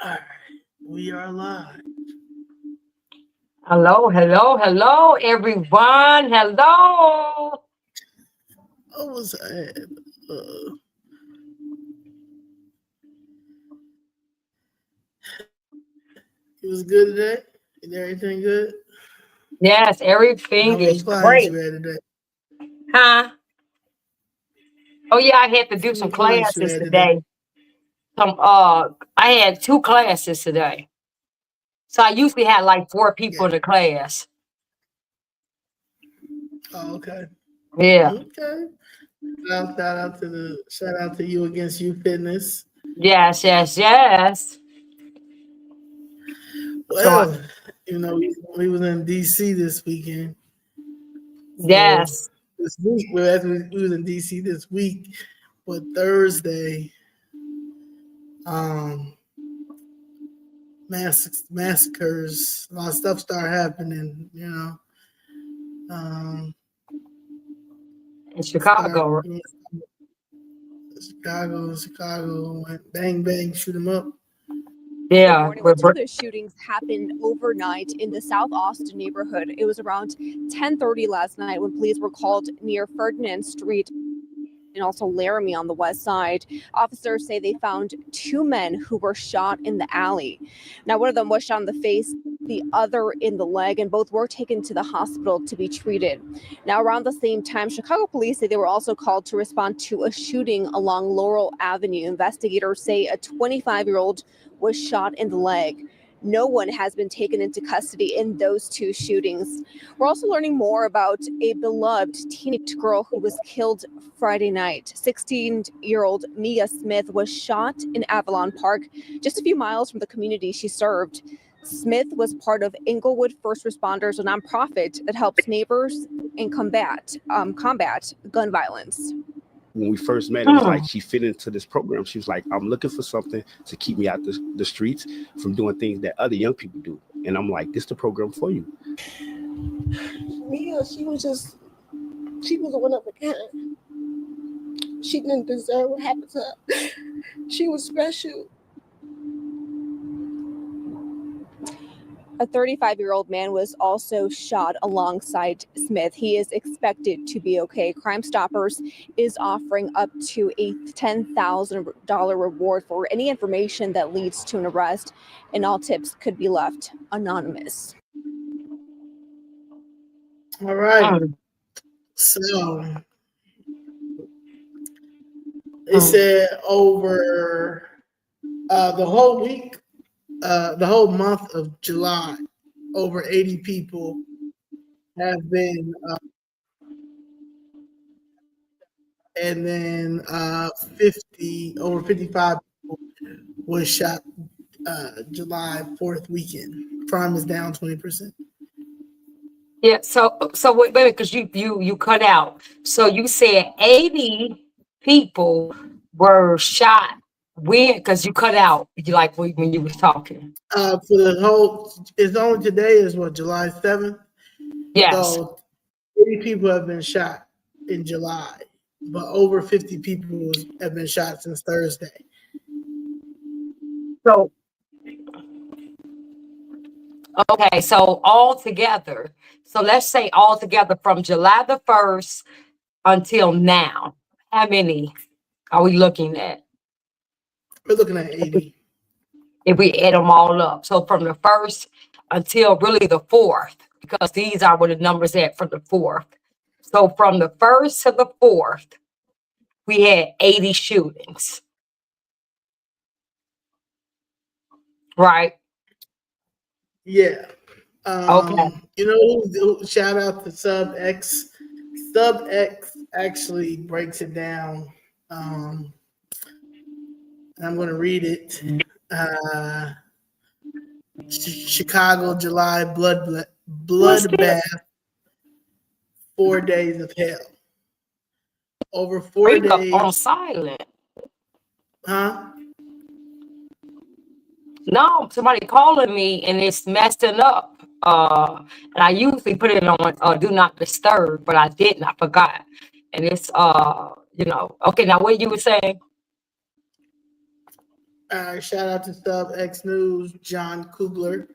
All right, we are live. Hello, hello, hello, everyone. Hello. What was I? Uh, it was good today. Is everything good? Yes, How everything many is clients great. you had today? Huh? Oh yeah, I had to do How some many clients you classes had today? today. I had two classes today. So I usually had like four people Yeah. in the class. Oh, okay. Yeah. Okay. Shout out to you against you fitness. Yes, yes, yes. So Well, we was in DC this weekend. So yes. this week, well, we was in DC this week, but Thursday, um, massacres, a lot of stuff started happening. Um, In start Chicago. Chicago went bang bang, shoot 'em up. Good Yeah. morning. Well, two of those shootings happened overnight in the South Austin neighborhood. It was around 10:30 last night when police were called near Ferdinand Street and also Laramie on the west side. Officers say they found two men who were shot in the alley. Now, one of them was shot in the face, the other in the leg, and both were taken to the hospital to be treated. Now, around the same time, Chicago police say they were also called to respond to a shooting along Laurel Avenue. Investigators say a 25-year-old was shot in the leg. No one has been taken into custody in those two shootings. We're also learning more about a beloved teenage girl who was killed Friday night. 16-year-old Mia Smith was shot in Avalon Park, just a few miles from the community she served. Smith was part of Inglewood First Responders, a nonprofit that helps neighbors and combat gun violence. When we first met, it was like Hmm. she fit into this program. She was like, I'm looking for something to keep me out the streets from doing things that other young people do. And I'm like, this is the program for you. Mia, she was one of a kind. She didn't deserve what happened to her. She was special. A 35-year-old man was also shot alongside Smith. He is expected to be okay. Crime Stoppers is offering up to a $10,000 reward for any information that leads to an arrest, and all tips could be left anonymous. All right. Hmm. So they Hmm. said over the whole week, the whole month of July, over 80 people have been, and then 50 over 55 people was shot July 4th weekend. Crime is down 20%. Yeah, so wait, because you cut out. So you said 80 people were shot when because you cut out you like when you was talking. For the whole, it's only today is what, July 7th. Yes. So 80 people have been shot in July, but over 50 people have been shot since Thursday. So okay, so all together. So let's say all together from July the 1st until now. How many are we looking at? We're looking at If we 80. if we add them all up. So from the first until really the fourth, because these are where the numbers at from the fourth. So from the first to the fourth, we had 80 shootings, right? Yeah. Okay. Shout out to Sub X. Sub X actually breaks it down. And I'm going to read it. Uh, Chicago, July What's this? bloodbath, 4 days of hell. Over four Bring up on days, silent. huh? No, somebody calling me and it's messing up. And I usually put it on do not disturb, but I didn't. I forgot. And it's okay. Now what you were saying? Shout out to Sub X News, John Kugler.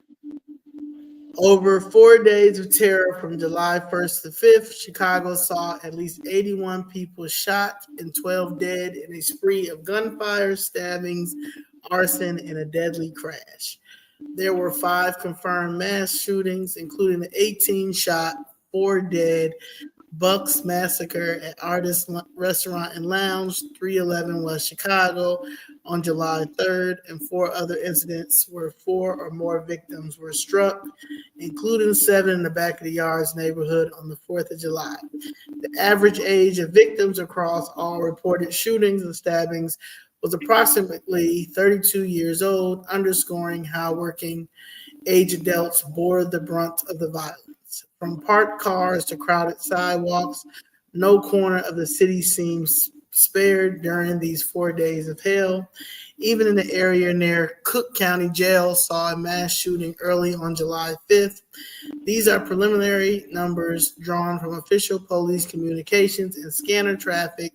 Over 4 days of terror from July 1st to 5th, Chicago saw at least 81 people shot and 12 dead in a spree of gunfire, stabbings, arson, and a deadly crash. There were 5 confirmed mass shootings, including the 18 shot, 4 dead Bucks massacre at Artist Restaurant and Lounge, 311 West Chicago on July 3rd, and 4 other incidents where 4 or more victims were struck, including 7 in the Back of the Yards neighborhood on the 4th of July. The average age of victims across all reported shootings and stabbings was approximately 32 years old, underscoring how working age adults bore the brunt of the violence. From parked cars to crowded sidewalks, no corner of the city seems spared during these 4 days of hell. Even in the area near Cook County Jail saw a mass shooting early on July 5th. These are preliminary numbers drawn from official police communications and scanner traffic.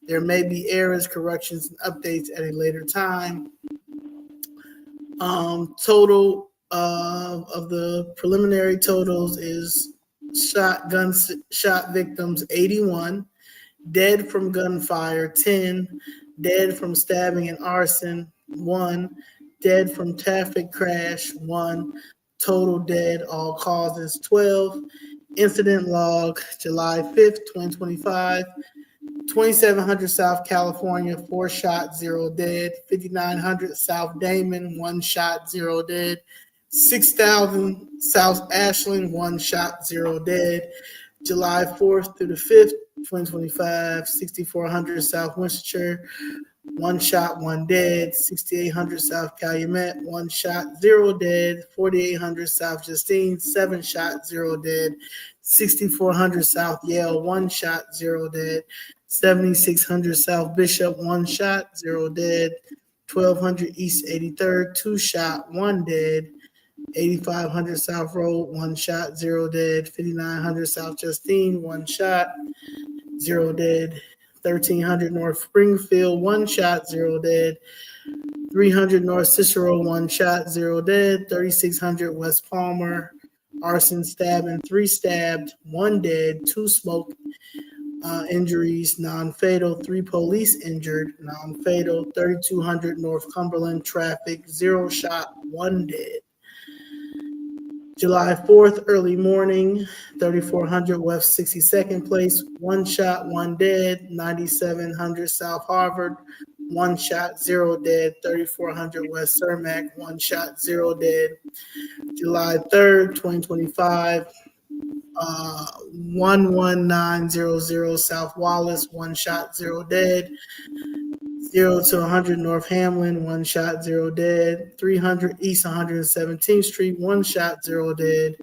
There may be errors, corrections, and updates at a later time. Total of the preliminary totals is shot victims 81, dead from gunfire 10, dead from stabbing and arson 1, dead from traffic crash 1, total dead all causes 12. Incident log July 5th, 2025. 2700 South California, 4 shot, 0 dead. 5900 South Damon, 1 shot, 0 dead. 6000 South Ashland, 1 shot, 0 dead. July 4th through the 5th, 2025. 6400 South Winchester, 1 shot, 1 dead. 6800 South Calumet, 1 shot, 0 dead. 4800 South Justine, 7 shot, 0 dead. 6400 South Yale, 1 shot, 0 dead. 7600 South Bishop, 1 shot, 0 dead. 1200 East 83rd, 2 shot, 1 dead. 8500 South Road, 1 shot, 0 dead. 5900 South Justine, 1 shot, 0 dead. 1300 North Springfield, 1 shot, 0 dead. 300 North Cicero, 1 shot, 0 dead. 3600 West Palmer, arson, stabbing, 3 stabbed, 1 dead, 2 smoke injuries, non-fatal, 3 police injured, non-fatal. 3200 North Cumberland, traffic, 0 shot, 1 dead. July 4th, early morning, 3400 West 62nd Place, 1 shot, 1 dead. 9700 South Harvard, 1 shot, 0 dead. 3400 West Cermak, 1 shot, 0 dead. July 3rd, 2025, 11900 South Wallace, 1 shot, 0 dead. 0 to 100 North Hamlin, 1 shot, 0 dead. 300 East 117th Street, 1 shot, 0 dead.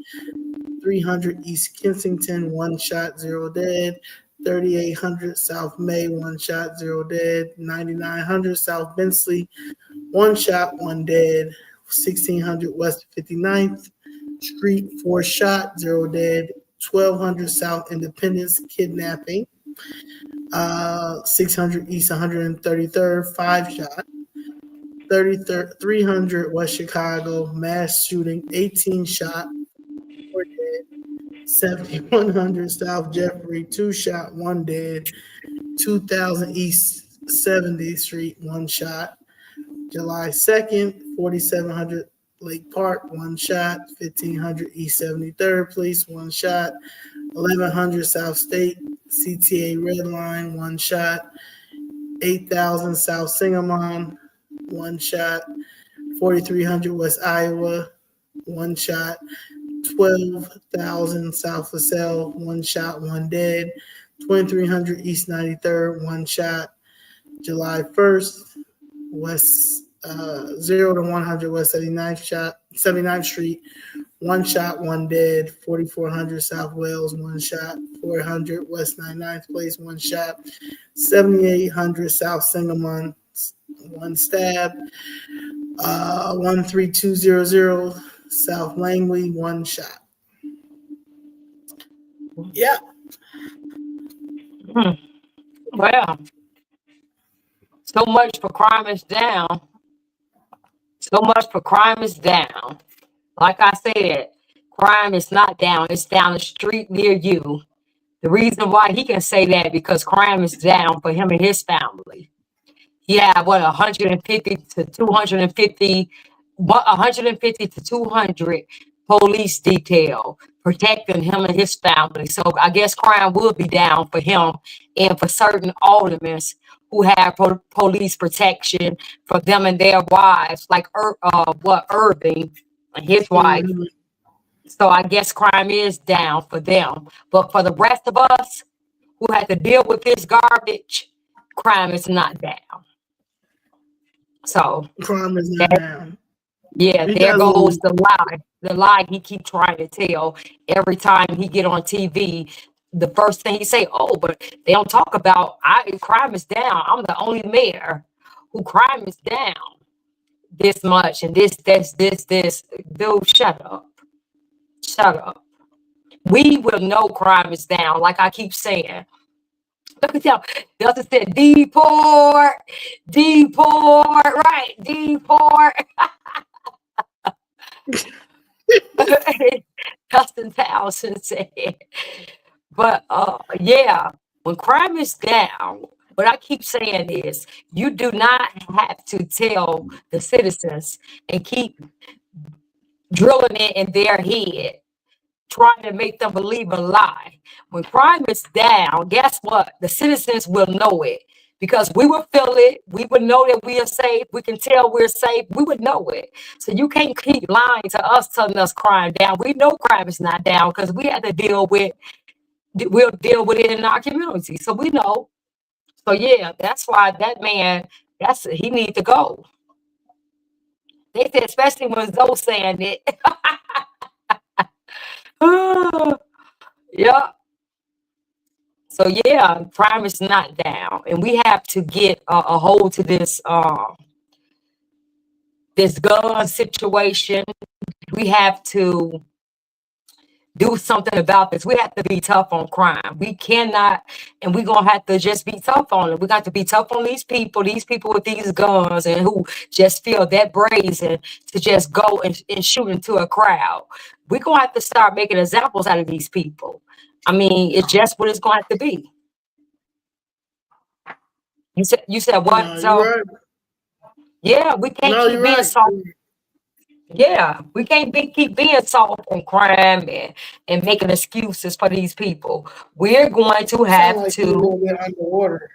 300 East Kensington, 1 shot, 0 dead. 3800 South May, 1 shot, 0 dead. 9900 South Bensley, 1 shot, 1 dead. 1600 West 59th Street, 4 shot, 0 dead. 1200 South Independence, kidnapping. 600 East 133rd, 5 shot. 300 West Chicago, mass shooting, 18 shot, 4 dead. 7100 South Jeffrey, 2 shot, 1 dead. 2000 East 70th Street, 1 shot. July 2nd, 4700 Lake Park, 1 shot. 1500 East 73rd Place, 1 shot. 1100 South State, CTA Red Line, 1 shot. 8000 South Sangamon, 1 shot. 4300 West Iowa, 1 shot. 12,000 South LaSalle, 1 shot, 1 dead. 2300 East 93rd, 1 shot. July 1st, West 0 to 100 West 79th Street, 1 shot, 1 dead. 4400 South Wales, 1 shot. 400 West 99th Place, 1 shot. 7800 South Sangamon, 1 stab. 13200 South Langley, 1 shot. Yeah. Well, so much for crime is down. So much for crime is down. Like I said, crime is not down. It's down the street near you. The reason why he can say that because crime is down for him and his family. He had what 150 to 250, 150 to 200 police detail protecting him and his family. So I guess crime will be down for him and for certain aldermen who have police protection for them and their wives, like Irving and his wife. Mhm. So I guess crime is down for them. But for the rest of us who had to deal with this garbage, crime is not down. So Crime is not down. yeah, You there guys will. goes the lie he keep trying to tell every time he get on TV. The first thing he say, "Oh, but they don't talk about crime is down. I'm the only mayor who crime is down this much and this. Dude, shut up, shut up. We will know crime is down. Like I keep saying, look at them. They also said deport, right? Deport." Dustin Townsend said. But yeah, when crime is down, what I keep saying is you do not have to tell the citizens and keep drilling it in their head, trying to make them believe a lie. When crime is down, guess what? The citizens will know it. Because we will feel it, we would know that we are safe. We can tell we're safe. We would know it. So you can't keep lying to us, telling us crime down. We know crime is not down because we have to we'll deal with it in our community. So we know. So yeah, that's why that man, he needs to go. They said, especially when Zoe saying it. Yeah. So yeah, crime is not down, and we have to get a hold to this this gun situation. We have to do something about this. We have to be tough on crime. We cannot, and we're gonna have to just be tough on it. We got to be tough on these people with these guns and who just feel that brazen to just go and shoot into a crowd. We're gonna have to start making examples out of these people. I mean, it's just what it's going to have to be. You said what? No, So you're right. yeah, we can't No, keep you're being right. soft. Yeah, we can't keep being soft on crime and making excuses for these people. We're going to You sound have like you're a to. little bit underwater.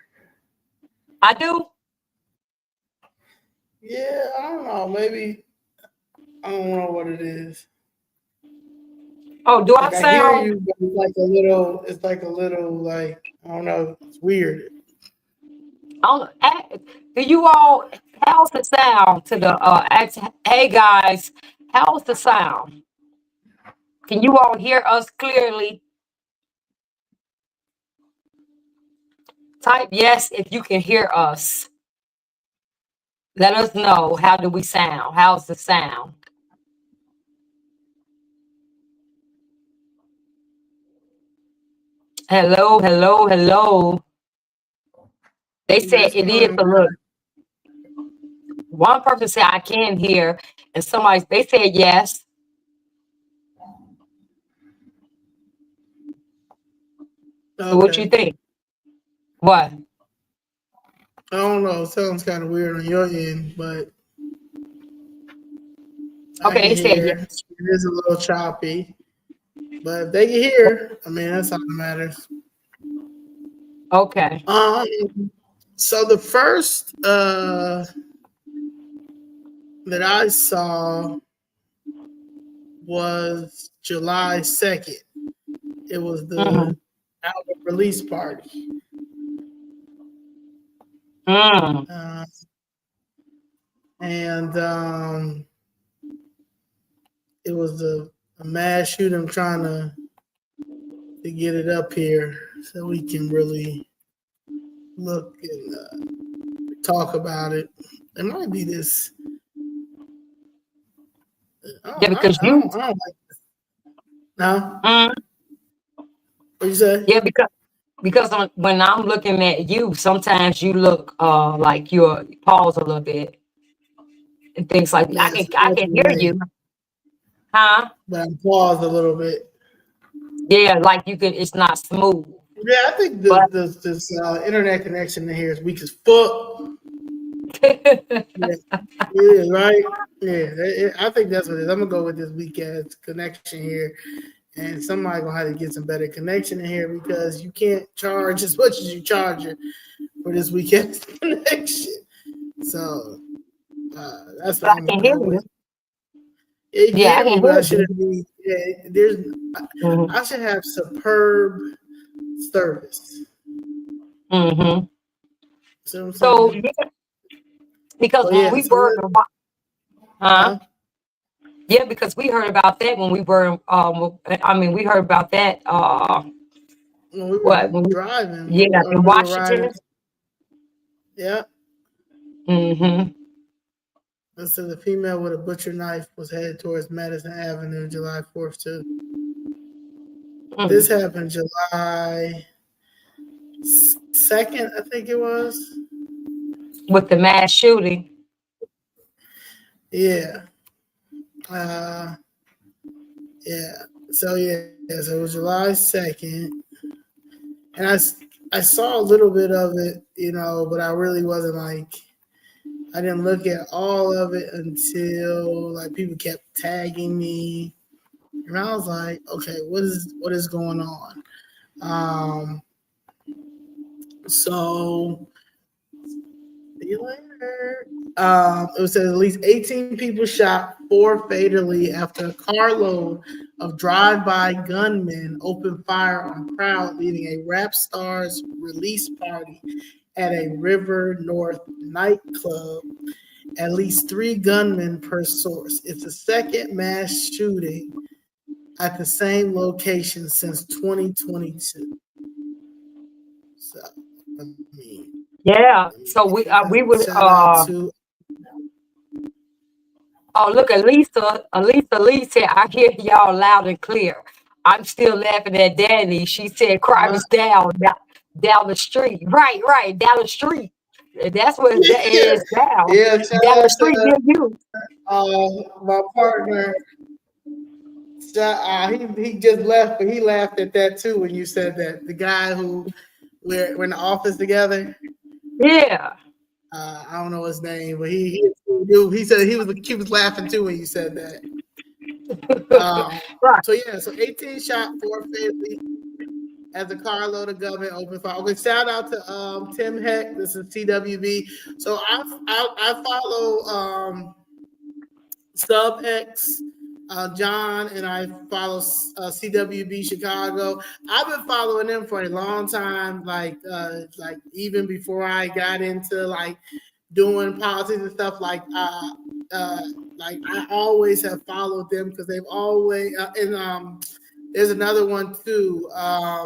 I do. Yeah, I don't know. Maybe I don't know what it is. Oh, do I Like I hear sound? you, but it's like a little. It's like a little like I don't know. It's weird. Do you all? How's the sound to the? Hey guys, how's the sound? Can you all hear us clearly? Type yes if you can hear us. Let us know. How do we sound? How's the sound? Hello, hello, hello. They said That's it is fine. a little. One person said I can hear, and they said yes. So what you Okay. think? What? I don't know. It sounds kind of weird on your end, but I Okay, can they said hear. yes. It is a little choppy, but if they can hear, I mean, that's all that matters. Okay. So the first that I saw was July 2nd. It was Mm-hmm. the album release party. Mm. And it was a mass shooting. I'm trying to get it up here so we can really look and talk about it. It might be this. Yeah, because you. I don't like this. No? Mm, What you say? yeah, because when I'm looking at you, sometimes you look like you're pause a little bit. and things like that. Yeah, I can hear you, huh? but I'm paused a little bit. Yeah, like you could. It's not smooth, Yeah, I think but this internet connection in here is weak as fuck. Yeah, it is, right? Yeah, I think that's what it is. I'm gonna go with this weak ass connection here, and somebody gonna have to get some better connection in here because you can't charge as much as you charge it for this weak ass connection. So that's but what I I'm can gonna hear go with. you. Yeah, you can Yeah, I hear me, can but hear I should you. have been. Yeah, there's. Hmm. I should have superb service. Hmm. See what I'm So saying? yeah, because So when yeah, we so were, huh? huh? Yeah, because we heard about that when we were. I mean, we heard about that. When we were What? driving, Yeah, in we were riding. Washington. Yeah, Hmm. and so the female with a butcher knife was headed towards Madison Avenue, July 4th too. This happened July 2nd, I think it was. With the mass shooting. Yeah. Uh, yeah. So so it was July 2nd, and I saw a little bit of it, but I really wasn't like I didn't look at all of it until like people kept tagging me, and I was like, okay, what is going on? Um, so see you later. It says at least 18 people shot, 4 fatally after a carload of drive-by gunmen opened fire on crowd leaving a rap star's release party at a River North nightclub. At least 3 gunmen per source. It's the second mass shooting at the same location since 2022. So, I mean, Yeah. let me So get we that. would Shout out to oh look, Lisa said, I hear y'all loud and clear. I'm still laughing at Danny. She said crime is down the street. Right, down the street. And that's what it yeah, is down. yeah. Shout Down the out street to near you. my partner. He just left, but he laughed at that too when you said that. The guy who we're in the office together. Yeah. I don't know his name, but he said he was laughing too when you said that. Um, Right. so 18 shot, 4 fatally as the carload of government opened fire. Okay, shout out to Tim Heck. This is TWB. So I follow Sub X, John, and I follow CWB Chicago. I've been following them for a long time, like even before I got into like doing politics and stuff. Like I always have followed them because they've always and there's another one too,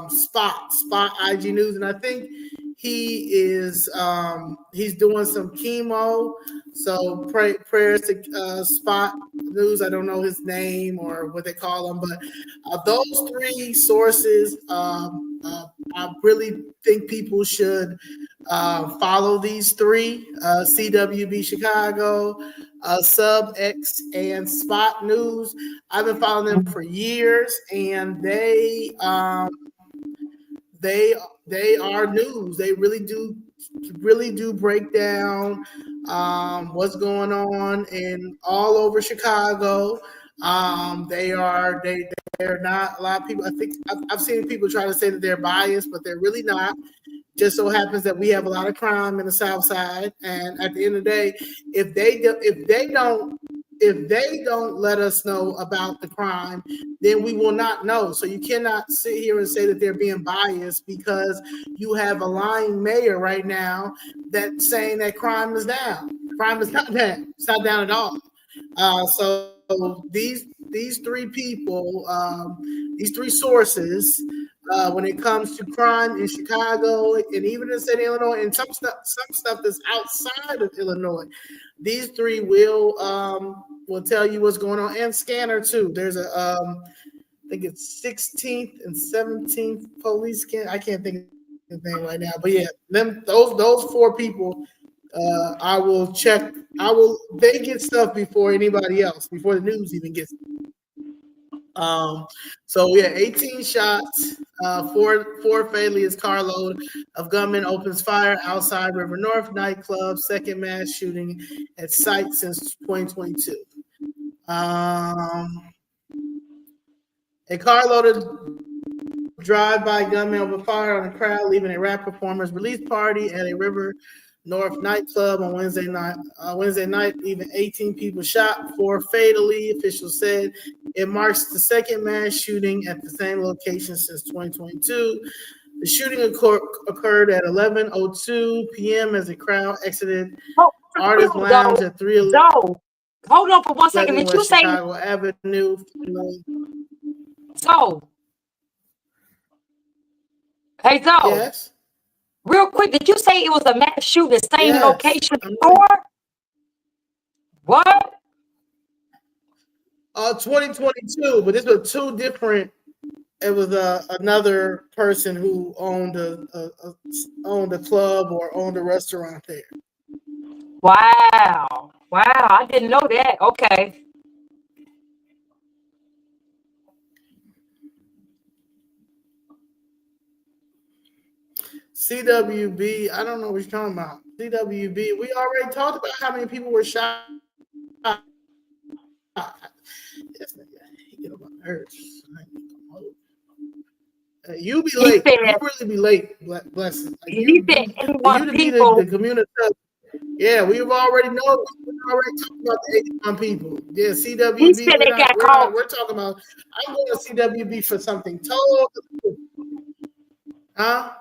Spot IG News, and I think he is he's doing some chemo. So prayers to Spot News. I don't know his name or what they call him, but those 3 sources, I really think people should follow these 3: CWB Chicago, Sub X, and Spot News. I've been following them for years, and they are news. They really do break down what's going on in all over Chicago. They're not a lot of people. I think I've seen people try to say that they're biased, but they're really not. Just so happens that we have a lot of crime in the South Side, and at the end of the day, if they don't let us know about the crime, then we will not know. So you cannot sit here and say that they're being biased because you have a lying mayor right now that's saying that crime is down. Crime is not down. It's not down at all. So these 3 people, these 3 sources, when it comes to crime in Chicago and even in the state of Illinois, and some stuff that's outside of Illinois, these 3 will tell you what's going on. And Scanner too. There's I think it's 16th and 17th police scan. I can't think of the name right now, but yeah, those 4 people I will check. They get stuff before anybody else, before the news even gets. So yeah, 18 shots, four fatally as carload of gunmen opens fire outside River North nightclub, second mass shooting at site since 2022. A carload drive-by gunman opened fire on the crowd, leaving a rap performer's release party at a River North nightclub on Wednesday night. Even 18 people shot, 4 fatally. Officials said it marks the second mass shooting at the same location since 2022. The shooting occurred at 11:02 p.m. as the crowd exited Artist Lounge at 311 hold on for 1 second. Did you West say Chicago Avenue? so? Hey, so Yes. real quick, did you say it was a mass shooting the same Yes. location before? What? 2022, but this was two different. It was another person who owned a club or owned a restaurant there. Wow. I didn't know that. Okay. CWB, I don't know what you're talking about. CWB, we already talked about how many people were shot. This nigga, he get on my nerves. You be late. Said, you really be late, blessing. Like he said you 81 to be people. the community. Yeah, we've already know. We already talked about the 81 people. Yeah, CWB. He said they got caught. We're talking about. I'm going to CWB for something total. Huh?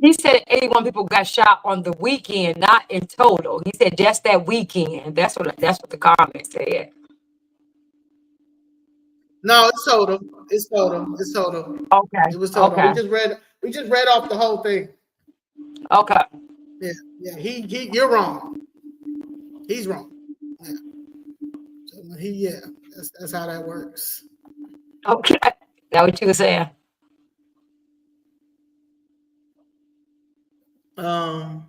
He said 81 people got shot on the weekend, not in total. He said just that weekend. That's what the comment said. No, it's total. It's total. It's total. Okay. It was total. Okay. We just read off the whole thing. Okay. Yeah. He. You're wrong. He's wrong. Yeah. So that's how that works. Okay. That what you were saying? The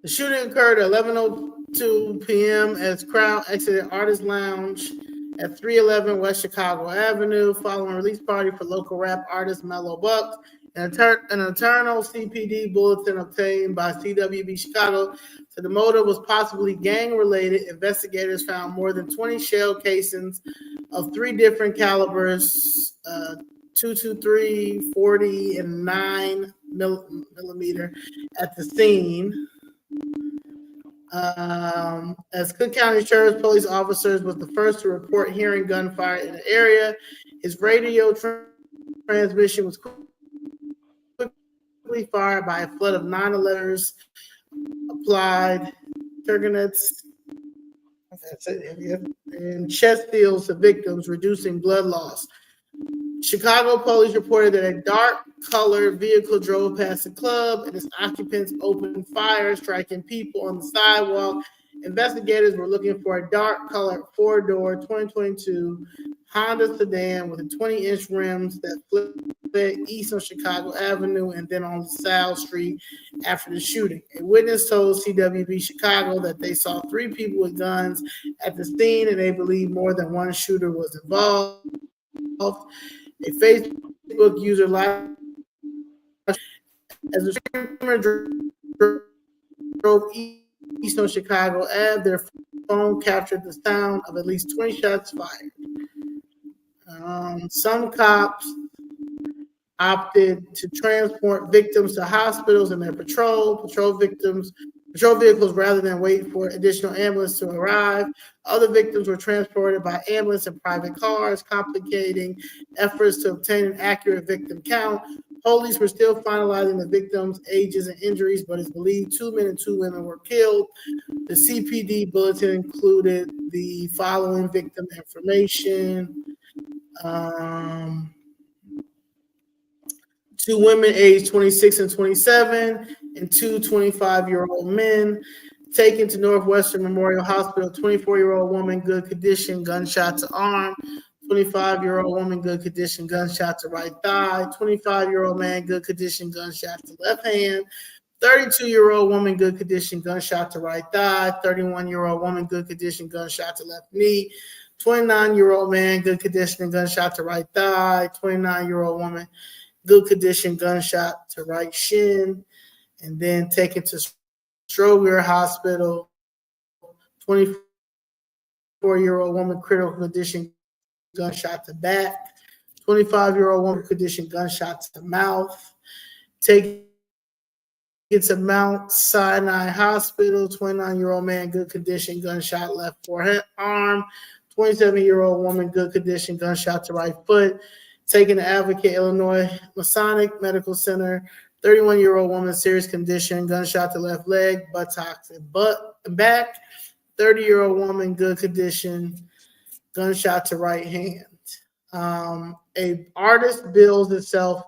shooting occurred at 11:02 p.m. as crowd exited Artist Lounge at 311 West Chicago Avenue following a release party for local rap artist Mellow Buck. An internal CPD bulletin obtained by CWB Chicago said the motive was possibly gang-related. Investigators found more than 20 shell casings of 3 different calibers, 223, 40, and 9 millimeter at the scene. As Cook County Sheriff's Police officers was the first to report hearing gunfire in the area, his radio transmission was quickly fired by a flood of 9/11s applied turganets and chest deals to victims, reducing blood loss. Chicago police reported that a dark-colored vehicle drove past the club and its occupants opened fire, striking people on the sidewalk. Investigators were looking for a dark-colored 4-door 2022 Honda sedan with a 20-inch rims that fled east on Chicago Avenue and then on South Street after the shooting. A witness told CWB Chicago that they saw 3 people with guns at the scene and they believe more than one shooter was involved. A Facebook user live as the streamer drove east on Chicago Ave, their phone captured the sound of at least 20 shots fired. Some cops opted to transport victims to hospitals in their patrol vehicles rather than wait for additional ambulance to arrive. Other victims were transported by ambulance and private cars, complicating efforts to obtain an accurate victim count. Police were still finalizing the victims' ages and injuries, but it's believed 2 men and 2 women were killed. The CPD bulletin included the following victim information. 2 women aged 26 and 27, and 2 25-year-old men taken to Northwestern Memorial Hospital. 24-year-old woman, good condition, gunshot to arm. 25-year-old woman, good condition, gunshot to right thigh. 25-year-old man, good condition, gunshot to left hand. 32-year-old woman, good condition, gunshot to right thigh. 31-year-old woman, good condition, gunshot to left knee. 29-year-old man, good condition, gunshot to right thigh. 29-year-old woman, good condition, gunshot to right shin. And then taken to Stroger Hospital. 24-year-old woman, critical condition, gunshot to back. 25-year-old woman, condition, gunshot to mouth. Taken to Mount Sinai Hospital. 29-year-old man, good condition, gunshot left forearm. 27-year-old woman, good condition, gunshot to right foot. Taken to Advocate, Illinois Masonic Medical Center. 31-year-old woman, serious condition, gunshot to left leg, buttocks, and back. 30-year-old woman, good condition, gunshot to right hand. A artist bills itself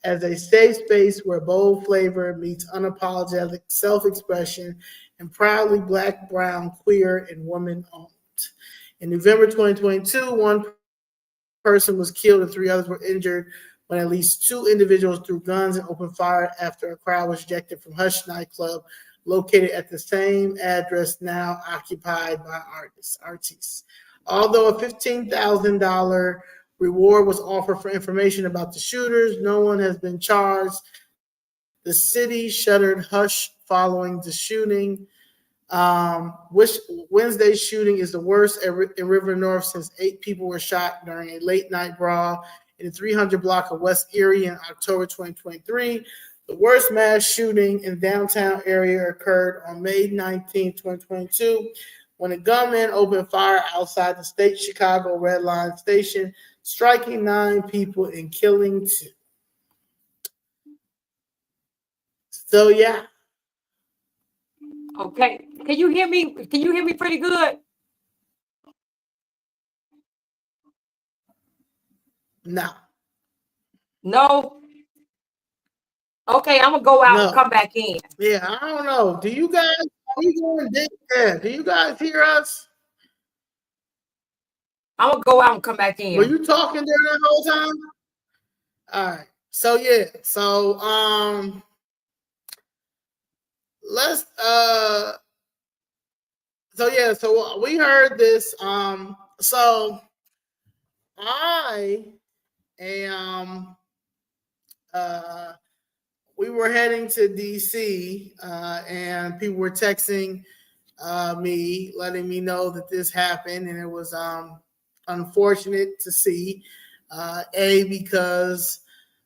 as a safe space where bold flavor meets unapologetic self-expression and proudly Black, brown, queer, and woman-owned. In November 2022, one person was killed and 3 others were injured when at least 2 individuals threw guns and opened fire after a crowd was ejected from Hush nightclub located at the same address now occupied by artists. Although a $15,000 reward was offered for information about the shooters, no one has been charged. The city shuttered Hush following the shooting. Wednesday's shooting is the worst in River North since 8 people were shot during a late night brawl in the 300 block of West Erie in October 2023. The worst mass shooting in the downtown area occurred on May 19, 2022, when a gunman opened fire outside the State Chicago Red Line station, striking 9 people and killing 2. So, yeah. Okay. Can you hear me? Can you hear me pretty good? No. No. Okay, I'm gonna go out and No. come back in. Yeah, I don't know. Do you guys? Are we going there? Do you guys hear us? I'm gonna go out and come back in. Were you talking during that whole time? All right. So yeah. So let's so yeah. So we heard this. So I am we were heading to DC, and people were texting me, letting me know that this happened, and it was unfortunate to see. Because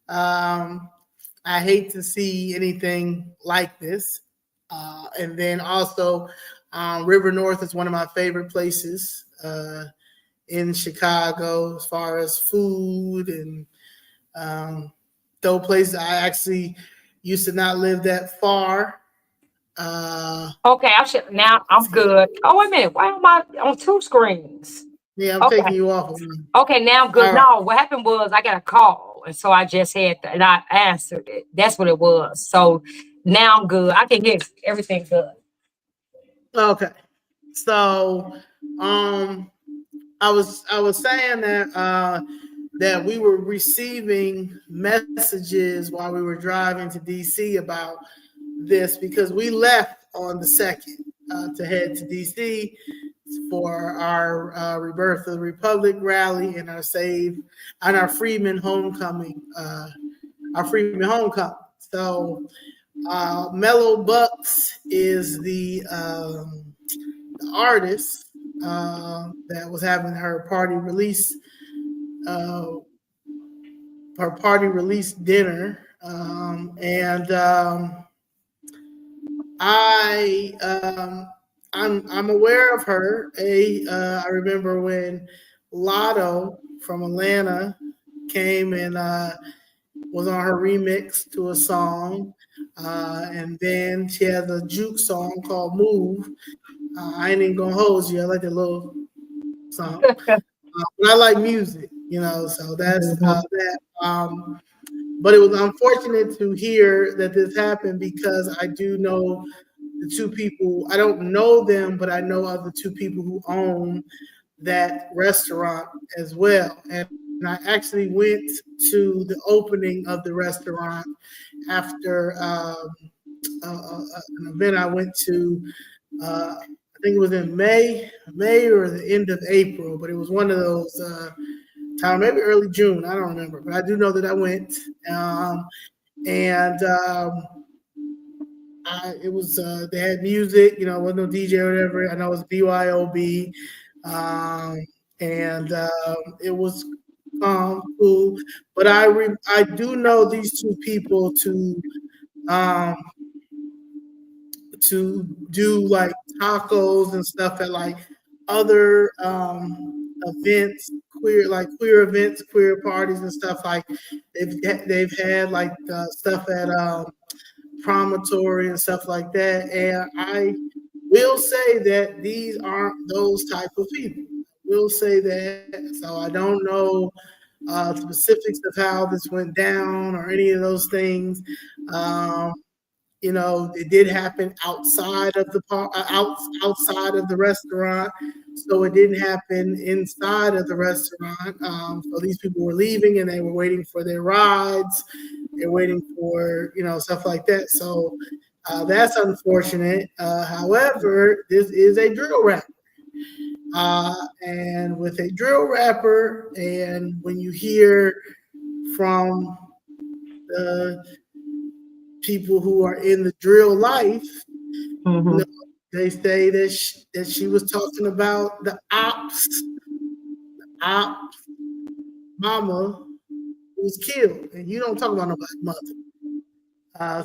I hate to see anything like this, and then also River North is one of my favorite places in Chicago as far as food and those places. I actually used to not live that far. Okay, now I'm good. Oh, wait a minute. Why am I on 2 screens? Yeah, I'm taking you off of one. Okay, now I'm good. All right. No, what happened was I got a call, and so I just had to, and I answered it. That's what it was. So now I'm good. I can hear everything good. Okay. So I was saying that that we were receiving messages while we were driving to DC about this, because we left on the 2nd to head to DC for our Rebirth of the Republic rally and our Freedmen homecoming. So Mellow Bucks is the artist that was having her party release dinner, and I'm aware of her. I remember when Lotto from Atlanta came and was on her remix to a song, and then she has a juke song called "Move." I ain't even gonna hold you. I like that little song. But I like music, so that's that. But it was unfortunate to hear that this happened, because I do know the 2 people. I don't know them, but I know of the 2 people who own that restaurant as well. And I actually went to the opening of the restaurant after an event I went to. I think it was in May or the end of April, but it was one of those time, maybe early June. I don't remember, but I do know that I went. And it was they had music, you know, it wasn't no DJ or whatever. I know it was BYOB, and it was cool. But I do know these two people um, to do like tacos and stuff at like other events, queer events, queer parties and stuff. Like they've had like stuff at promontory and stuff like that. And I will say that these aren't those type of people. Will say that. So I don't know specifics of how this went down or any of those things. You know, it did happen outside of the outside of the restaurant, so it didn't happen inside of the restaurant. So these people were leaving and they were waiting for their rides. They're waiting for, you know, stuff like that. So that's unfortunate. However, this is a drill rapper. And with a drill rapper, and when you hear from the people who are in the drill life, Mm-hmm. you know, they say that she was talking about the ops mama who was killed, and you don't talk about nobody's mother,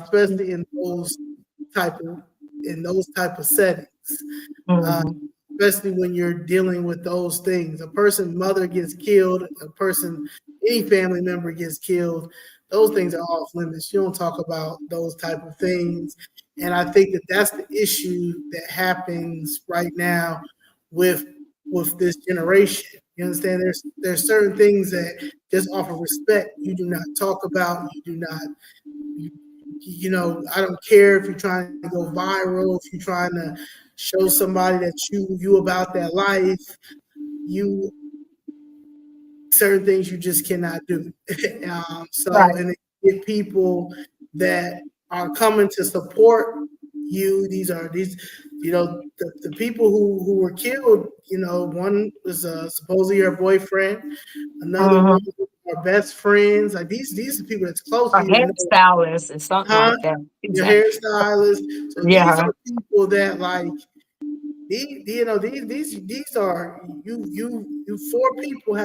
especially in those type of settings. Mm-hmm. Especially when you're dealing with those things. A person's mother gets killed, any family member gets killed. Those things are off limits. You don't talk about those type of things. And I think that that's the issue that happens right now with this generation. You understand? There's certain things that just offer respect you do not talk about. You do not. You know, I don't care if you're trying to go viral, if you're trying to show somebody that you about that life. Certain things you just cannot do. Right. And get people that are coming to support you. These, you know, the people who were killed. You know, one was supposedly her boyfriend, another one are best friends. Like these are people that's close A to you. hairstylist or something like that. Your Exactly. hairstylist. So these Yeah. are people that like. These are you four people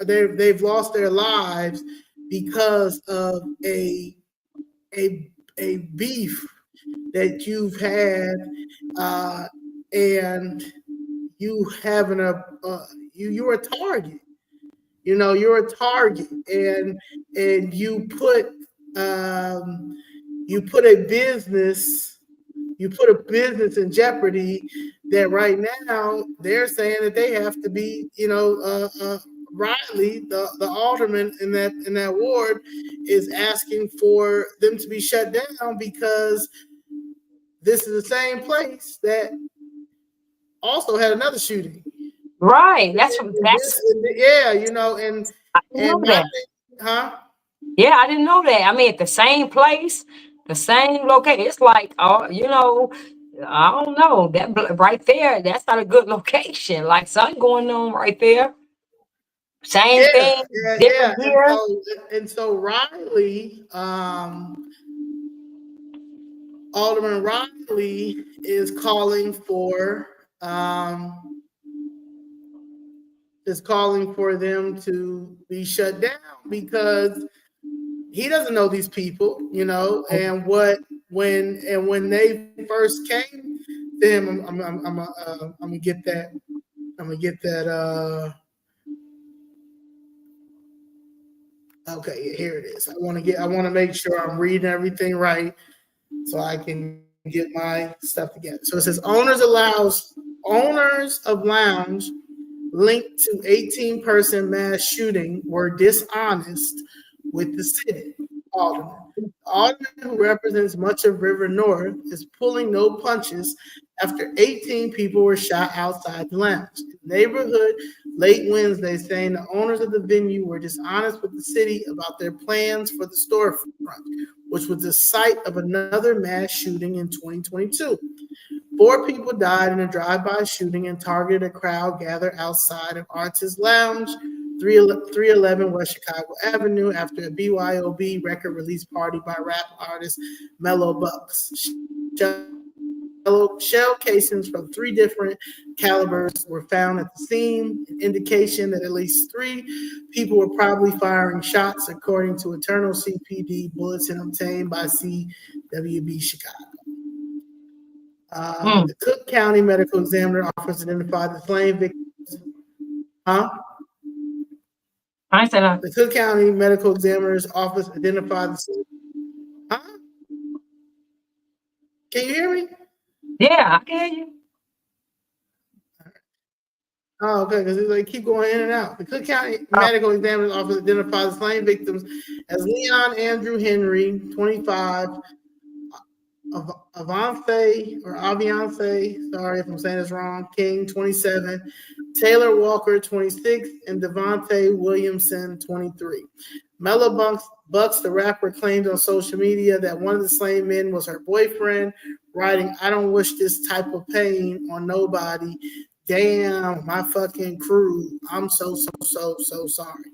they've lost their lives because of a beef that you've had, and you having you're a target. You know, you're a target, and you put a business in jeopardy. That right now they're saying that they have to be, you know, Riley, the alderman in that ward, is asking for them to be shut down because this is the same place that also had another shooting. Right. That's Yeah, you know, I didn't know that. Huh? Yeah, I didn't know that. I mean, at the same place, the same location. It's like, oh, you know, I don't know. That right there, that's not a good location. Like something going on right there. Same thing, Yeah. different year. And so Riley, Alderman Riley is calling for them to be shut down because he doesn't know these people, you know, and when they first came to him, I'm gonna get that. I'm gonna get that. Okay, here it is. I want to make sure I'm reading everything right so I can get my stuff together. So it says owners of lounge linked to 18-person mass shooting were dishonest with the city. Alderman, who represents much of River North, is pulling no punches after 18 people were shot outside the lounge. In the neighborhood late Wednesday, saying the owners of the venue were dishonest with the city about their plans for the storefront, which was the site of another mass shooting in 2022. 4 people died in a drive-by shooting and targeted a crowd gathered outside of Artist Lounge, 311 West Chicago Avenue, after a BYOB record release party by rap artist Mellow Bucks. Shell casings from 3 different calibers were found at the scene, an indication that at least 3 people were probably firing shots, according to internal CPD bulletin obtained by CWB Chicago. The Cook County Medical Examiner Office identified the slain victims. I said, The Cook County Medical Examiner's Office identified the slain. Can you hear me? yeah, I can hear you. Oh, okay, because they keep going in and out. The Cook County Medical Examiner's Office identified the slain victims as Leon Andrew Henry, 25, Aviance, sorry if I'm saying this wrong, King, 27, Taylor Walker, 26, and Devontae Williamson, 23. Mellow Bucks, the rapper, claimed on social media that one of the slain men was her boyfriend, writing, "I don't wish this type of pain on nobody. Damn, my fucking crew. I'm so sorry."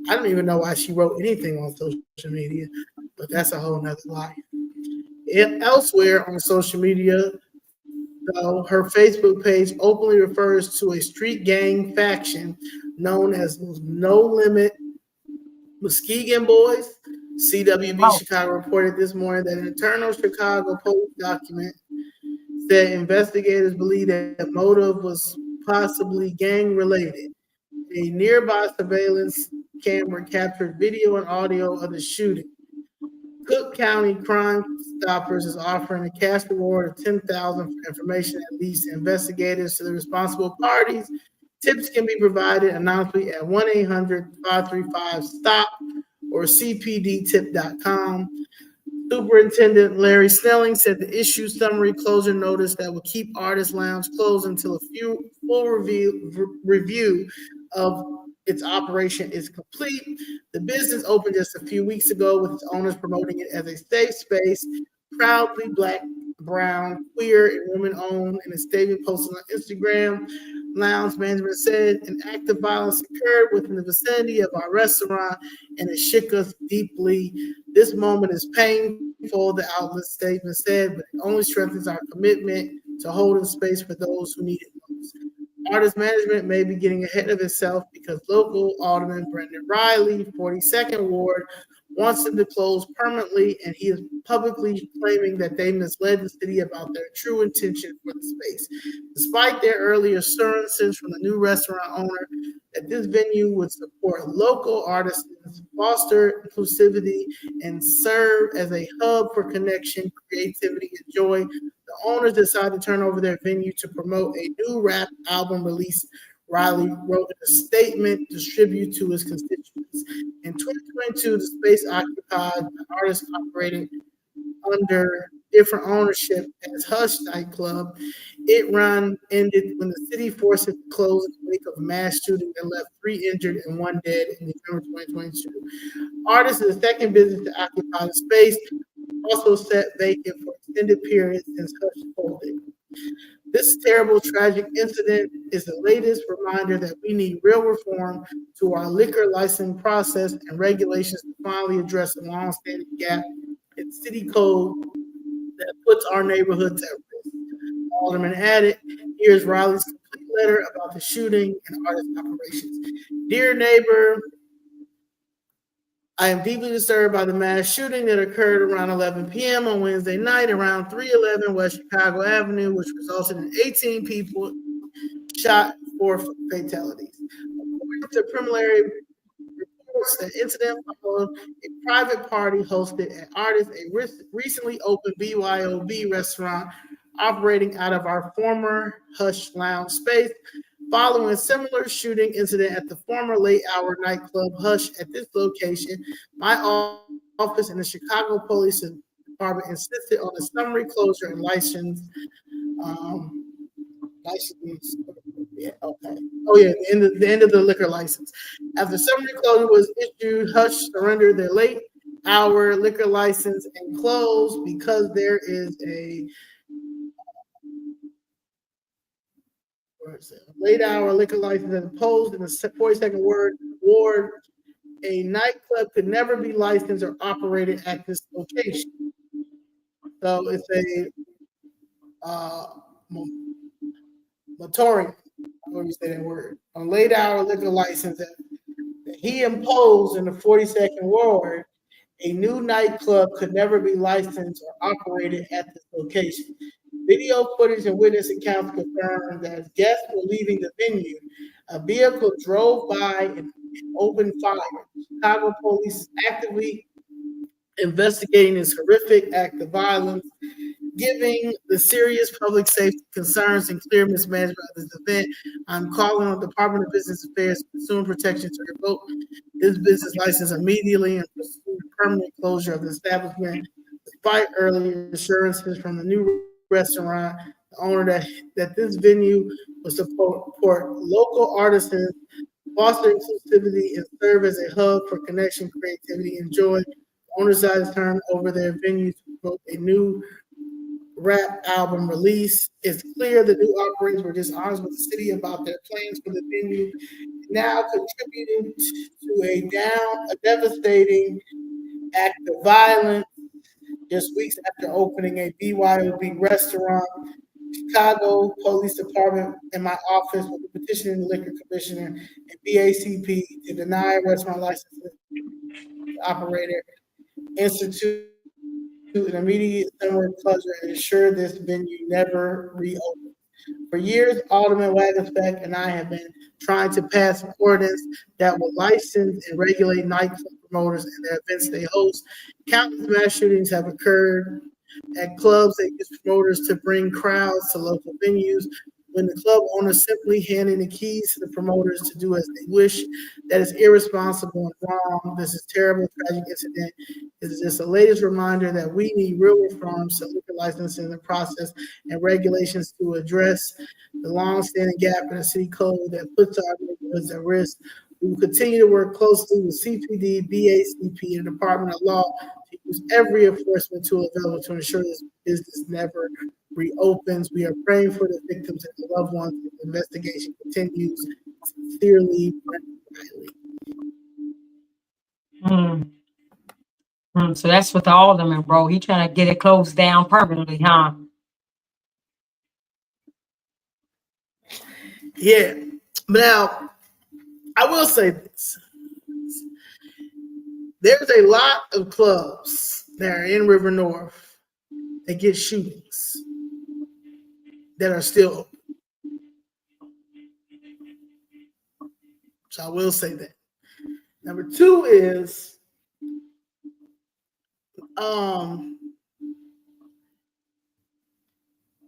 I don't even know why she wrote anything on social media, but that's a whole nother life. Elsewhere on social media, though, her Facebook page openly refers to a street gang faction known as No Limit Muskegon Boys. CWB Chicago reported this morning that an internal Chicago police document said investigators believe that the motive was possibly gang-related. A nearby surveillance camera captured video and audio of the shooting. Cook County Crime Stoppers is offering a cash reward of $10,000 for information that leads investigators to the responsible parties. Tips can be provided anonymously at 1-800-535-STOP or cpdtip.com. Superintendent Larry Snelling said the issue summary closure notice that will keep Artist Lounge closed until a full review of its operation is complete. The business opened just a few weeks ago with its owners promoting it as a safe space, proudly Black, brown, queer, and women-owned. In a statement posted on Instagram, Lounge management said an act of violence occurred within the vicinity of our restaurant and it shook us deeply. This moment is painful, the outlet statement said, but it only strengthens our commitment to holding space for those who need it most. Artist management may be getting ahead of itself because local Alderman Brendan Riley, 42nd Ward, wants them to close permanently, and he is publicly claiming that they misled the city about their true intention for the space. Despite their earlier assurances from the new restaurant owner that this venue would support local artists, foster inclusivity, and serve as a hub for connection, creativity, and joy, the owners decided to turn over their venue to promote a new rap album release. Riley wrote in a statement distributed to his constituents. In 2022, the space occupied by artists operating under different ownership as Hush nightclub. It run ended when the city forced it to close in the wake of a mass shooting that left 3 injured and 1 dead in December 2022. Artists is the second business to occupy the space, also sat vacant for extended periods since Hush folded. This terrible, tragic incident is the latest reminder that we need real reform to our liquor licensing process and regulations to finally address the long-standing gap in city code that puts our neighborhoods at risk. Alderman added, here's Riley's complete letter about the shooting and artist operations. Dear neighbor, I am deeply disturbed by the mass shooting that occurred around 11 p.m. on Wednesday night around 311 West Chicago Avenue, which resulted in 18 people shot, 4 fatalities. According to preliminary reports, the incident followed a private party hosted at Artist, a recently opened BYOB restaurant operating out of our former Hush Lounge space. Following a similar shooting incident at the former late-hour nightclub Hush at this location, my office and the Chicago Police Department insisted on a summary closure and license. License. Yeah, okay. Oh yeah, the end of the liquor license. After summary closure was issued, Hush surrendered their late hour liquor license and closed because there is a late hour liquor license as imposed in the 42nd ward. A nightclub could never be licensed or operated at this location. So it's a moratorium. How do you say that word? A late hour liquor license that he imposed in the 42nd ward. A new nightclub could never be licensed or operated at this location. Video footage and witness accounts confirm that as guests were leaving the venue, a vehicle drove by and opened fire. Chicago police is actively investigating this horrific act of violence, giving the serious public safety concerns and clear mismanagement of this event. I'm calling on the Department of Business Affairs and Consumer Protection to revoke this business license immediately and pursue the permanent closure of the establishment. Despite early assurances from the new restaurant, the owner that this venue will support local artisans, foster inclusivity, and serve as a hub for connection, creativity, and joy. The owner side has turned over their venue to promote a new rap album release. It's clear the new operators were dishonest with the city about their plans for the venue, now contributing to a devastating act of violence just weeks after opening a BYOB restaurant. Chicago Police Department and my office will be petitioning the Liquor Commissioner and BACP to deny restaurant licenses to operator, institute an immediate summer closure, and ensure this venue never reopens. For years, Alderman Wagensbeck and I have been trying to pass an ordinance that will license and regulate nightclub promoters and their events they host. Countless mass shootings have occurred at clubs that use promoters to bring crowds to local venues. When the club owners simply handing the keys to the promoters to do as they wish, that is irresponsible and wrong. This is a terrible, tragic incident. This is just the latest reminder that we need real reforms to liquor licensing the process and regulations to address the long-standing gap in the city code that puts our neighborhoods at risk. We will continue to work closely with CPD, BACP, and the Department of Law to use every enforcement tool available to ensure this business never reopens. We are praying for the victims and the loved ones. The investigation continues. Sincerely, Riley. So that's with the alderman, bro. He trying to get it closed down permanently, huh? Yeah. Now, I will say this. There's a lot of clubs that are in River North that get shootings that are still open. So I will say that. Number two is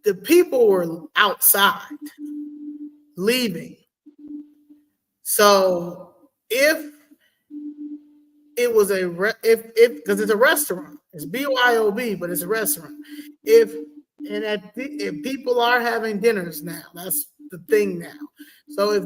the people were outside leaving. So if it was because it's a restaurant, it's BYOB, but it's a restaurant. If people are having dinners now, that's the thing now. So if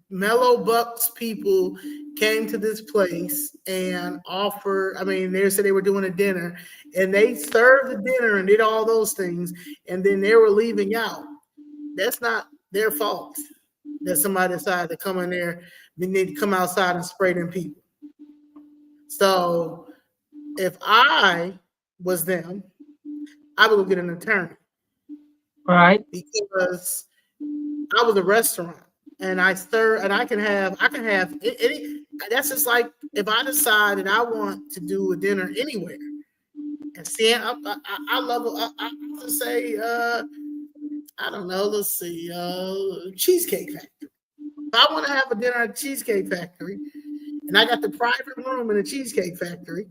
Mellow Bucks people came to this place and they said they were doing a dinner and they served the dinner and did all those things, and then they were leaving out, that's not their fault that somebody decided to come in there, they need to come outside and spray them people. So if I was them, I would go get an attorney. Right. Because I was a restaurant and I can have any, that's just like if I decided I want to do a dinner anywhere. And see, I love I would say I don't know, let's see, Cheesecake Factory. If I want to have a dinner at Cheesecake Factory and I got the private room in the Cheesecake Factory,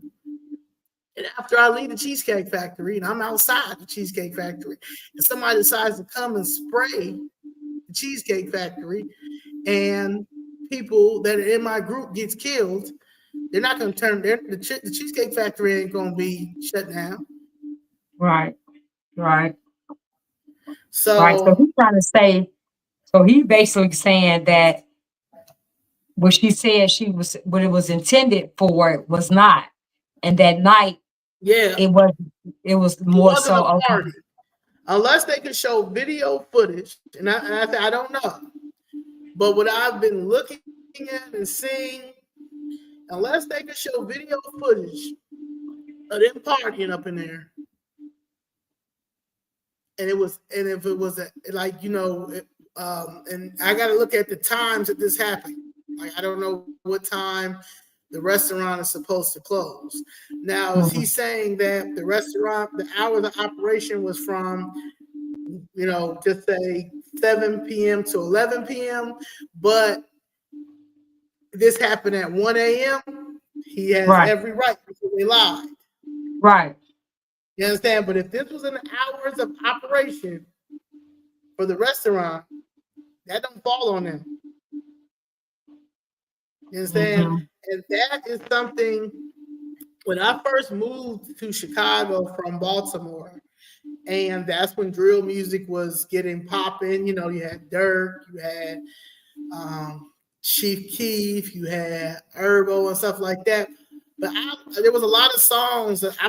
and after I leave the Cheesecake Factory and I'm outside the Cheesecake Factory and somebody decides to come and spray the Cheesecake Factory and people that are in my group gets killed, They're not going to turn the Cheesecake Factory ain't going to be shut down. Right. Right. So, Right. So he's trying to say, so he basically saying that what she said what it was intended for was not. And that night yeah, it was it more wasn't so a okay. party. Unless they can show video footage, and I don't know. But what I've been looking at and seeing, unless they can show video footage of them partying up in there, and if it was like, you know, and I got to look at the times that this happened. Like, I don't know what time the restaurant is supposed to close. Now, is he saying that the restaurant, the hours of operation was from, you know, just say 7 p.m. to 11 p.m., but this happened at 1 a.m., he has Right. every right because they lied. Right. You understand? But if this was in the hours of operation for the restaurant, that don't fall on them. You understand? Mm-hmm. And that is something, when I first moved to Chicago from Baltimore, and that's when drill music was getting popping. You know, you had Dirk, you had Chief Keef, you had Herbo and stuff like that. But there was a lot of songs that, I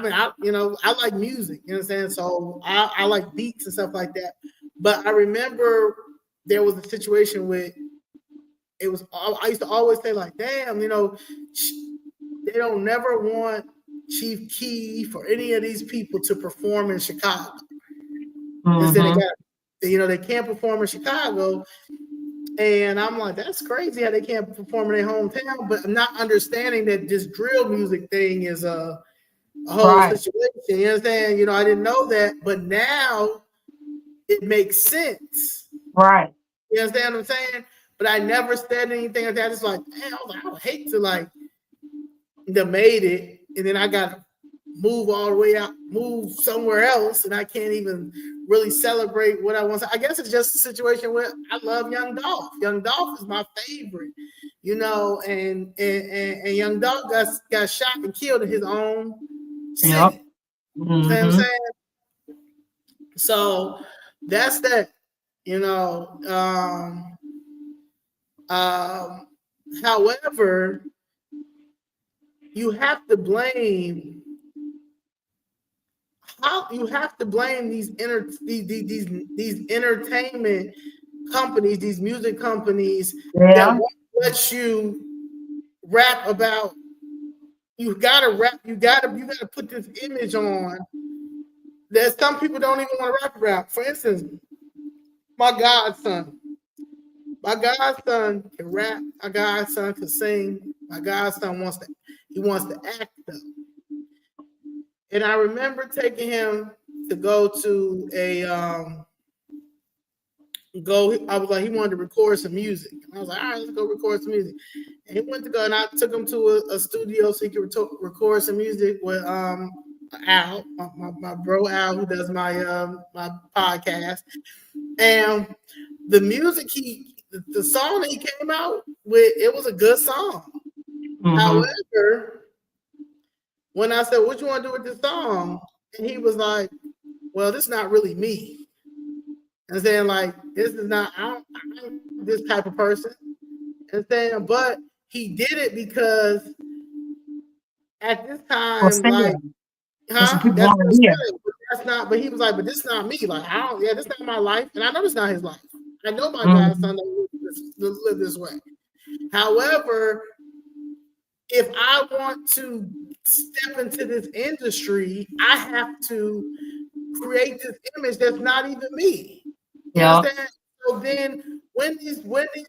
like music, you know what I'm saying? So I like beats and stuff like that. But I remember there was a situation where I used to always say, like, damn, you know, they don't never want Chief Keef or any of these people to perform in Chicago. Instead, they can't perform in Chicago. And I'm like, that's crazy how they can't perform in their hometown. But I'm not understanding that this drill music thing is a whole situation. You understand? You know, I didn't know that, but now it makes sense. Right. You understand what I'm saying? But I never said anything like that. It's like, man, I would hate to like them made it, and then I got to move all the way out, move somewhere else, and I can't even really celebrate what I want. I guess it's just a situation where I love Young Dolph. Young Dolph is my favorite, you know, and Young Dolph got shot and killed in his own city. Yep. You know what I'm saying? So that's that, you know. However, you have to blame these entertainment companies, these music companies that won't let you rap about. You gotta rap. You gotta put this image on that some people don't even want to rap about. For instance, my godson can rap. My godson can sing. My godson wants to act though. And I remember taking him to go to I was like, he wanted to record some music. And I was like, all right, let's go record some music. And he went to go, and I took him to a studio so he could record some music with Al, my bro Al, who does my podcast. And the music the song that he came out with, it was a good song. However, when I said, what you want to do with this song? And he was like, well, this is not really me. And saying, like, this is not, I'm this type of person. And saying, but he did it because at this time, like, but he was like, but this is not me. Like, this is not my life. And I know it's not his life. I know my godson doesn't live this way. However, if I want to step into this industry, I have to create this image that's not even me. You understand? So then when these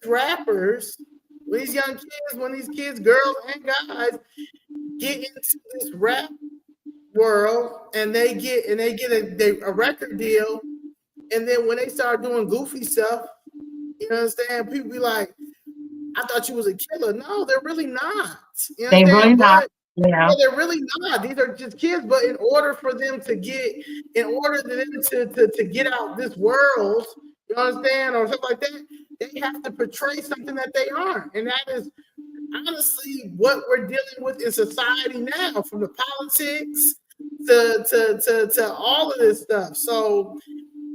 rappers, when these young kids, when these kids, girls and guys get into this rap world and they get a record deal, and then when they start doing goofy stuff, you understand, people be like, I thought you was a killer. No, they're really not. You understand? They really not. Yeah, they're really not. These are just kids. But in order for them to get out this world, you understand, or something like that, they have to portray something that they aren't. And that is honestly what we're dealing with in society now, from the politics to all of this stuff. So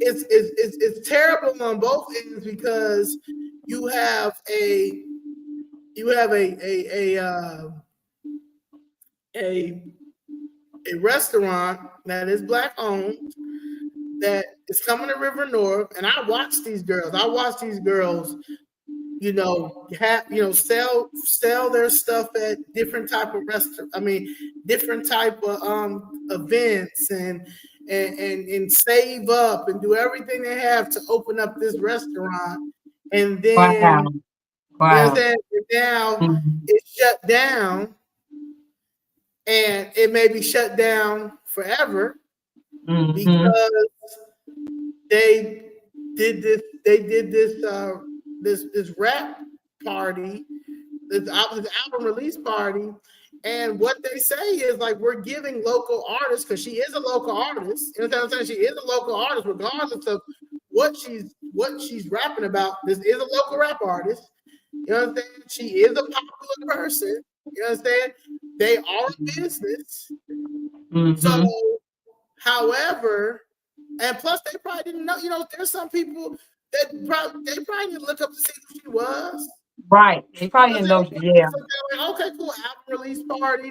it's terrible on both ends, because you have a a restaurant that is black owned that is coming to River North, and I watch these girls. Sell their stuff at different type of different type of events, and save up and do everything they have to open up this restaurant, and then Wow. Wow. now Mhm. it's shut down, and it may be shut down forever Mhm. because they did this rap party, this album release party, and what they say is like, we're giving local artists, because she is a local artist. You know what I'm saying? She is a local artist, regardless of what she's rapping about. This is a local rap artist. You know what I'm saying? She is a popular person. You know what I'm saying? They are a business. Mhm. So, however, and plus they probably didn't know. There's some people that they probably didn't look up to see who she was. Right. They probably didn't know. Yeah. So they're like, okay, cool, album release party,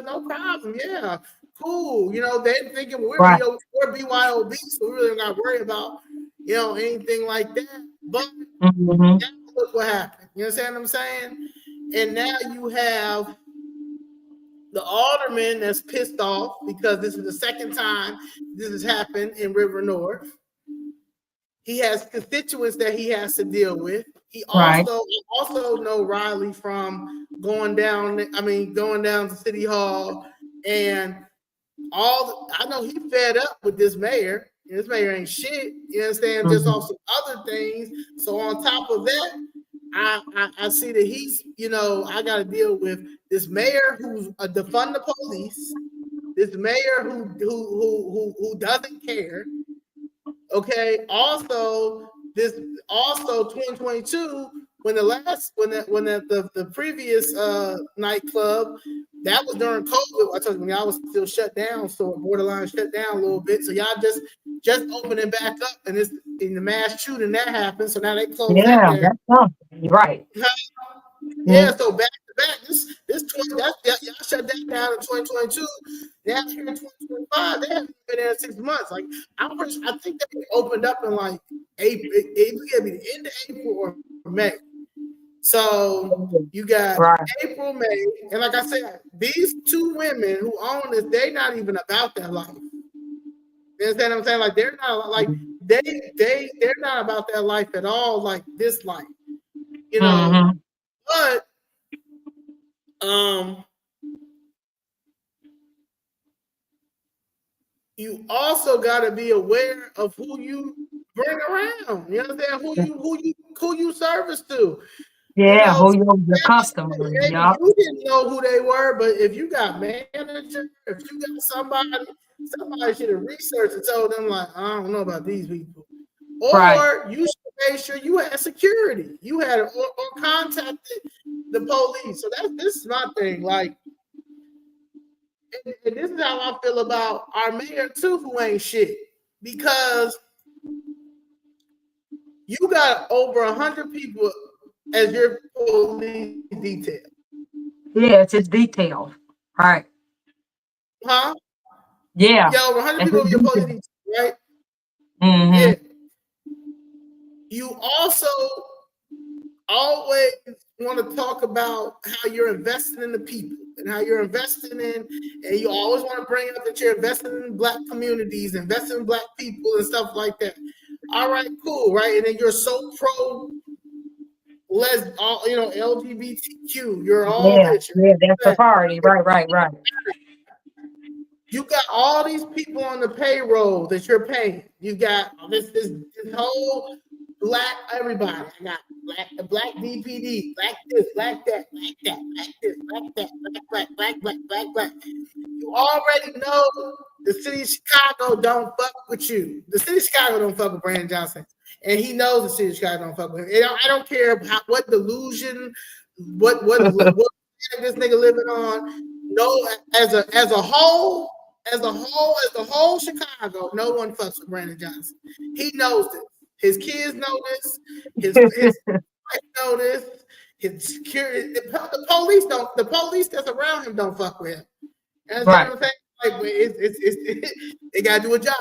no problem, yeah, cool. They're thinking we're Right. BYOB, so we really not worry about anything like that. But Mhm. look what happened. You understand what I'm saying? And now you have the alderman that's pissed off because this is the second time this has happened in River North. He has constituents that he has to deal with. He also know Riley from going down to City Hall, and I know he fed up with this mayor. This mayor ain't shit. You understand? Just off some other things. So on top of that, I see that he's, I got to deal with this mayor who's defund the police. This mayor who doesn't care. Okay. Also 2022, when the previous nightclub, that was during COVID. I told you, when y'all was still shut down, so borderline shut down a little bit. So y'all just opening back up, and it's in the mass shooting that happened. So now they closed that down. That's something. Right. Yeah, so back to back, this 20, y'all shut that down in 2022. Now here in 2025, they haven't been there in 6 months. Like I think they opened up in like April. It could be the end of April or May. So you got April, May, and like I said, these two women who own this, they're not even about that life. You understand what I'm saying? Like they're not like they're not about that life at all. Like this life, But you also got to be aware of who you bring around. You understand? Who you service to. Yeah, who your customer. Maybe you didn't know who they were, but if you got manager, if you got somebody should have researched and told them, like, I don't know about these people. Or you should make sure you had security. You had or contacted the police. So this is my thing. Like, and this is how I feel about our mayor too, who ain't shit. Because you got over 100 people as your police detail. Yeah, it's his detail. Right. Huh? Yeah. Yeah, over 100 people in your police detail, right? Mm-hmm. Yeah. You also always want to talk about how you're investing in the people and how you're investing in, and you always want to bring up that you're investing in Black communities, investing in Black people and stuff like that. All right, cool, right? And then you're so pro LGBTQ. You're all this. Yeah, that's the party. Right. You got all these people on the payroll that you're paying. You got this whole Black everybody. I got black DPD, Black this, Black that, Black that, Black this, Black that, Black. You already know the city of Chicago don't fuck with you. The city of Chicago don't fuck with Brandon Johnson. And he knows the city of Chicago don't fuck with him. I don't care what delusion what this nigga living on? No, as the whole Chicago, no one fucks with Brandon Johnson. He knows this. His kids know this. His wife know this. His security, the police that's around him don't fuck with him. You understand what I'm saying? Like, they gotta do a job.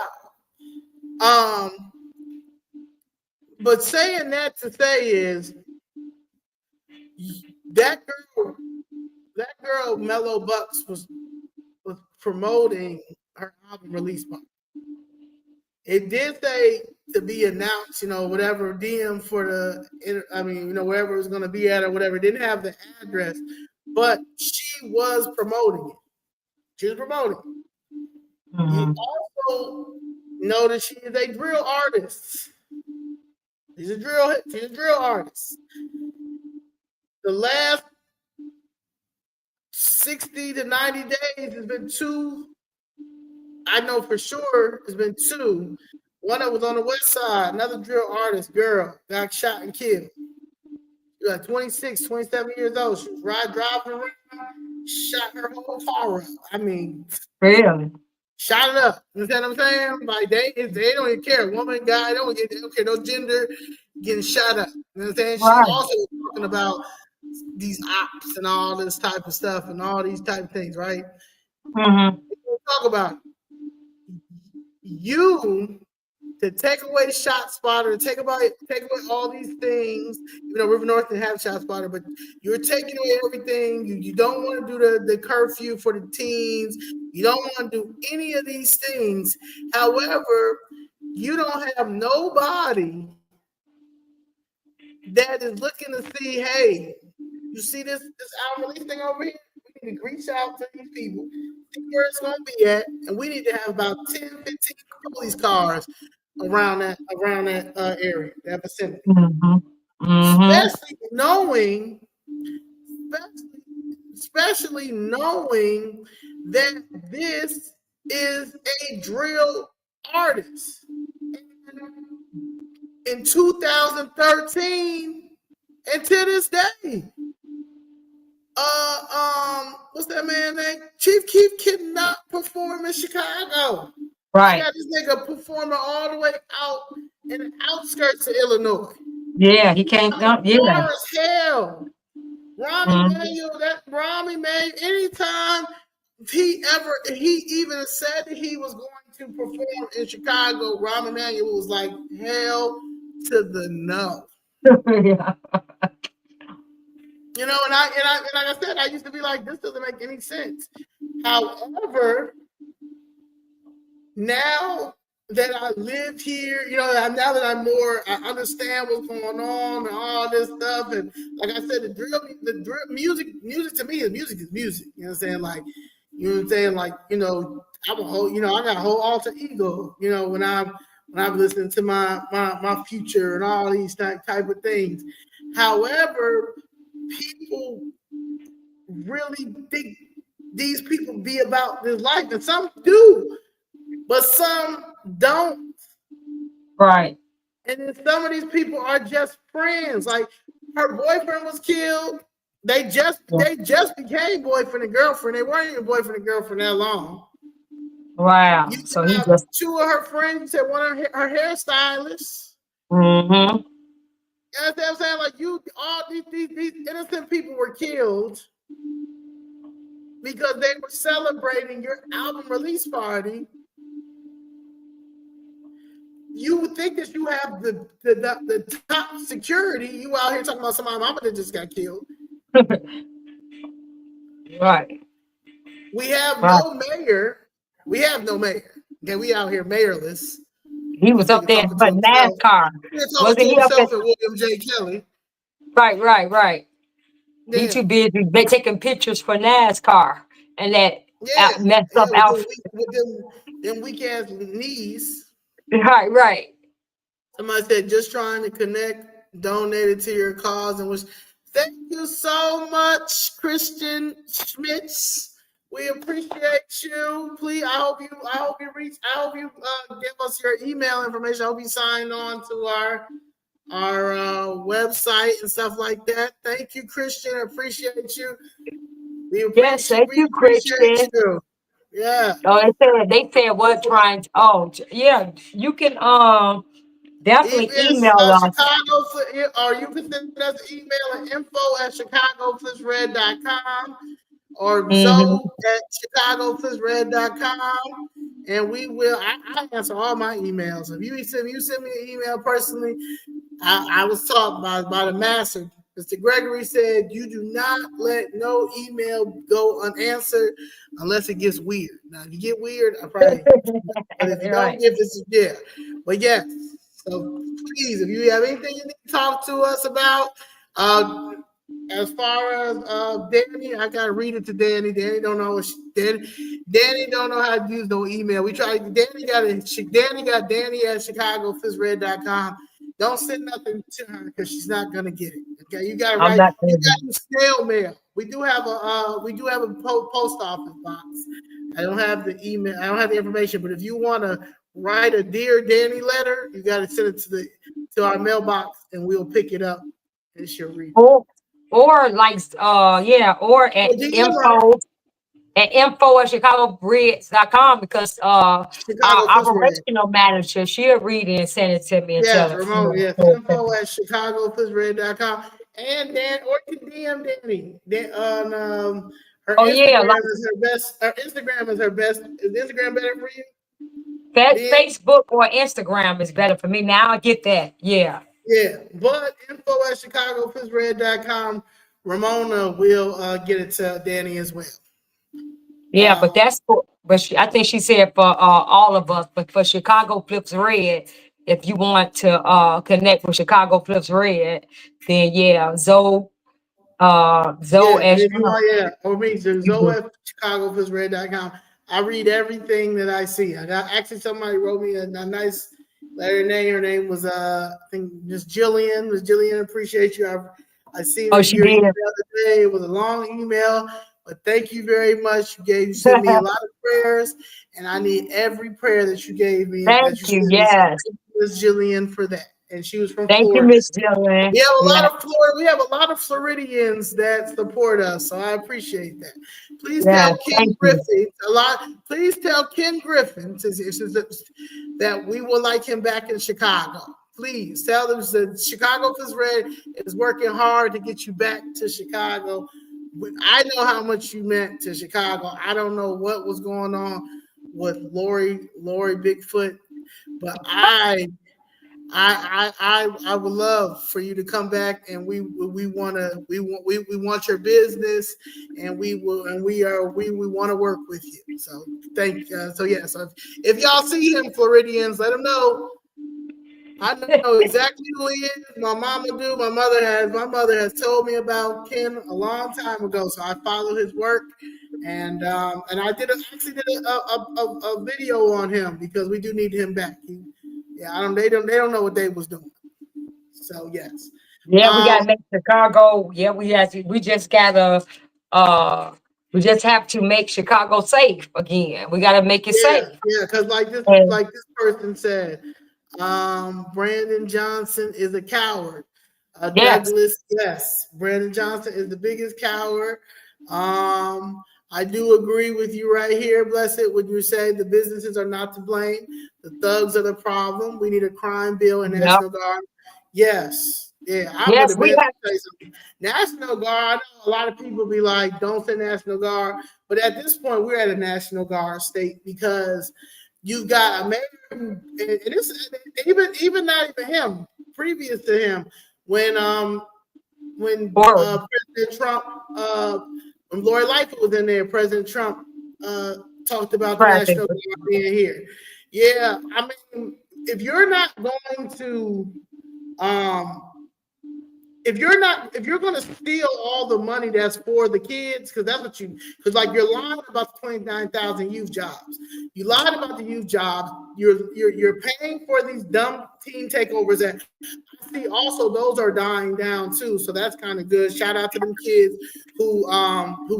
But saying that to say is that girl Mellow Bucks was promoting her album release party. It did say to be announced, whatever DM for wherever it was going to be at or whatever. It didn't have the address, but she was promoting it. She was promoting it. Mm-hmm. You also know that she is a drill artist. She's a drill artist. The last 60 to 90 days has been two. I know for sure it's been two. One that was on the west side, another drill artist girl got shot and killed. She was like 26, 27 years old. She was driving around, shot her whole car up. I mean, really? Shot it up. You know what I'm saying? Like they don't even care. Woman, guy, they don't care. No gender, getting shot up. You know what I'm saying? Right. She also was talking about these ops and all this type of stuff and all these type of things, right? Mm-hmm. Talk about you to take away Shot Spotter, take away all these things. River North didn't have Shot Spotter, but you're taking away everything. You don't want to do the curfew for the teens. You don't want to do any of these things. However, you don't have nobody that is looking to see, hey, you see this album release thing over here? We need to reach out to these people, see where it's going to be at, and we need to have about 10, 15 police cars around that area, that vicinity. Mm-hmm. Mm-hmm. Especially knowing that this is a drill artist. In 2013 and to this day, what's that man's name? Chief Keef cannot perform in Chicago. Right. I got this nigga performing all the way out in the outskirts of Illinois. Yeah, he can't. Far as hell. Rami Manuel, anytime he even said that he was going to perform in Chicago, Rami Manuel was like, hell to the no. Yeah. And like I said, I used to be like, this doesn't make any sense. However, now that I live here, now that I understand what's going on and all this stuff, and like I said, the drill music to me is music. You know what I'm saying? Like, I'm a whole, I got a whole alter ego. When I'm listening to my future and all these type of things. However, people really think these people be about this life, and some do, but some don't. Right. And then some of these people are just friends. Like, her boyfriend was killed. They just became boyfriend and girlfriend. They weren't even boyfriend and girlfriend that long. Wow. So he just two of her friends. You said one of her hairstylists. Mm-hmm. You know what I'm saying? Like, all these innocent people were killed because they were celebrating your album release party. You would think that you have the top security. You out here talking about somebody's mama that just got killed. Right. We have no mayor. We have no mayor. Okay, we out here mayorless. He was up there but NASCAR. Wasn't he up there? William J. Kelly. Right. Yeah. He too busy taking pictures for NASCAR and that messed up outfit. With them weak ass knees. Right. Somebody said just trying to connect, donated to your cause, and thank you so much, Christian Schmitz. We appreciate you. Please, I hope you give us your email information. I hope you signed on to website and stuff like that. Thank you, Christian. I appreciate you. We Yes, thank you, appreciate Christian. you. Yeah. Oh, they said what trying to, oh, yeah, you can definitely Yes, email us. or you can send us an email at info@chicagoflitsred.com or Mhm. zoe@chicagoflitsred.com. And we will, I answer all my emails. If you send me an email personally, I was taught by the master. Mr. Gregory said, you do not let no email go unanswered unless it gets weird. Now, if you get weird, I probably, but if you don't Right. get this, yeah. But yes, so please, if you have anything you need to talk to us about, as far as Danny, I gotta read it to Danny. Danny don't know Danny don't know how to use no email. We tried. Danny got Danny at ChicagoFizRed.com. Don't send nothing to her because she's not gonna get it. Okay, you gotta I'm write. not You gonna do got snail mail. We do have a post office box. I don't have the email. I don't have the information. But if you want to write a Dear Danny letter, you got to send it to our mailbox, and we'll pick it up and she'll read it. or like yeah, or at Well, DM her. info@chicagobreads.com, because our Chicago Fist Red. operational manager, she'll read it and send it to me and tell Yes, us. Ramona. Yes, info@chicagofistred.com. And Dan, or you can DM Danny. On her Oh yeah, Instagram like is her best. Her Instagram is her best. Is Instagram better for you? Facebook or Instagram is better for me. Now I get that. Yeah. Yeah, but info@chicagofistred.com. Ramona will get it to Danny as well. Yeah, but that's for, I think she said for all of us, but for Chicago Flips Red, if you want to connect with Chicago Flips Red, then yeah, Zoe Yeah, and as if you want, yeah, or me, Zoe at ChicagoFistRed.com. I read everything that I see. I got actually somebody wrote me a nice letter name. Her name was I think Miss Jillian. Miss Jillian, appreciate you. I seen Oh, your she email did. today. It was a long email, but thank you very much. You sent me a lot of prayers, and I need every prayer that you gave me. Thank That you you. sent me. So Yes. thank you, Miss Jillian, for that. And she was from Thank you, Florida. Miss Jillian. We have a lot Yeah. of Florida. We have a lot of Floridians that support us, so I appreciate that. Please Yes. tell Ken Thank you. Griffin Please tell Ken Griffin that we would like him back in Chicago. Please tell them that Chicago Fist Red is working hard to get you back to Chicago. I know how much you meant to Chicago. I don't know what was going on with Lori Bigfoot, but I would love for you to come back, and we want your business, and we want to work with you. So so if y'all see him, Floridians, let him know. I know exactly who he is. My mama do. My mother has told me about Ken a long time ago, so I follow his work, and I actually did a video on him because we do need him back. They don't know what they was doing. So yes. Yeah, we gotta make Chicago. Yeah, we just gotta we just have to make Chicago safe again. We gotta make it safe. Yeah, because like this And person said, Brandon Johnson is a coward. yes, Douglas, yes, Brandon Johnson is the biggest coward. I do agree with you right here, Blessed, when you say the businesses are not to blame. The thugs are the problem. We need a crime bill and yep, National Guard. Yes. Yeah, I would yes, have we been have. National Guard. I know a lot of people be like, don't say National Guard. But at this point, we're at a National Guard state because you've got a mayor and it's even not even him, previous to him, when President Trump when Lori Lightfoot was in there, President Trump talked about the Traffic. National Guard being here. Yeah, I mean, if you're not going to if you're going to steal all the money that's for the kids, because like you're lying about the 29,000 youth jobs. You lied about the youth jobs. You're paying for these dumb team takeovers that I see also those are dying down too. So that's kind of good. Shout out to them kids who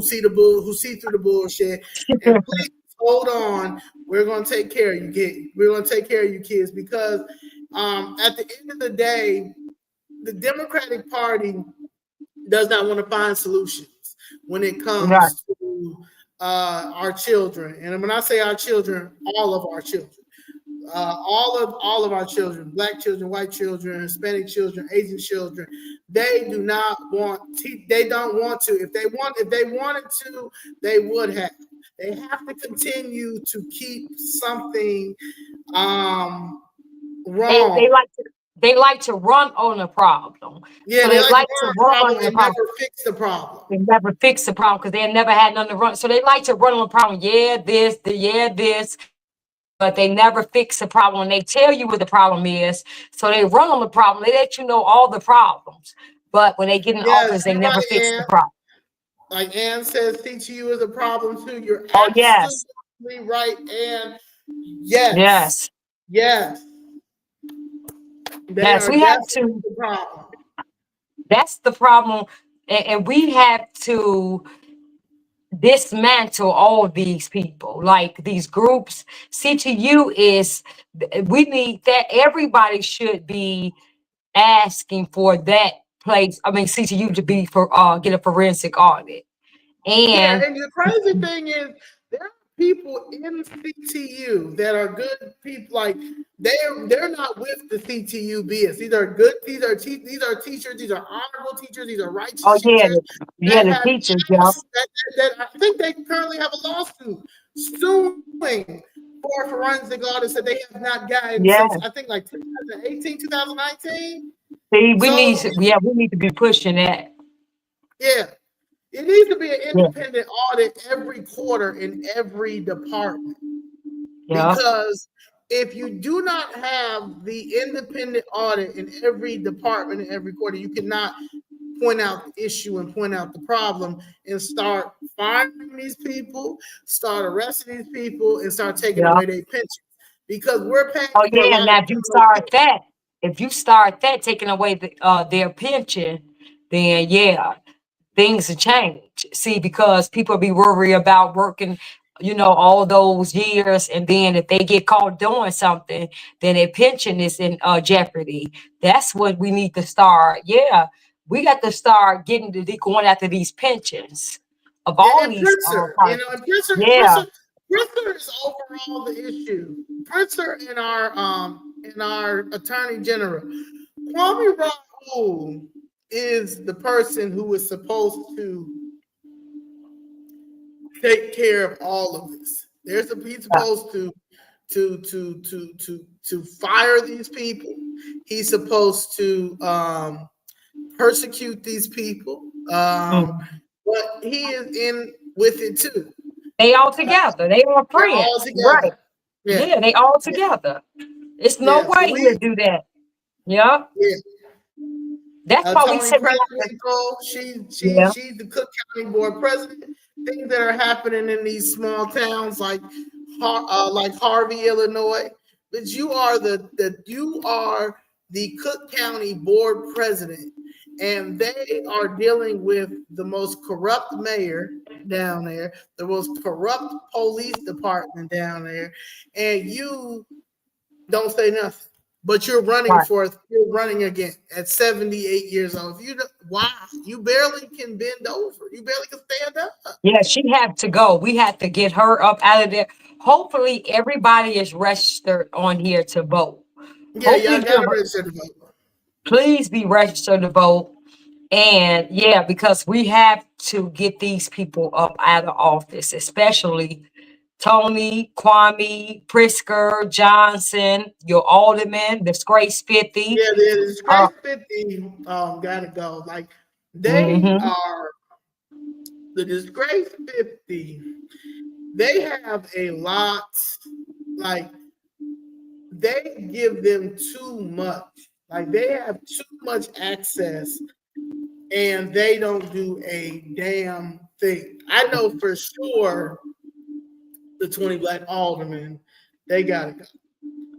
see through the bullshit. And please hold on. We're going to take care of you kids. We're going to take care of you kids because at the end of the day, the Democratic Party does not want to find solutions when it Right. comes to our children. And when I say our children, all of our children. All of our children, Black children, white children, Hispanic children, Asian children, they do not want. They don't want to. If they wanted to, they would have. They have to continue to keep something wrong. They like to run on the problem. Yeah, So they they like to to run run problem on the and problem. never fix the problem. They never fix the problem because they never had nothing to run. So they like to run on the problem. Yeah, this. But they never fix the problem. And they tell you what the problem is. So they run on the problem. They let you know all the problems. But when they get in Yes, office, they you're never right, fix the Ann. problem. Like Ann says, CTU is a problem too. You're Oh, yes. absolutely right, Ann. Yes. Yes. Yes. They Yes, are we have definitely to. the problem. That's the problem. And we have to dismantle all these people, like these groups. CTU is, we need that. Everybody should be asking for that place. I mean, CTU to be for get a forensic audit. Yeah, And and the crazy thing is there are people in CTU that are good people. Like they're not with the CTU BS. These are good. These are teachers. These are honorable teachers. These are righteous oh yeah, teachers yeah, that the have teachers, yeah. that I think they currently have a lawsuit suing for forensic audits that they have not gotten Yeah. since I think like 2018, 2019. See, So we need to be pushing that. yeah. It needs to be an Yeah, independent audit every quarter in every department yeah. because if you do not have the independent audit in every department in every quarter, you cannot point out the issue and point out the problem and start firing these people, start arresting these people, and start taking Yeah. away their pensions because we're paying Oh for a yeah. lot Now of if you start that taking away their pension, then yeah, things will change. See, because people be worried about working, all those years, and then if they get caught doing something, then their pension is in jeopardy. That's what we need to start. Yeah, we got to start going after these pensions of Yeah, all and these Pritzker, and persons. Yeah. Pritzker is overall the issue. Pritzker and our Attorney General, Kwame Raoul is the person who is supposed to take care of all of this. He's supposed to fire these people. He's supposed to persecute these people. Mm. But he is in with it too. They all together. They are They're all friends. Right. together. Yeah. Yeah, they all Yeah. together. It's no Yeah. So way he'll do that. Yeah. yeah. That's why we Tony said we have to. Yeah. she's the Cook County Board President. Things that are happening in these small towns like Harvey, Illinois, but you are the Cook County Board President, and they are dealing with the most corrupt mayor down there, the most corrupt police department down there, and you don't say nothing. But you're running again at 78 years old. You barely can bend over. You barely can stand up. Yeah, she had to go. We had to get her up out of there. Hopefully everybody is registered on here to vote. Yeah, y'all Hopefully gotta register to vote. please be registered to vote. And yeah, because we have to get these people up out of office, especially Tony, Kwame, Pritzker, Johnson, your alderman, disgrace 50. Yeah, the disgrace 50 gotta go. Like they are the disgrace 50. They have a lot, like they give them too much. Like they have too much access and they don't do a damn thing. I know for sure the 20 black aldermen, they gotta go.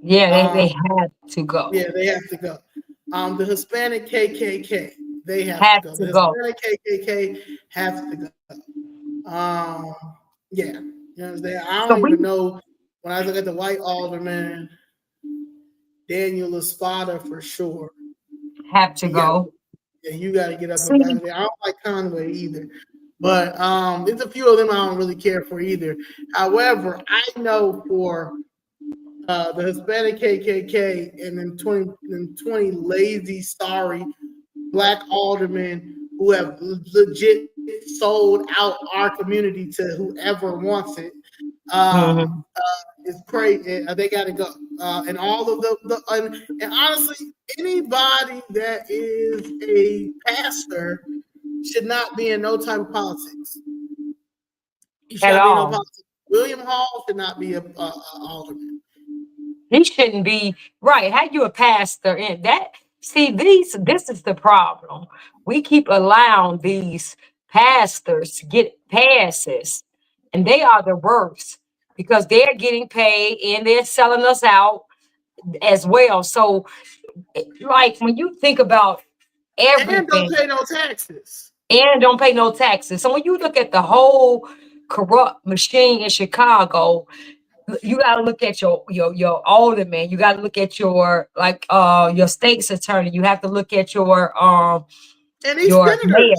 Yeah, they have to go. Yeah, they have to go. The Hispanic KKK, they have to go. The Hispanic KKK have to go. Yeah, you understand? I don't even know when I look at the white alderman, Daniel Espada for sure. have to You gotta, go. yeah, you got to get up See, and back there. I don't like Conway either, but there's a few of them I don't really care for either. However, I know for the Hispanic KKK and then 20 lazy, sorry black aldermen who have legit sold out our community to whoever wants it. mhm. It's crazy. They got to go. And all of and honestly, anybody that is a pastor should not be in no type of politics. You should At not be in no all. politics. William Hall should not be a alderman. He shouldn't be right. How you a pastor and that? See, this is the problem. We keep allowing these pastors to get passes, and they are the worst because they're getting paid and they're selling us out as well. So, like when you think about And don't everything pay no taxes. and don't pay no taxes. So when you look at the whole corrupt machine in Chicago, you got to look at your alderman. You got to look at your state's attorney. You have to look at your And these mayor,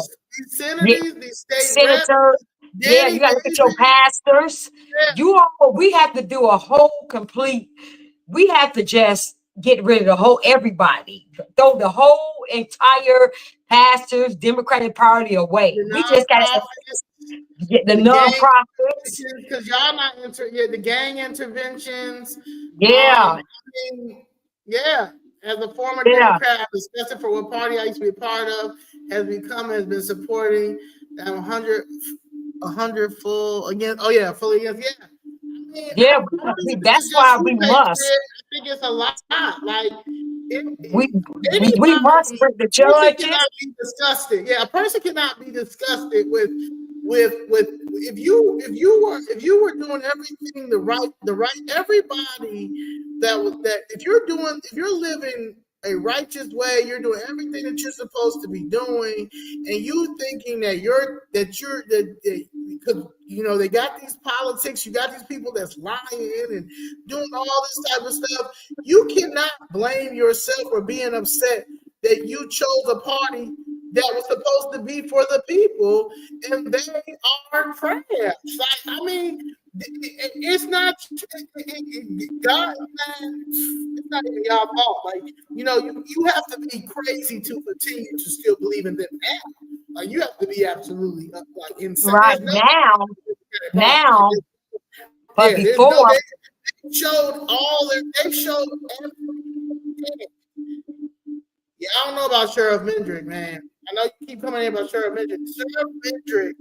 yeah, these state reps, senator. Yeah, Danny you got to look at your Davis. pastors. Yeah. We have to do a whole complete. We have to just get rid of the whole everybody. Throw the whole entire pastors, Democratic Party away. The We just got to nonprofits, get the the gang nonprofits. because y'all not the gang interventions. Yeah, I mean, yeah. As a former yeah, Democrat, especially for what party I used to be a part of, has been supporting that 100 full against. Oh yeah, fully against. Yeah. I mean, I yeah. don't even think That's it's just why you, we Patriot. must. I think it's a lot. Like We we must anybody, bring the a person judges. cannot be disgusted. Yeah, a person cannot be disgusted with if you were doing everything the right everybody that if you're living a righteous way, you're doing everything that you're supposed to be doing, and you thinking that because they got these politics, you got these people that's lying and doing all this type of stuff. You cannot blame yourself for being upset that you chose a party that was supposed to be for the people, and they are trash. Like, I mean, it's not God, man. It's not even your fault. Like, you have to be crazy to continue to still believe in them now. Like, you have to be absolutely like insane. Right There's no now, but there's no before, they've showed everything. Yeah, I don't know about Sheriff Mendrick, man. I know you keep coming in about Sheriff Mendrick. Sheriff Mendrick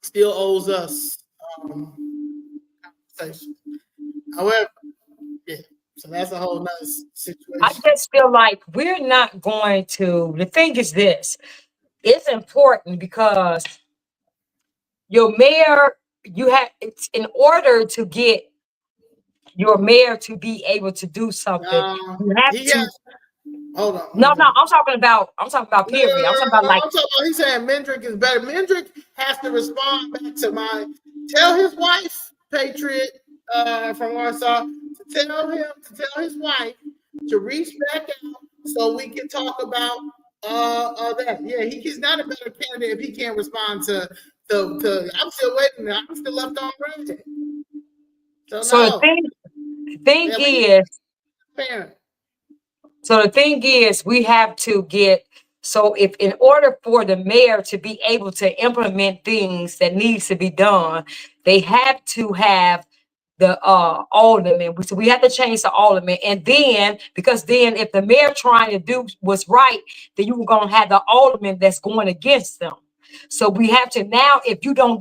still owes us compensation. However, yeah, so that's a whole nother situation. I just feel like we're not going to. The thing is this: it's important because your mayor, it's in order to get your mayor to be able to do something, you have He to. has. Hold on. No, I'm talking about period. I'm talking about like. I'm talking about. He's saying Mendrick is better. Mendrick has to respond back to tell his wife, Patriot, from Warsaw, to tell his wife to reach back out so we can talk about that. Yeah, he's not a better candidate if he can't respond to. I'm still waiting. I'm still left on red. So no. the thing is. Fair. So the thing is, we have to get, so if in order for the mayor to be able to implement things that needs to be done, they have to have the alderman. So we have to change the alderman. And then, because then if the mayor trying to do what's right, then you're going to have the alderman that's going against them. So we have to now, if you don't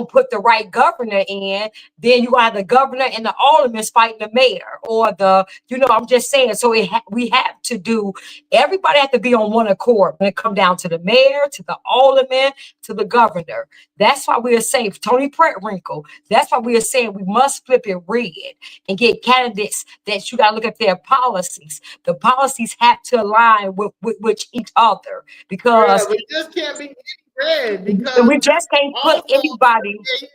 put the right governor in, then you have the governor and the aldermen fighting the mayor or I'm just saying. So we have to do, everybody have to be on one accord when it come down to the mayor, to the alderman, to the governor. That's why we are saying, Tony Pretrinkle, that's why we are saying we must flip it red and get candidates that you got to look at their policies. The policies have to align with each other because we just can't be red because we just can't put anybody. It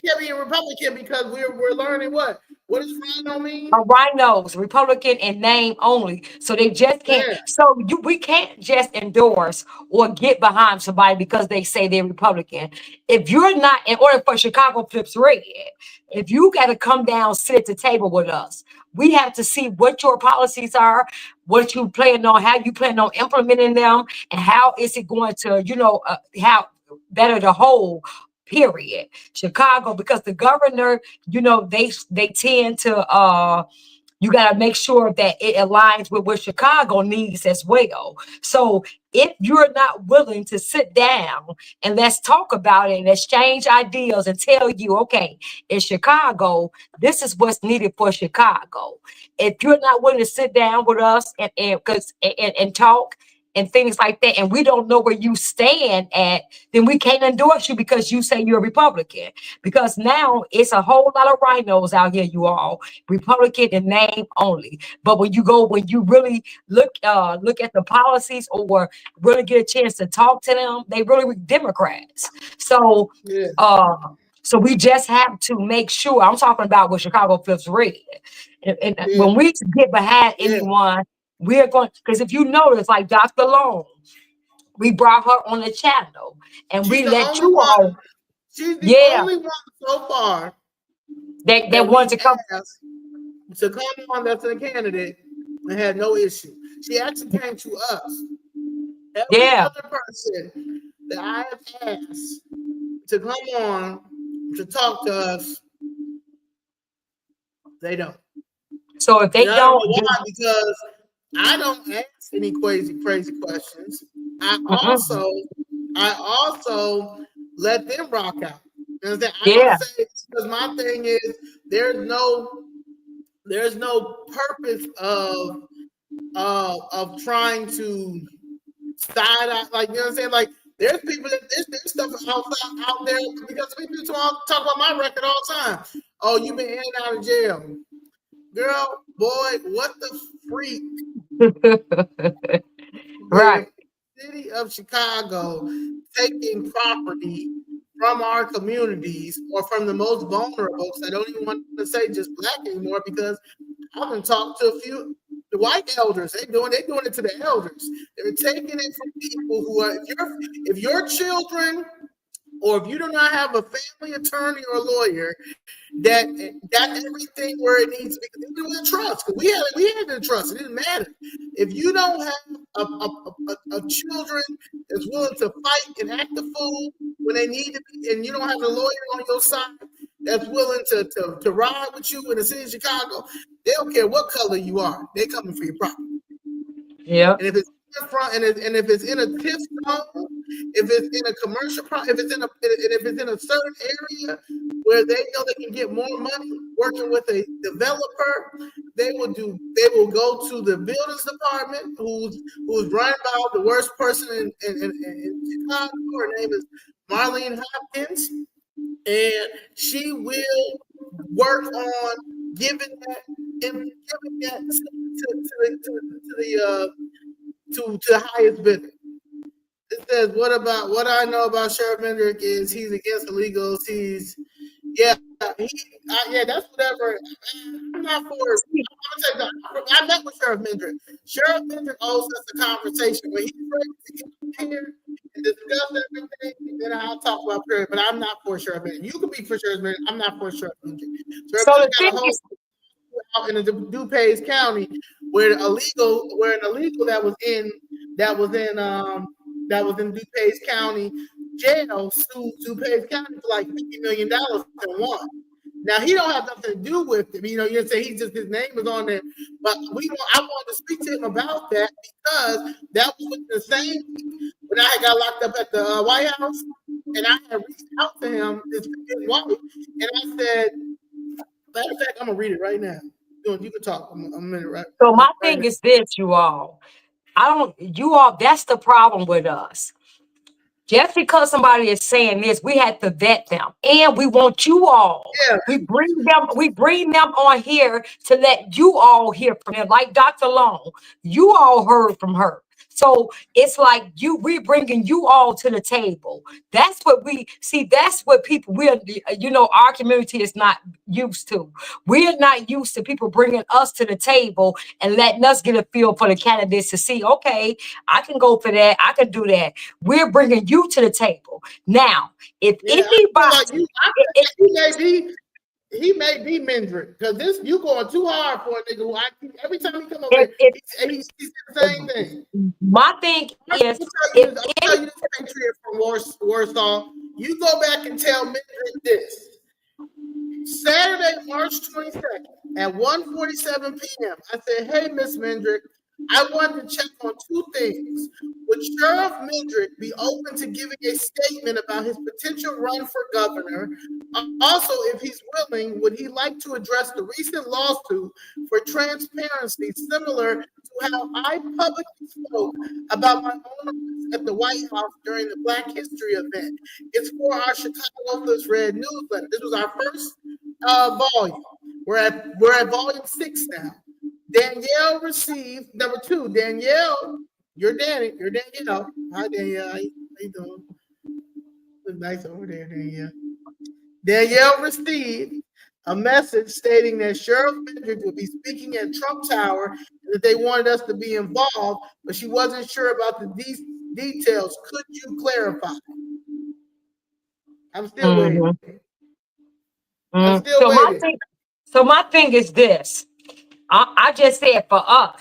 can't be a Republican because we're learning what What does rhino mean? A rhinos, Republican in name only. So they just can't. Yeah. So we can't just endorse or get behind somebody because they say they're Republican. If you're not, in order for Chicago flips red, if you got to come down, sit at the table with us, we have to see what your policies are, what you plan on, how you plan on implementing them, and how is it going to, how better the whole period. Chicago, because the governor, they tend to you got to make sure that it aligns with what Chicago needs as well. So if you're not willing to sit down and let's talk about it and exchange ideas and tell you, okay, in Chicago, this is what's needed for Chicago. If you're not willing to sit down with us and talk and things like that, and we don't know where you stand at, then we can't endorse you because you say you're a Republican. Because now it's a whole lot of rhinos out here, you all, Republican in name only. But when you really look at the policies or really get a chance to talk to them, they really Democrats. So Yeah. so we just have to make sure. I'm talking about when Chicago flips red. And Yeah. when we get behind Yeah. anyone, we're going, because if you notice, like Dr. Long, we brought her on the channel and She's we the let only you one. all, She's the yeah, only one so far that that want to we come. asked to come on that's a candidate and had no issue. She actually came to us. Every Yeah. other person that I have asked to come on to talk to us, they don't. So if they And I don't don't, know why, because I don't ask any crazy questions. I also let them rock out. You understand? I yeah. don't say, because my thing is there's no purpose of trying to side out, like, you know what I'm saying? Like, there's people that there's stuff out there, because people talk about my record all the time. Oh, you've been in and out of jail. Girl, boy, what the freak? Right. The city of Chicago taking property from our communities or from the most vulnerable. I don't even want to say just black anymore, because I've been talking to a few the white elders. They're doing it to the elders. They're taking it from people who are, if your children, or if you do not have a family attorney or lawyer that everything where it needs to be, they do trust. We had the trust. It didn't matter. If you don't have a children that's willing to fight and act the fool when they need to be, and you don't have a lawyer on your side that's willing to ride with you in the city of Chicago, they don't care what color you are. They coming for your property. Yeah. And if it's in the front, and if it's in a TIF zone, if it's in a commercial, if it's in a certain area where they know they can get more money working with a developer, they will go to the buildings department, who's run by the worst person in Chicago. Her name is Marlene Hopkins, and she will work on giving that to the highest bidder. It says, what I know about Sheriff Hendrick is he's against illegals. That's whatever. I'm not for. I met with Sheriff Hendrick. Sheriff Hendrick owes us a conversation when he's ready to get here and discuss everything. Then I'll talk about Sheriff. But I'm not for Sheriff Hendrick. You can be for Sheriff Hendrick. I'm not for Sheriff Hendrick. Sheriff Hendrick got a whole out in the DuPage County where an illegal that was in DuPage County jail sued DuPage County for like $50 million and won. Now he don't have nothing to do with it. You say he's just, his name is on there. But I wanted to speak to him about that, because that was with the same when I got locked up at the White House, and I had reached out to him, his wife, and I said, matter of fact, I'm gonna read it right now. You can talk. I'm a minute, right? So my thing is this, you all. That's the problem with us. Just because somebody is saying this, we have to vet them, and we want you all. Yeah. We bring them on here to let you all hear from them. Like Dr. Long, you all heard from her. So it's like we bringing you all to the table. That's what we see. That's what people our community is not used to. We're not used to people bringing us to the table and letting us get a feel for the candidates to see, okay, I can go for that. I can do that. We're bringing you to the table. Now, if Yeah, I feel like anybody, he may be Mendrick because you going too hard for a nigga who every time he come over if, here, if, he says the same thing. my thing is, I'll tell you this, Patriot from Warsaw. You go back and tell Mendrick this. Saturday, March 22nd at 1:47 p.m. I said, hey, Miss Mendrick, I wanted to check on two things. Would Sheriff Mendrick be open to giving a statement about his potential run for governor? Also, if he's willing, would he like to address the recent lawsuit for transparency, similar to how I publicly spoke about my own at the White House during the Black History event? It's for our Chicago Plus Red newsletter. This was our first volume. We're at volume 6 now. Danielle received number 2. Danielle, you're Danielle. Hi, Danielle. How you doing? Look nice over there, Danielle. Danielle received a message stating that Sheriff Mendrick would be speaking at Trump Tower and that they wanted us to be involved, but she wasn't sure about the details. Could you clarify? I'm still waiting. I'm still waiting. So my thing is this. I just said for us,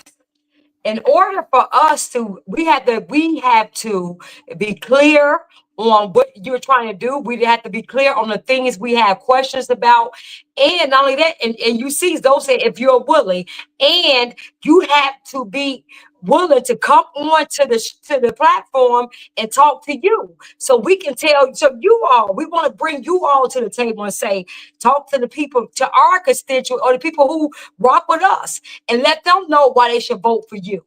in order for us to, we have to be clear on what you're trying to do. We have to be clear on the things we have questions about. And not only that, and you see those say if you're willing, and you have to be willing to come on to the platform and talk to you. So we can tell, so we want to bring you all to the table and say, talk to the people, to our constituents or the people who rock with us, and let them know why they should vote for you.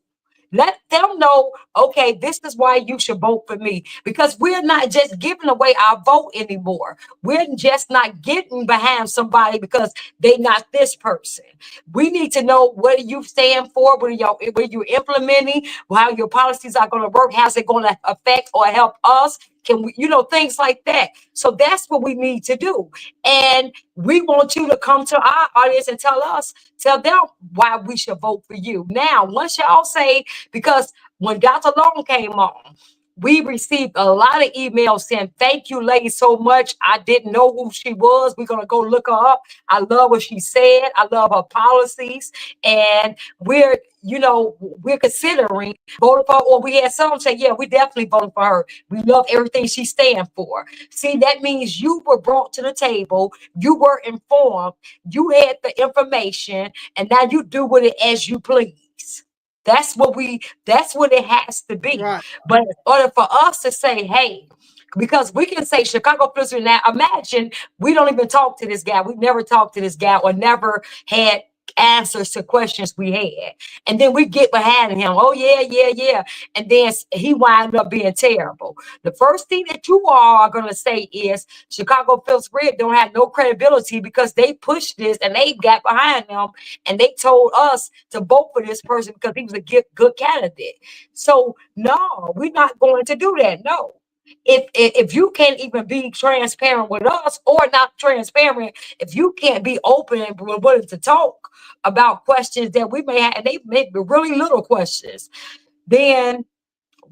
Let them know, okay, this is why you should vote for me. Because we're not just giving away our vote anymore. We're just not getting behind somebody because they're not this person. We need to know what you stand for, what you're implementing, how your policies are going to work, how's it going to affect or help us. Can we, things like that. So that's what we need to do. And we want you to come to our audience and tell them why we should vote for you. Now, once y'all say, because when Dr. Long came on, we received a lot of emails saying, thank you, lady, so much. I didn't know who she was. We're going to go look her up. I love what she said. I love her policies. And we're considering voting for her. Or we had some say, yeah, we definitely voted for her. We love everything she stands for. See, that means you were brought to the table. You were informed. You had the information. And now you do with it as you please. That's what it has to be. Right. But in order for us to say, hey, because we can say Chicago Prisoner now, imagine we don't even talk to this guy. We never talked to this guy or never had answers to questions we had. And then we get behind him. Oh, yeah. And then he wound up being terrible. The first thing that you all are going to say is Chicago Phil's Red don't have no credibility because they pushed this and they got behind him and they told us to vote for this person because he was a good candidate. So no, we're not going to do that. No. If you can't even be transparent with us or not transparent, if you can't be open and willing to talk about questions that we may have, and they may be really little questions, then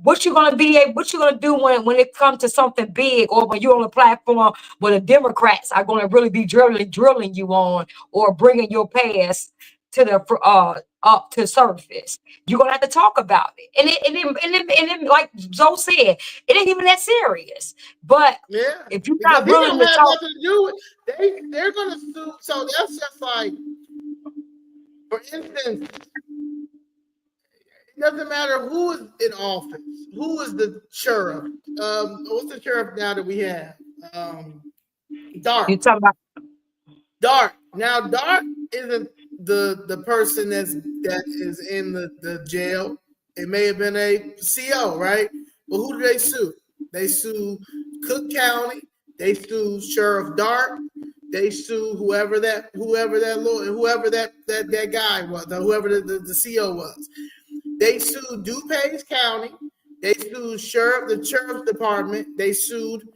what you're gonna do when it comes to something big, or when you're on a platform where the Democrats are gonna really be drilling you on or bringing your past to the up to surface. You're gonna have to talk about it. And then like Zoe said, it ain't even that serious. But yeah, if you're because not willing to talk, nothing to do with, they're gonna sue. So that's just like, for instance, it doesn't matter who is in office, who is the sheriff. What's the sheriff now that we have? Dark. you talking about Dark. Now, Dark isn't the person that is in the jail. It may have been a CO, right? But who do they sue? They sue Cook County. They sue Sheriff Dark. They sue whoever that guy was, or whoever the CO was. They sued DuPage County. They sued the sheriff's department. They sued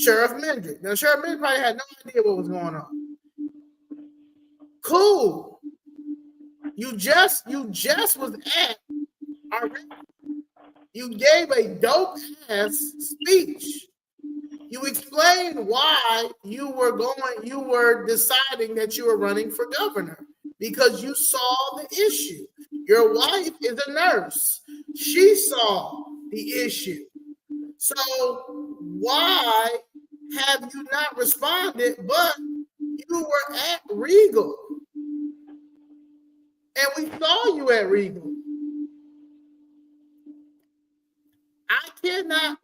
Sheriff Mendrick. Now, Sheriff Mendrick probably had no idea what was going on. Cool. You just was at our. You gave a dope ass speech. You explained why you were deciding that you were running for governor because you saw the issue. Your wife is a nurse. She saw the issue. So why have you not responded? But you were at Regal. And we saw you at Regal. I cannot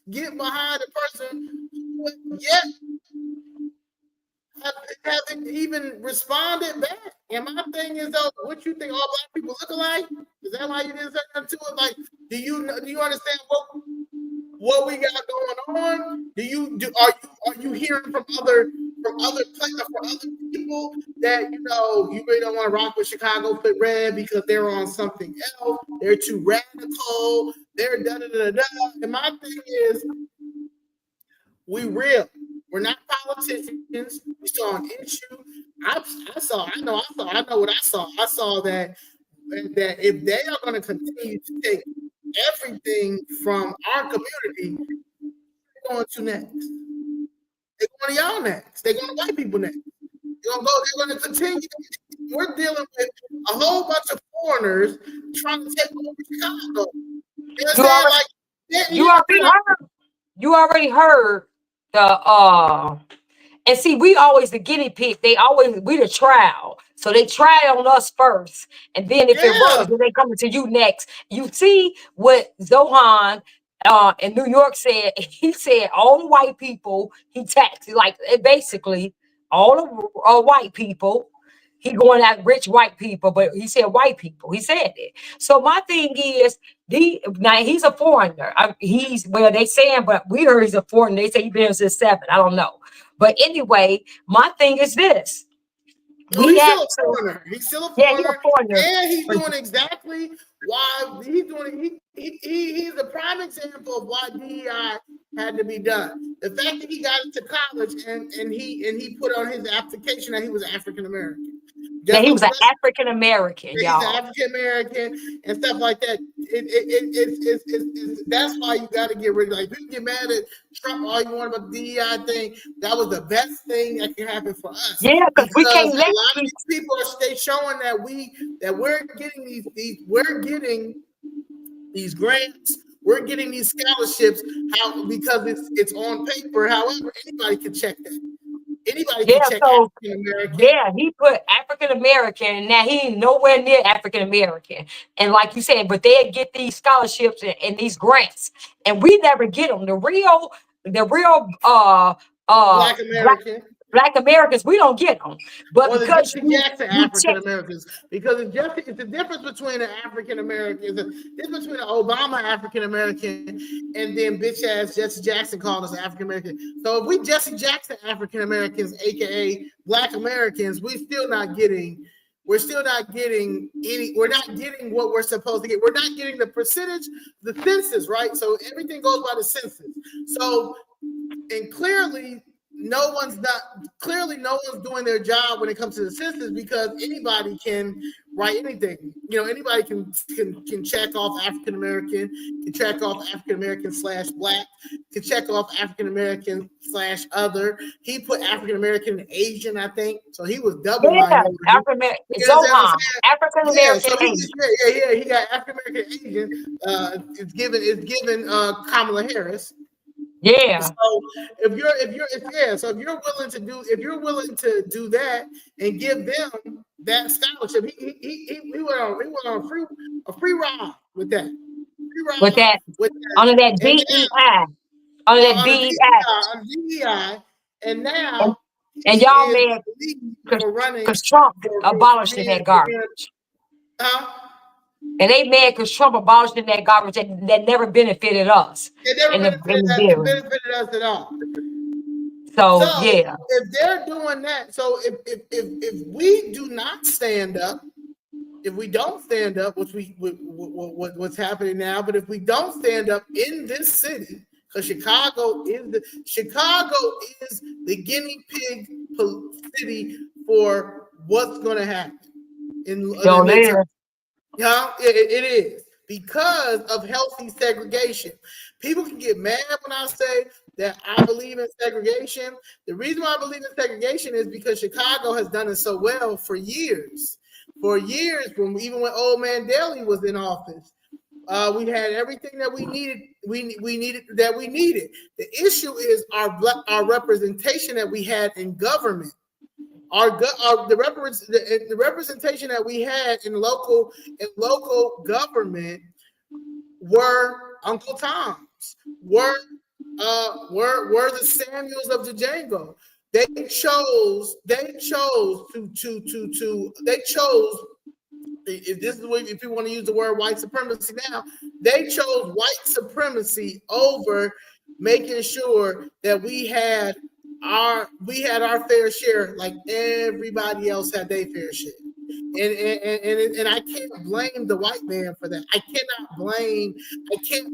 get behind a person who yet haven't even responded back. And my thing is, though, what you think all black people look alike? Is that why you didn't say nothing to it? Like, do you understand what we got going on? Are you hearing from other people that you really don't want to rock with Chicago Fit Red because they're on something else? They're too radical. They're da da da da. And my thing is, we real. We're not politicians. We saw an issue. I know what I saw. I saw that if they are going to continue to take everything from our community, they're going to next. They're going to y'all next. They're going to white people next. They're going to continue. We're dealing with a whole bunch of foreigners trying to take over Chicago. You already heard the and see, we always the guinea pig. We the trial. So they try on us first. And then if it works, then they come to you next. You see what Zohan in New York said. He said all the white people he taxed, like basically all the white people. He going at rich white people, but he said white people. He said it. So my thing is, now he's a foreigner. They saying, but we heard he's a foreigner. They say he's been here since 7. I don't know. But anyway, my thing is this. He's still a foreigner. He's still a foreigner. Yeah, he's a foreigner. And he's doing exactly why he's doing it. He's a prime example of why DEI had to be done. The fact that he got into college and he put on his application that he was African American. Yeah, he was an African American, y'all. He's African American and stuff like that. That's why you got to get rid of. Like, people get mad at Trump all you want about the DEI thing. That was the best thing that can happen for us. Yeah, because we can't let a lot of these people are showing that we're getting these grants. We're getting these scholarships because it's on paper. However, anybody can check that. Anybody can check African American. Yeah, he put African American, and now he ain't nowhere near African American. And like you said, but they get these scholarships and these grants, and we never get them. The real Black American. Black Americans, we don't get them. But because Jackson African Americans, because it's the difference between an African American, the difference between an Obama African American and then bitch ass Jesse Jackson called us African American. So if we Jesse Jackson African Americans, aka Black Americans, we're still not getting what we're supposed to get. We're not getting the percentage, the census, right? So everything goes by the census. So, and clearly no one's doing their job when it comes to the census, because anybody can write anything. Anybody can check off African American, can check off African American / Black, can check off African American / other. He put African American and Asian, I think. So he was double minority. African American Asian. He got African American Asian. It's given Kamala Harris. Yeah. So if you're willing to do that and give them that scholarship, he went on a free ride with that. Under that DEI. And now y'all mad because Trump abolished that garbage. And they mad because Trump abolished that garbage that never benefited us. It never benefited us at all. So yeah. If they're doing that, so if we do not stand up if we don't stand up, what's happening now, but if we don't stand up in this city, because Chicago is the guinea pig city for what's going to happen in the midterm. Yeah, it is because of healthy segregation. People can get mad when I say that I believe in segregation. The reason why I believe in segregation is because Chicago has done it so well for years. For years, even when Old Man Daley was in office, we had everything that we needed. We needed. The issue is our representation that we had in government. The representation that we had in local government were Uncle Toms, were the Samuels of the Django. They chose. If this is what, if you want to use the word white supremacy now, they chose white supremacy over making sure that we had our fair share, like everybody else had their fair share. And I can't blame the white man for that. I can't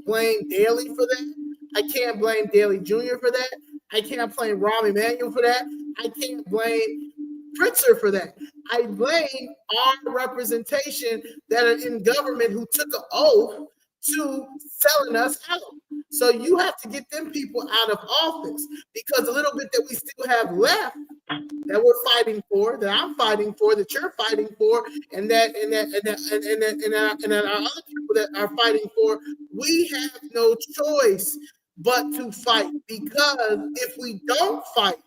blame Daley for that. I can't blame Daley Jr. for that. I can't blame Rahm Emanuel for that. I can't blame Pritzker for that. I blame our representation that are in government who took an oath to selling us out. So you have to get them people out of office, because the little bit that we still have left that we're fighting for, that I'm fighting for, that you're fighting for, and that our other people that are fighting for, we have no choice but to fight, because if we don't fight,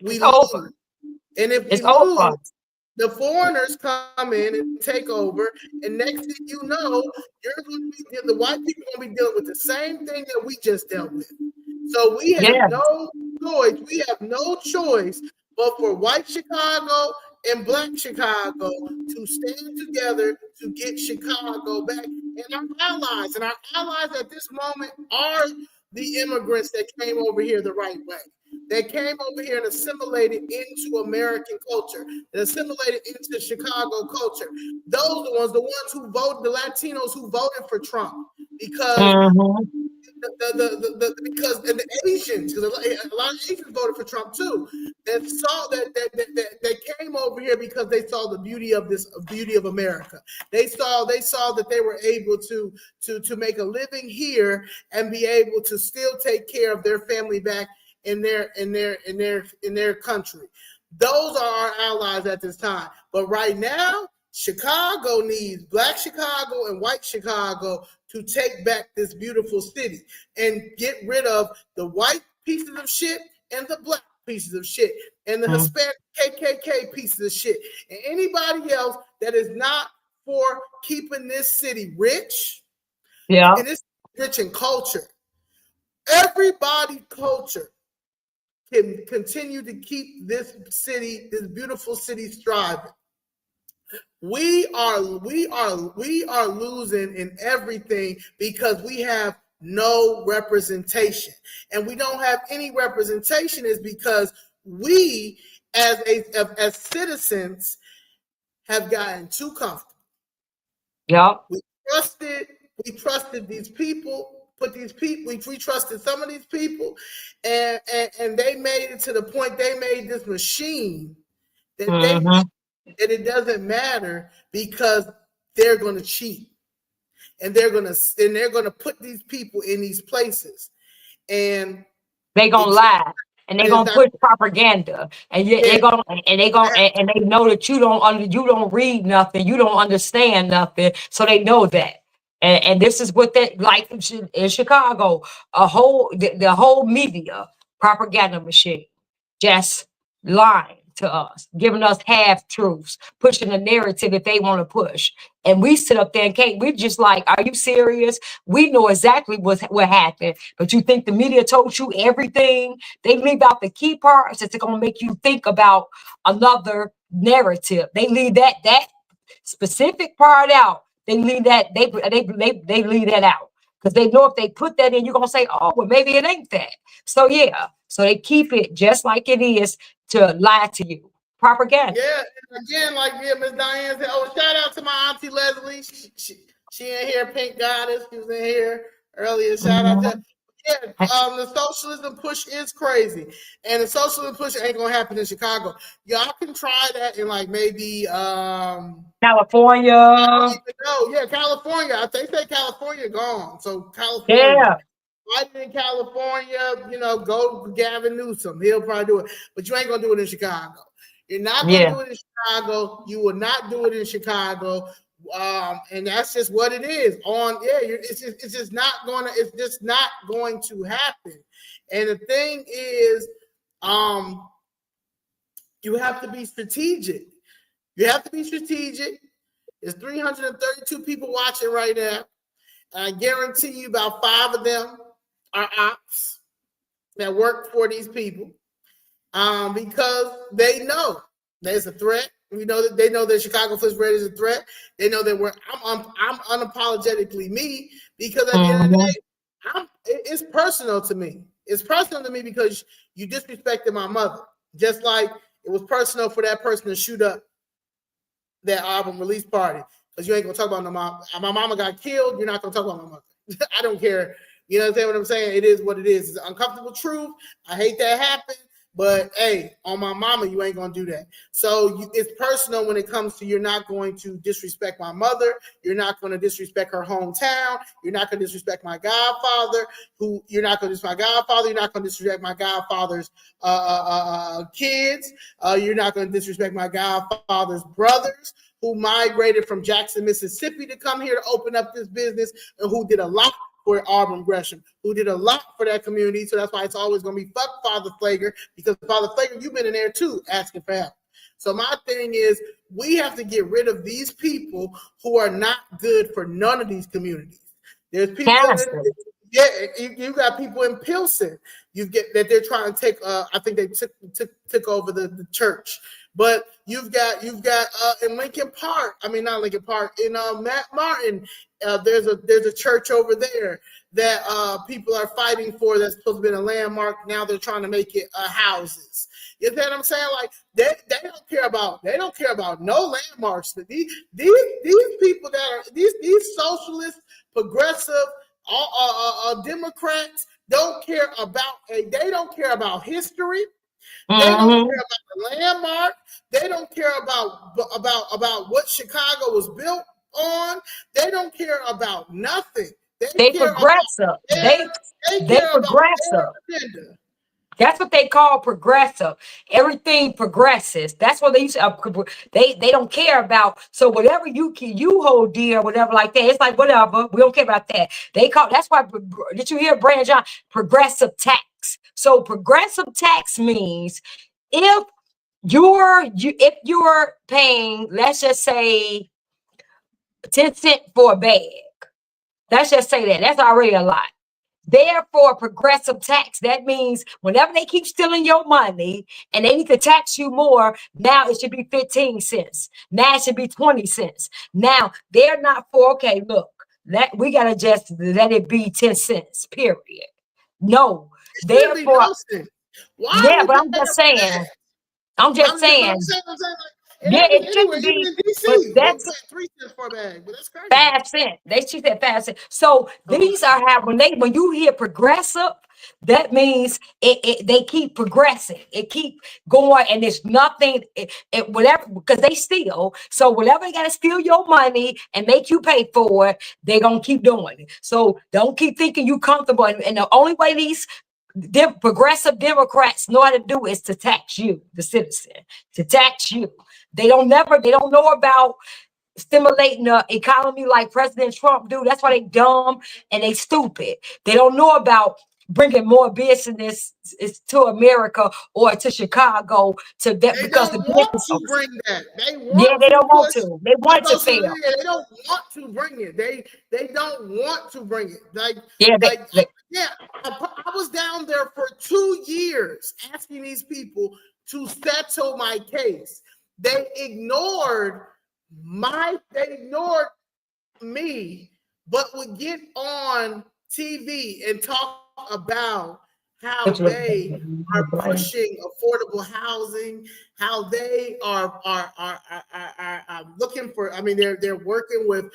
we lose. And if we lose, the foreigners come in and take over, and next thing you know, the white people are going to be dealing with the same thing that we just dealt with. So we have no choice. We have no choice but for white Chicago and black Chicago to stand together to get Chicago back. And our allies at this moment are the immigrants that came over here the right way. They came over here and assimilated into American culture, and assimilated into Chicago culture. Those are the ones who voted, the Latinos who voted for Trump, because because the Asians, because a lot of Asians voted for Trump too. That saw that came over here because they saw the beauty of America. They saw that they were able to make a living here and be able to still take care of their family back in their country. Those are our allies at this time. But right now, Chicago needs black Chicago and white Chicago to take back this beautiful city and get rid of the white pieces of shit and the black pieces of shit and the Hispanic KKK pieces of shit and anybody else that is not for keeping this city rich. Yeah, and it's rich in culture. Everybody culture can continue to keep this city, this beautiful city, thriving. We are losing in everything because we have no representation, and we don't have any representation is because we as citizens have gotten too comfortable. Yeah, we trusted these people. We trusted some of these people, and they made it to the point they made this machine that that it doesn't matter because they're going to cheat, and they're going to put these people in these places, and they're going to lie. And they're gonna push propaganda, and they know that you don't read nothing, you don't understand nothing, so they know that. And this is what that like in Chicago, the whole media propaganda machine, just lying to us, giving us half truths, pushing the narrative that they want to push. And we sit up there and we just like, are you serious? We know exactly what happened, but you think the media told you everything? They leave out the key parts that's going to make you think about another narrative. They leave that specific part out. They leave that they leave that out because they know if they put that in, you're gonna say, oh, well, maybe it ain't that. So yeah, so they keep it just like it is to lie to you. propaganda. Yeah, and again, like Miss Diane said, oh, shout out to my auntie Leslie. She in here, Pink Goddess. She was in here earlier. Shout out to the socialism push is crazy, and the socialism push ain't gonna happen in Chicago. Y'all can try that in like maybe California. I don't even know. Yeah, California. They say California gone. So California. Yeah. Right in California, go Gavin Newsom. He'll probably do it, but you ain't gonna do it in Chicago. You're not gonna do it in Chicago. You will not do it in Chicago, and that's just what it is. It's just not going to happen. And the thing is, you have to be strategic. You have to be strategic. There's 332 people watching right now. I guarantee you about 5 of them are ops that work for these people, because they know there's a threat. We know that they know that Chicago Flips Red is a threat. They know that I'm unapologetically me, because at the end of the day, it's personal to me. It's personal to me because you disrespected my mother, just like it was personal for that person to shoot up that album release party, because you ain't gonna talk about my mama got killed. You're not gonna talk about my mother. I don't care. You know what I'm saying? It is what it is. It's an uncomfortable truth. I hate that happened, but hey, on my mama, you ain't gonna do that. So it's personal when it comes to, you're not going to disrespect my mother. You're not going to disrespect her hometown. You're not going to disrespect my godfather. You're not going to disrespect my godfather. You're not going to disrespect my godfather's kids. You're not going to disrespect my godfather's brothers, who migrated from Jackson, Mississippi to come here to open up this business, and who did a lot for Auburn Gresham, who did a lot for that community. So that's why it's always going to be fuck Father Flager, because Father Flager, you've been in there too asking for help. So my thing is, we have to get rid of these people who are not good for none of these communities. There's people you got people in Pilsen. You get that they're trying to take. I think they took over the church. But you've got in Lincoln Park. I mean, not Lincoln Park. In Matt Martin, there's a church over there that people are fighting for. That's supposed to be a landmark. Now they're trying to make it houses. You know what I'm saying? Like they don't care about no landmarks. These people that are these socialist, progressive, Democrats don't care about history. They don't care about the landmark. They don't care about what Chicago was built on. They don't care about nothing. They progressive. They progressive. That's what they call progressive. Everything progresses. That's what they used to. They don't care about. So whatever you hold dear, whatever like that. It's like whatever. We don't care about that. They call. That's why. Did you hear Brandon John? Progressive tax. So progressive tax means if you're paying, let's just say 10 cents for a bag. Let's just say that. That's already a lot. Therefore, progressive tax, that means whenever they keep stealing your money and they need to tax you more, now it should be 15 cents. Now it should be 20 cents. Now they're not for, okay, look, we got to just let it be 10 cents, period. No. Therefore, yeah, but I'm just saying. Yeah, it shouldn't be. Even in DC, that's 3 cents for a bag, but that's crazy. 5 cents. She said 5 cents. So these are how when you hear progressive, that means they keep progressing. It keep going, and there's nothing. Whatever, because they steal. So whatever they got to steal your money and make you pay for it, they're gonna keep doing it. So don't keep thinking you comfortable. And the only way these progressive Democrats know how to do is to tax you, the citizen, to tax you. They don't know about stimulating the economy like President Trump do. That's why they dumb and they stupid. They don't know about bringing more business to America or to Chicago to that, because they don't want to bring that. They don't want to. They want to fail. They don't want to bring it. They don't want to bring it. I was down there for 2 years asking these people to settle my case. They ignored me, but would get on TV and talk about how they are pushing affordable housing, how they are looking for. I mean, they're working with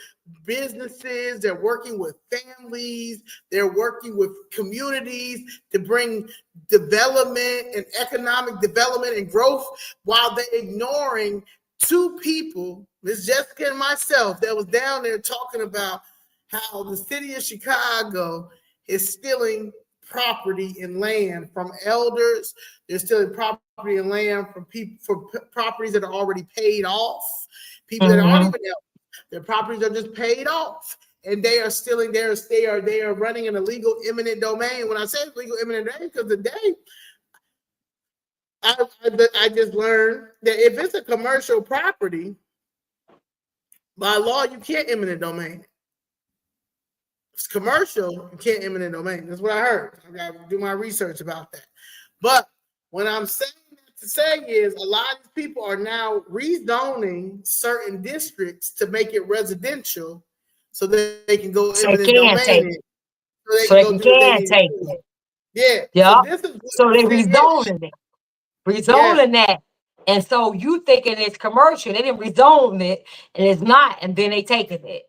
businesses, they're working with families, they're working with communities to bring development and economic development and growth, while they're ignoring two people, Ms. Jessica and myself, that was down there talking about how the city of Chicago is stealing property and land from elders. They're stealing property and land from people for properties that are already paid off. People that aren't even elders, their properties are just paid off, and they are stealing. They are running an illegal eminent domain. When I say illegal eminent domain, because today I just learned that if it's a commercial property, by law you can't eminent domain. It's commercial, you can't eminent domain. That's what I heard. I got to do my research about that. But what I'm saying to say is a lot of people are now rezoning certain districts to make it residential so that they can go eminent domain it. So they can take it. Yeah. So they rezoning it. Rezoning that. And so you thinking it's commercial. They didn't rezone it and it's not. And then they taking it.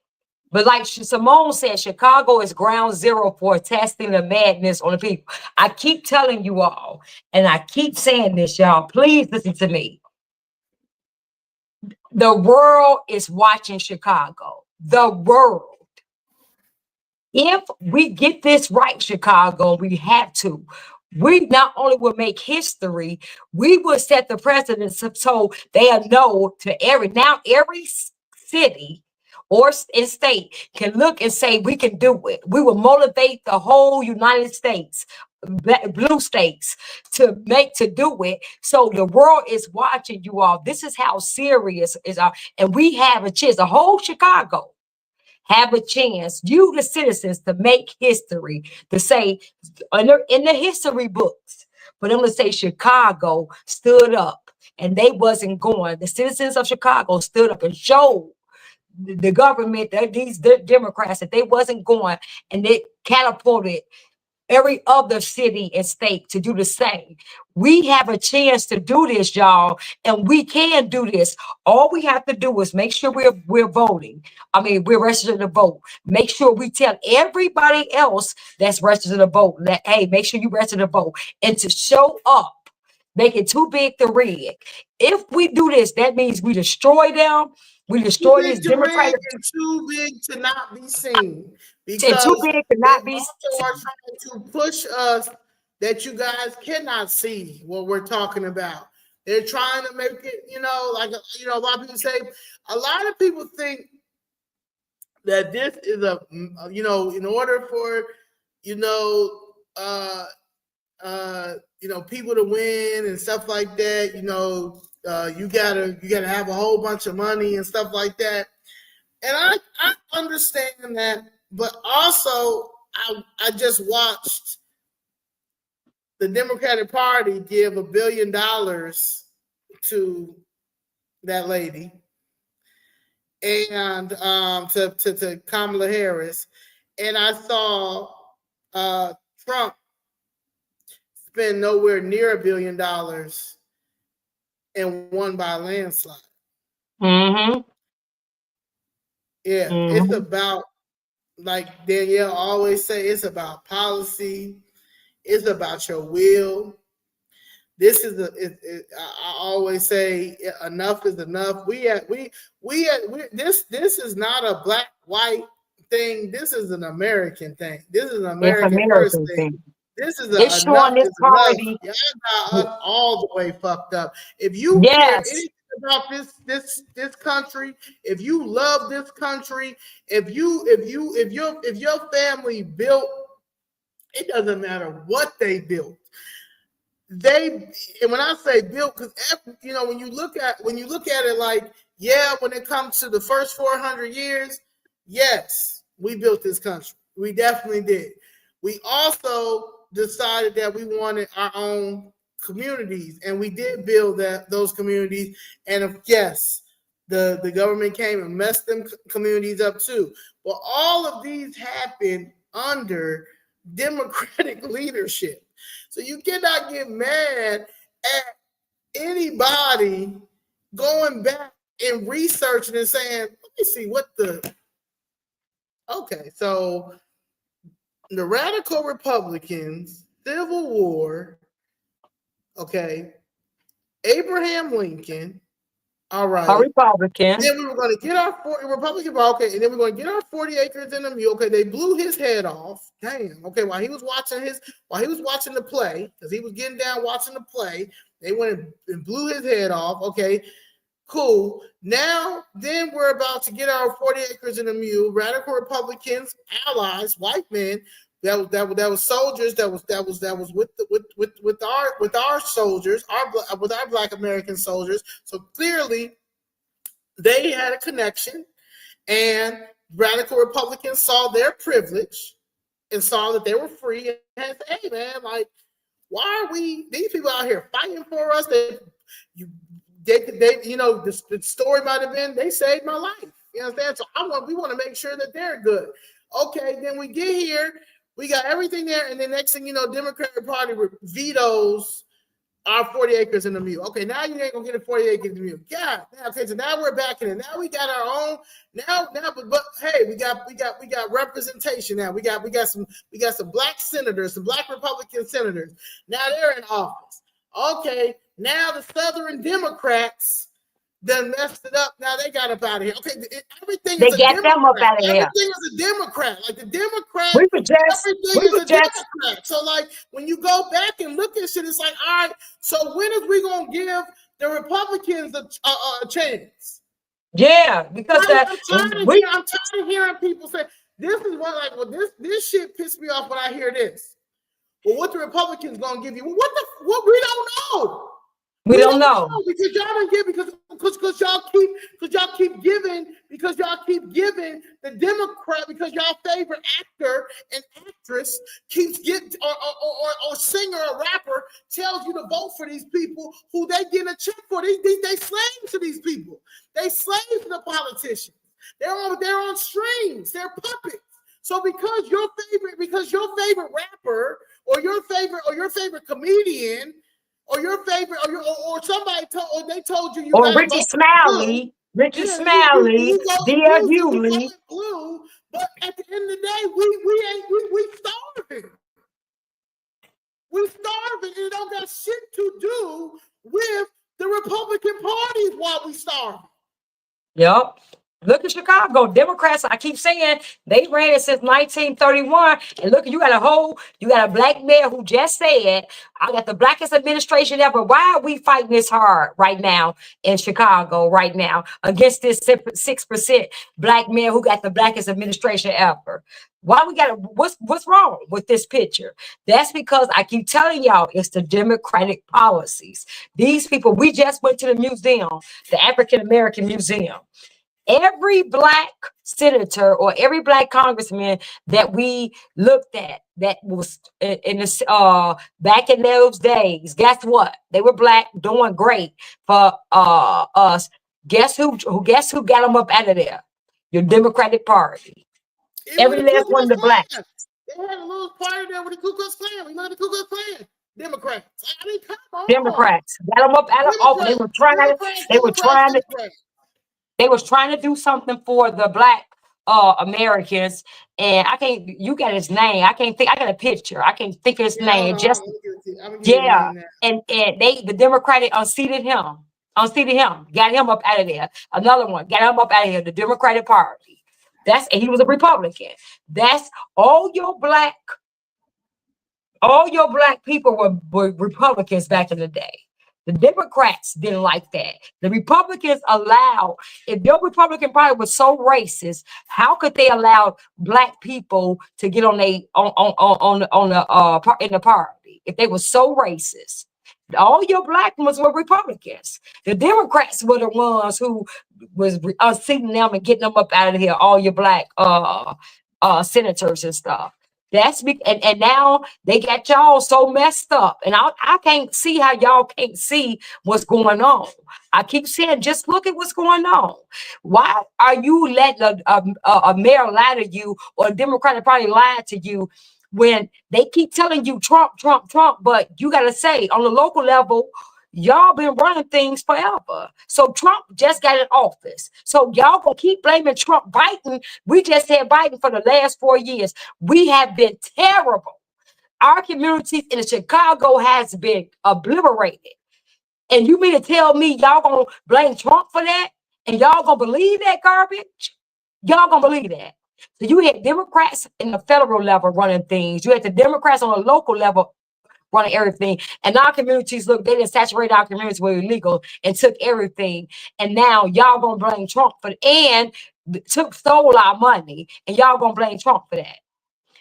But like Simone said, Chicago is ground zero for testing the madness on the people. I keep telling you all, and I keep saying this, y'all, please listen to me. The world is watching Chicago. The world. If we get this right, Chicago, we have to. We not only will make history, we will set the precedent so they know to every city or in state can look and say we can do it. We will motivate the whole United States, blue states, to do it. So the world is watching you all. This is how serious is our, and we have a chance. The whole Chicago have a chance, you the citizens, to make history, to say in the history books, for them to say Chicago stood up and they wasn't going. The citizens of Chicago stood up and showed the government, these Democrats, that they wasn't going, and they catapulted every other city and state to do the same. We have a chance to do this, y'all, and we can do this. All we have to do is make sure we're voting. I mean, we're registered to vote. Make sure we tell everybody else that's registered to vote that, hey, make sure you register to vote, and to show up. Make it too big to read. If we do this, that means we destroy them. We destroy these Democratic. Too big to not be seen. Because too big to not be seen. Are trying to push us that you guys cannot see what we're talking about. They're trying to make it, a lot of people say, a lot of people think that this is in order for, people to win and stuff like that, you gotta have a whole bunch of money and stuff like that. And I understand that, but also I just watched the Democratic Party give $1 billion to that lady and to Kamala Harris, and I saw Trump spend nowhere near $1 billion and won by a landslide. Mm-hmm. Yeah, It's about, like Danielle always say, it's about policy. It's about your will. This is I always say enough is enough. This is not a black white thing. This is an American thing. This is an American first thing. This is enough is enough. Y'all got us all the way fucked up. If you care anything about this country, if you love this country, if your family built, it doesn't matter what they built. And when I say built, because when you look at it, like, when it comes to the first 400 years, yes, we built this country. We definitely did. We also decided that we wanted our own communities, and we did build those communities. And yes, the government came and messed them communities up too. But all of these happened under Democratic leadership. So you cannot get mad at anybody going back and researching and saying, let me see what the. Okay, so the radical Republicans, Civil War, okay, Abraham Lincoln, all right. A Republican. Then we were going to get our Republican, okay, and then we're going to get our 40 acres in the mule. Okay, they blew his head off. Damn. Okay, while he was watching the play, because he was getting down watching the play, they went and blew his head off. Okay, cool. Now, then we're about to get our 40 acres in the mule. Radical Republicans, allies, white men. That was soldiers. That was with our soldiers, with our Black American soldiers. So clearly, they had a connection, and radical Republicans saw their privilege and saw that they were free and said, hey man, like, why are these people out here fighting for us? The story might have been they saved my life. You understand? So we want to make sure that they're good. Okay, then we get here, we got everything there, and then next thing you know, Democratic Party vetoes our 40 acres in the mule. Okay, now you ain't gonna get a 40 acres in the mule. Yeah. Okay, so now we're back in it. Now we got our own. But hey, we got representation now. We got some black senators, some black Republican senators. Now they're in office. Okay, now the Southern Democrats done messed it up. Now they got up out of here. Okay, everything They is a get them up Democrat. out of here. Everything is a Democrat. Like the Democrat, We were just, everything is a Democrat. So like when you go back and look at shit, it's like, all right, so when is we gonna give the Republicans a chance? yeah, because I'm tired of hearing people say this is what, like, well, this shit pissed me off when I hear this. Well, what the Republicans gonna give you? Well, what we don't know. we don't know. Because y'all don't give because y'all keep giving the Democrat, because y'all favorite actor and actress keeps getting or singer or rapper tells you to vote for these people who they getting a check for. They slaves to these people. They slaves to the politicians. They're on strings. They're puppets. So because your favorite rapper or your favorite comedian or your favorite, or somebody told you or Richie Smiley, Dear Hewley. Blue, but at the end of the day, we starving. We starving, and it don't got shit to do with the Republican Party while we starving. Yep. Look at Chicago. Democrats, I keep saying, they ran it since 1931. And look, you got a black mayor who just said, I got the blackest administration ever. Why are we fighting this hard right now in Chicago right now against this 6% black mayor who got the blackest administration ever? What's wrong with this picture? That's because I keep telling y'all, it's the Democratic policies. These people, we just went to the museum, the African American Museum. Every black senator or every black congressman that we looked at that was in this back in those days, guess what? They were black, doing great for us. Guess who got them up out of there? Your Democratic Party. Every last one of the blacks. They had a little party there with the Ku Klux Klan. We know the Ku Klux Klan. Democrats. I mean, come on. Democrats got them up out of office. They was trying to do something for the black Americans, and I can't. You got his name. I can't think. I got a picture. I can't think of his name. And the Democratic unseated him. Got him up out of there. Another one got him up out of here. The Democratic Party. And he was a Republican. That's all your black people were Republicans back in the day. The Democrats didn't like that. The Republicans allowed, if your Republican Party was so racist, how could they allow black people to get in the party if they were so racist? All your black ones were Republicans. The Democrats were the ones who was unseating them and getting them up out of here. All your black senators and stuff. That's big, and now they got y'all so messed up, and I can't see how y'all can't see what's going on. I keep saying, just look at what's going on. Why are you letting a mayor lie to you, or a Democratic Party lie to you when they keep telling you Trump, Trump, Trump, but you got to say on the local level, y'all been running things forever. So Trump just got in office. So y'all gonna keep blaming Trump. Biden, we just had Biden for the last 4 years. We have been terrible. Our communities in Chicago has been obliterated. And you mean to tell me y'all gonna blame Trump for that? And y'all gonna believe that garbage? Y'all gonna believe that? So you had Democrats in the federal level running things. You had the Democrats on the local level running everything. And our communities, look, they didn't saturate our communities with illegal and took everything. And now y'all gonna blame Trump for it and stole our money. And y'all gonna blame Trump for that.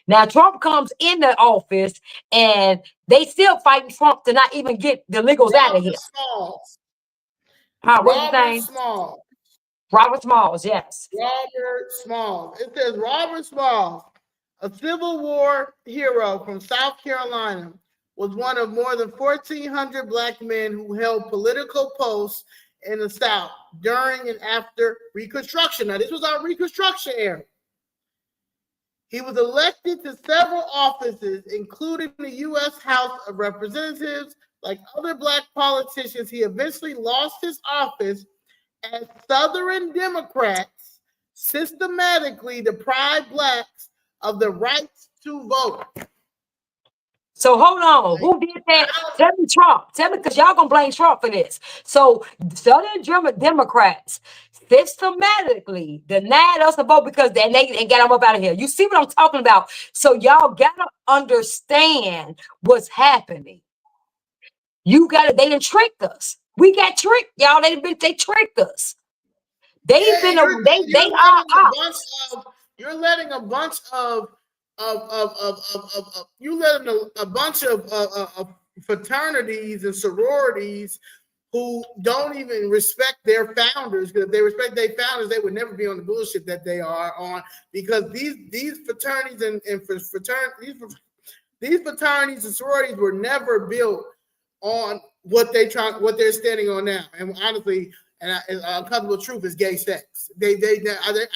Now Trump comes into office and they still fighting Trump to not even get the illegals out of here. Smalls. Huh, what's his Robert name? Smalls. Robert Smalls, yes. Robert Smalls. It says Robert Smalls, a Civil War hero from South Carolina, was one of more than 1,400 Black men who held political posts in the South during and after Reconstruction. Now, this was our Reconstruction era. He was elected to several offices, including the U.S. House of Representatives. Like other Black politicians, he eventually lost his office as Southern Democrats systematically deprived Blacks of the rights to vote. So hold on, who did that? Tell me Trump. Tell me, because y'all gonna blame Trump for this. So Southern Democrats systematically denied us a vote because they got them up out of here. You see what I'm talking about? So y'all gotta understand what's happening. You gotta, they done tricked us. We got tricked, y'all. They tricked us. They've been you're letting a bunch of fraternities and sororities who don't even respect their founders, because if they respect their founders, they would never be on the bullshit that they are on, because these fraternities and these fraternities and sororities were never built on what they're standing on now. And honestly, and uncomfortable truth is gay sex. I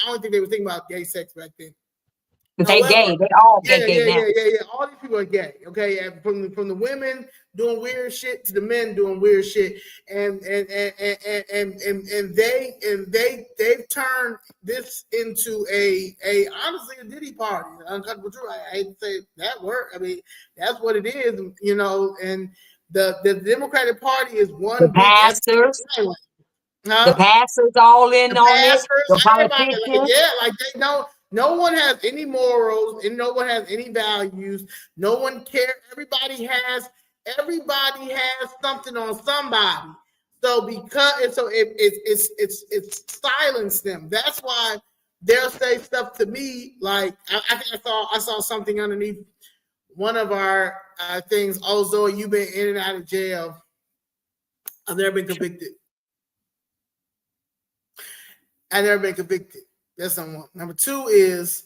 don't think they were thinking about gay sex back then. They gay. They all gay now. Yeah. All these people are gay. Okay, and from the women doing weird shit to the men doing weird shit, and they've turned this into honestly a Diddy party. Uncomfortable truth. I hate to say that word. I mean, that's what it is, you know. And the Democratic Party is one. The pastors. The pastors all in on it. The politicians. Like they know. No one has any morals and no one has any values. No one cares. Everybody has something on somebody. So it's silenced them. That's why they'll say stuff to me like I think I saw something underneath one of our things. Oh, Zoe, you've been in and out of jail. I've never been convicted. That's number one. Number two is,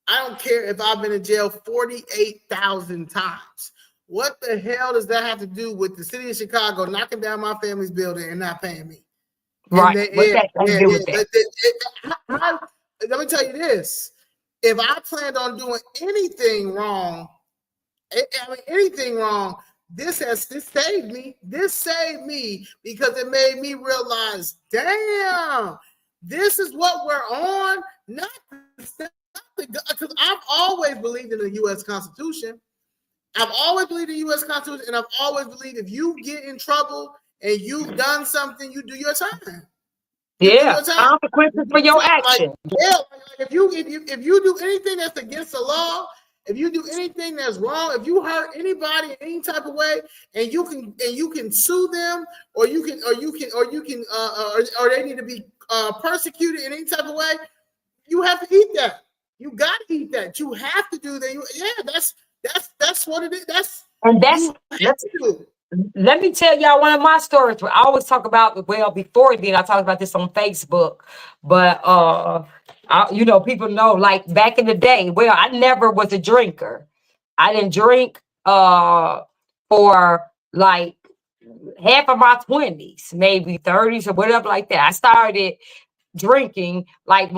I don't care if I've been in jail 48,000 times. What the hell does that have to do with the city of Chicago knocking down my family's building and not paying me? Right. Let me tell you this. If I planned on doing anything wrong, this saved me. This saved me because it made me realize, damn, this is what we're on. Because I've always believed in the U.S. Constitution. I've always believed in the U.S. Constitution, and I've always believed if you get in trouble and you've done something, you do your time. Consequences for your action. If you do anything that's against the law, if you do anything that's wrong, if you hurt anybody in any type of way, and you can sue them, or they need to be persecuted in any type of way, you have to eat that. You got to eat that. You have to do that. That's what it is. Let me tell y'all one of my stories. I always talk about, well, before then I talked about this on Facebook, but people know, like back in the day, well, I never was a drinker. I didn't drink for like half of my 20s, maybe 30s or whatever like that. I started drinking like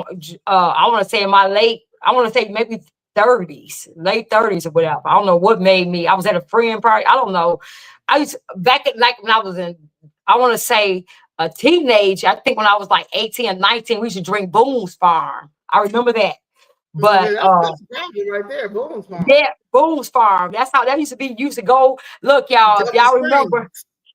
I want to say maybe 30s, late 30s or whatever. I don't know what made me. I was at a friend party. I don't know. I used back at like when I was in, I want to say a teenager. I think when I was like 18 or 19, we used to drink Boone's Farm. I remember that. But That's probably right there, Bowling Farm. yeah, Boone's Farm. That's how that used to be. Used to go. Look, y'all, if y'all remember.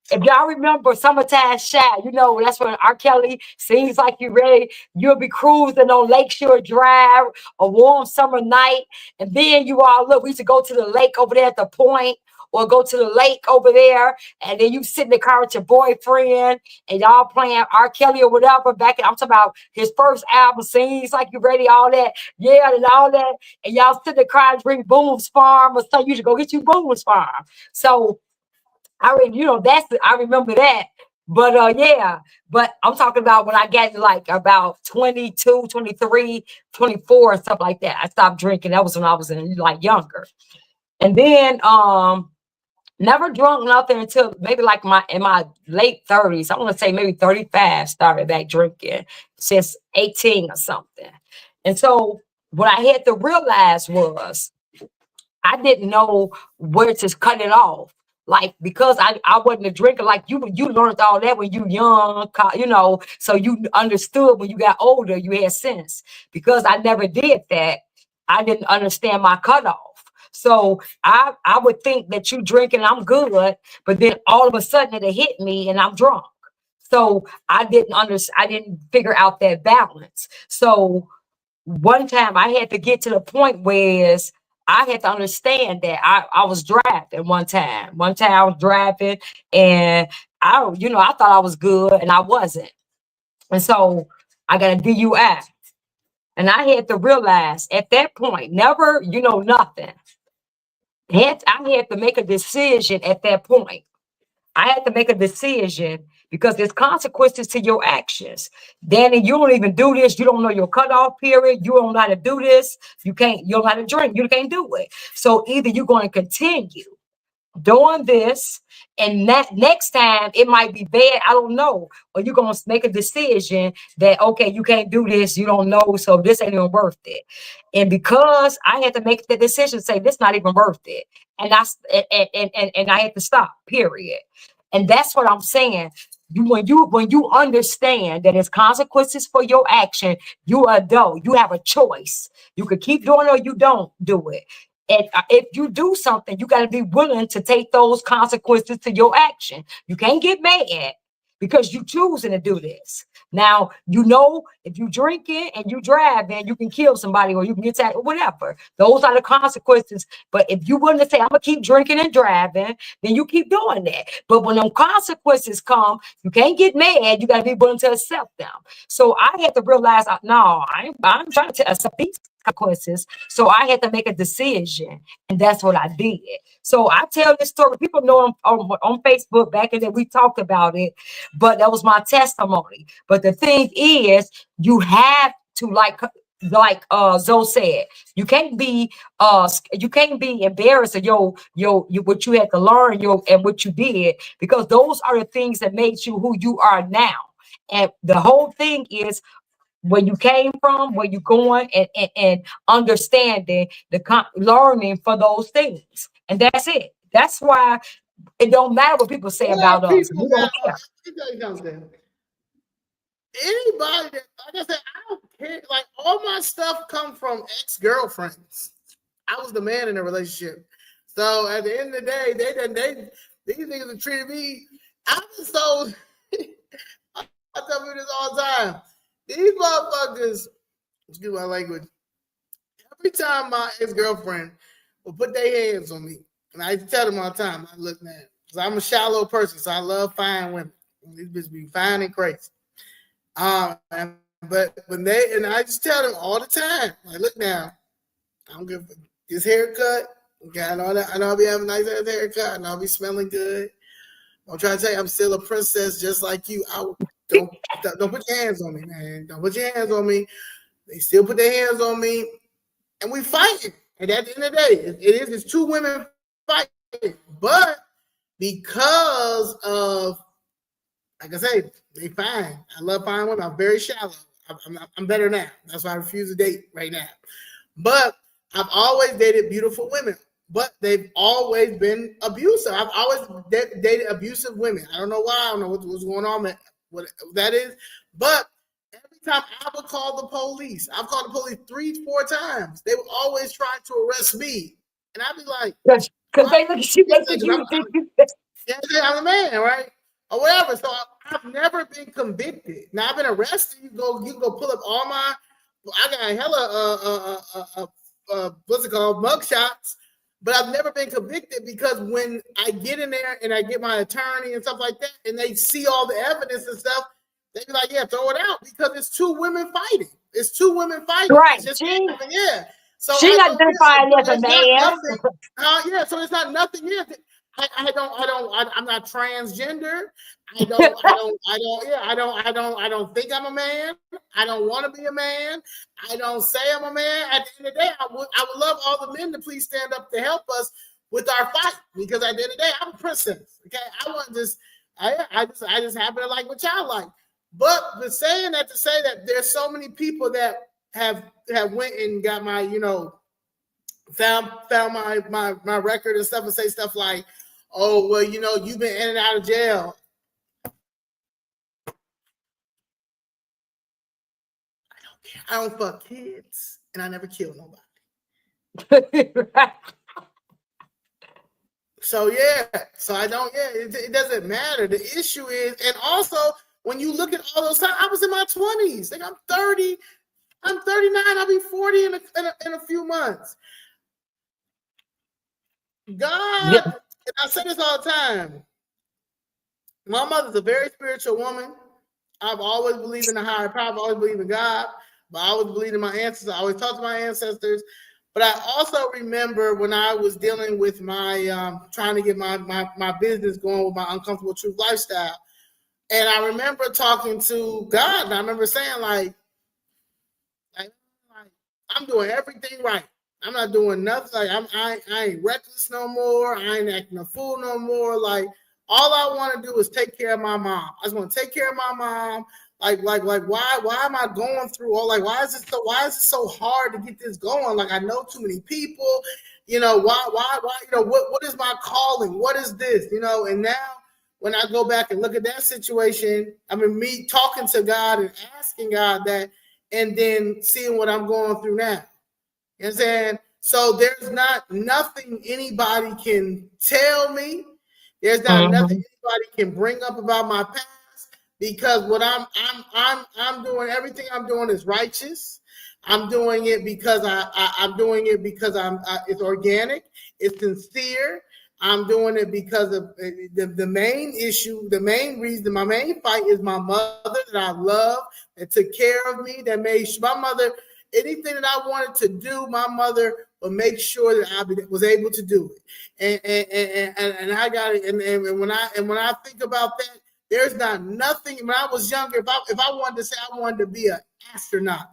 If y'all remember Summertime Shy, you know, that's when R. Kelly Seems Like You Ready. You'll be cruising on Lakeshore Drive, a warm summer night. And then you all look, we used to go to the lake over there at the point, or go to the lake over there. And then you sit in the car with your boyfriend and y'all playing R. Kelly or whatever. I'm talking about his first album, Seems Like You Ready, all that. Yeah, and all that. And y'all sit in the car and drink Boone's Farm or something. You should go get you Boone's Farm. So, I remember that. But yeah, but I'm talking about when I got like about 22, 23, 24 and stuff like that. I stopped drinking. That was when I was like younger. And then never drunk nothing until maybe like in my late 30s. I want to say maybe 35 started back drinking since 18 or something. And so what I had to realize was I didn't know where to cut it off. Like, because I wasn't a drinker, like you learned all that when you young, so you understood when you got older, you had sense. Because I never did that, I didn't understand my cutoff. So I would think that you drinking, I'm good, but then all of a sudden it hit me and I'm drunk. So I didn't figure out that balance. So one time I had to get to the point where I had to understand that I was driving one time. One time I was driving and I thought I was good and I wasn't. And so I got a DUI. And I had to realize at that point, never, nothing. I had to make a decision at that point. I had to make a decision because there's consequences to your actions. Danny, you don't even do this. You don't know your cutoff period. You don't know how to do this. You don't know how to drink. You can't do it. So either you're going to continue doing this, and that next time it might be bad. I don't know. Or you're going to make a decision that, okay, you can't do this. You don't know. So this ain't even worth it. And because I had to make the decision, say this not even worth it. And I had to stop, period. And that's what I'm saying. When you understand that there's consequences for your action, you are adult. You have a choice. You could keep doing it or you don't do it. And if you do something, you got to be willing to take those consequences to your action. You can't get mad because you choosing to do this. Now, if you drinking and you driving, you can kill somebody or you can get that or whatever. Those are the consequences. But if you willing to say, I'm going to keep drinking and driving, then you keep doing that. But when them consequences come, you can't get mad. You got to be willing to accept them. So I had to realize, no, I'm trying to accept these consequences. So I had to make a decision. And that's what I did. So I tell this story. People know on Facebook back in there, we talked about it. But that was my testimony. But the thing is, you have to like Zoe said, you can't be embarrassed of your what you had to learn and what you did, because those are the things that made you who you are now. And the whole thing is where you came from, where you going, and understanding learning for those things. And that's it. That's why it don't matter what people say about us. We don't care. Anybody that, like I said, I don't care. Like, all my stuff come from ex-girlfriends. I was the man in the relationship. So at the end of the day, these niggas have treated me. I was so I tell people this all the time. These motherfuckers, excuse my language, every time my ex-girlfriend will put their hands on me, and I tell them all the time, I look, man, because I'm a shallow person, so I love fine women. These bitches be fine and crazy. But when I just tell them all the time, like, look now, I don't give this haircut. Okay, I know I'll be having a nice ass haircut, and I'll be smelling good. I'm trying to tell you, I'm still a princess just like you. Don't put your hands on me, man. Don't put your hands on me. They still put their hands on me, and we fighting. And at the end of the day, it's two women fighting. But because of, like I say, they fine. I love fine women. I'm very shallow. I'm better now. That's why I refuse to date right now. But I've always dated beautiful women, but they've always been abusive. I've always dated abusive women. I don't know why. I don't know what's going on, what that is. But every time I would call the police, I've called the police 3-4 times. They would always try to arrest me. And I'd be like, because they look at you, they think you. I'm a man, right? Or whatever. So I've never been convicted. Now I've been arrested. You can go pull up all my. I got hella what's it called, mugshots, but I've never been convicted because when I get in there and I get my attorney and stuff like that, and they see all the evidence and stuff, they be like, yeah, throw it out because it's 2 women fighting. It's 2 women fighting. Right. It's just, yeah. So She identified as a man. Yeah, so it's not nothing. Yeah, I'm not transgender. I don't think I'm a man. I don't want to be a man. I don't say I'm a man. At the end of the day, I would love all the men to please stand up to help us with our fight because at the end of the day, I'm a princess. Okay, I just happen to like what y'all like. But saying that to say that there's so many people that have went and got my, found my record and stuff and say stuff like, oh, well, you've been in and out of jail. I don't fuck kids and I never kill nobody. So I don't, it doesn't matter. The issue is, and also when you look at all those times, I was in my 20s. Like I'm 30, I'm 39, I'll be 40 in a few months. God, and I say this all the time. My mother's a very spiritual woman. I've always believed in the higher power. I've always believed in God, but I always believed in my ancestors. I always talked to my ancestors. But I also remember when I was dealing with my trying to get my business going with my uncomfortable truth lifestyle. And I remember talking to God, and I remember saying, like I'm doing everything right. I'm not doing nothing. Like I ain't reckless no more. I ain't acting a fool no more. Like all I want to do is take care of my mom. I just want to take care of my mom. Like why am I going through all, like why is it so hard to get this going? Like I know too many people, why what is my calling? What is this? And now when I go back and look at that situation, I mean me talking to God and asking God that, and then seeing what I'm going through now. You know what I'm saying? So there's not nothing anybody can tell me. There's not nothing anybody can bring up about my past. Because what I'm doing, everything I'm doing is righteous. I'm doing it because I'm doing it because it's organic, it's sincere. I'm doing it because of the main issue, the main reason, my main fight is my mother that I love, that took care of me, that made my mother, anything that I wanted to do, my mother would make sure that I was able to do it. And I got it. And when I think about that, there's not nothing. When I was younger, if I wanted to say I wanted to be an astronaut,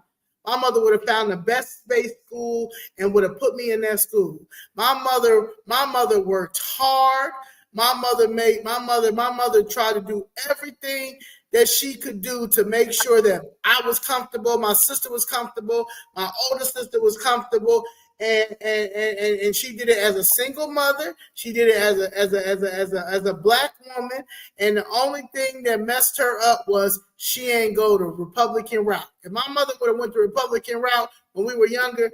my mother would have found the best space school and would have put me in that school. My mother worked hard. My mother tried to do everything that she could do to make sure that I was comfortable, my sister was comfortable, my older sister was comfortable. And she did it as a single mother. She did it as a black woman. And the only thing that messed her up was she ain't go the Republican route. If my mother would have went the Republican route when we were younger,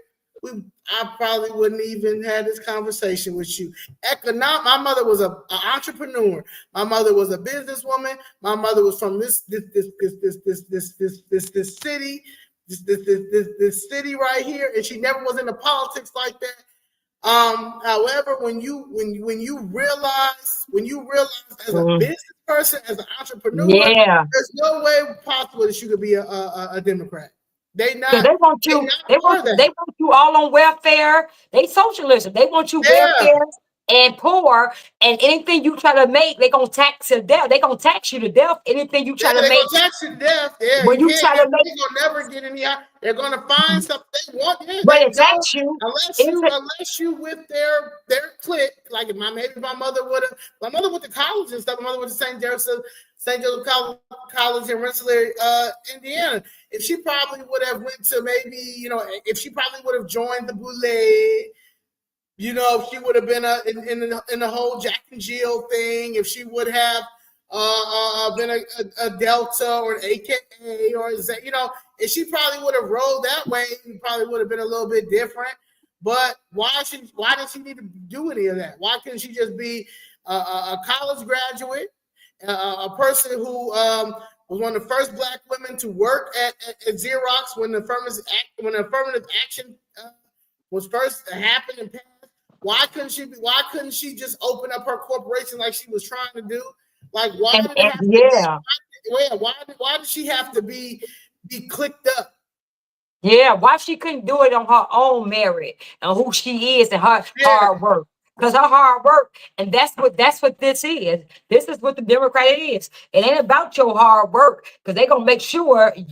I probably wouldn't even have this conversation with you. My mother was an entrepreneur. My mother was a businesswoman. My mother was from this city. This city right here, and she never was into politics like that. However, when you realize as a business person, as an entrepreneur, there's no way possible that you could be a Democrat. They want you all on welfare. They socialism. They want you welfare and poor, and anything you try to make, they're gonna tax to death. They're gonna tax you to death. Anything you try to they're make, gonna tax you to death. Yeah, when you you can't try get. to make, They're gonna never get any out. They're gonna find something they want. Yeah, but they it don't tax you. unless you with their clique. Like if maybe my mother would have. My mother went to college and stuff. My mother went to St. Joseph College in Rensselaer, Indiana. If she probably would have went to maybe, if she probably would have joined the Boulay. If she would have been in the whole Jack and Jill thing, if she would have been a Delta or an AKA or if she probably would have rolled that way, it probably would have been a little bit different. But why does she need to do any of that? Why couldn't she just be a college graduate, a person who was one of the first Black women to work at Xerox when the affirmative action was first happened and passed? Why couldn't she just open up her corporation like she was trying to do? Like why did it have to be, why did she have to be clicked up? Yeah, why she couldn't do it on her own merit and who she is and her hard work? Because her hard work, and that's what this is. This is what the Democrat is. It ain't about your hard work, because they're gonna make sure if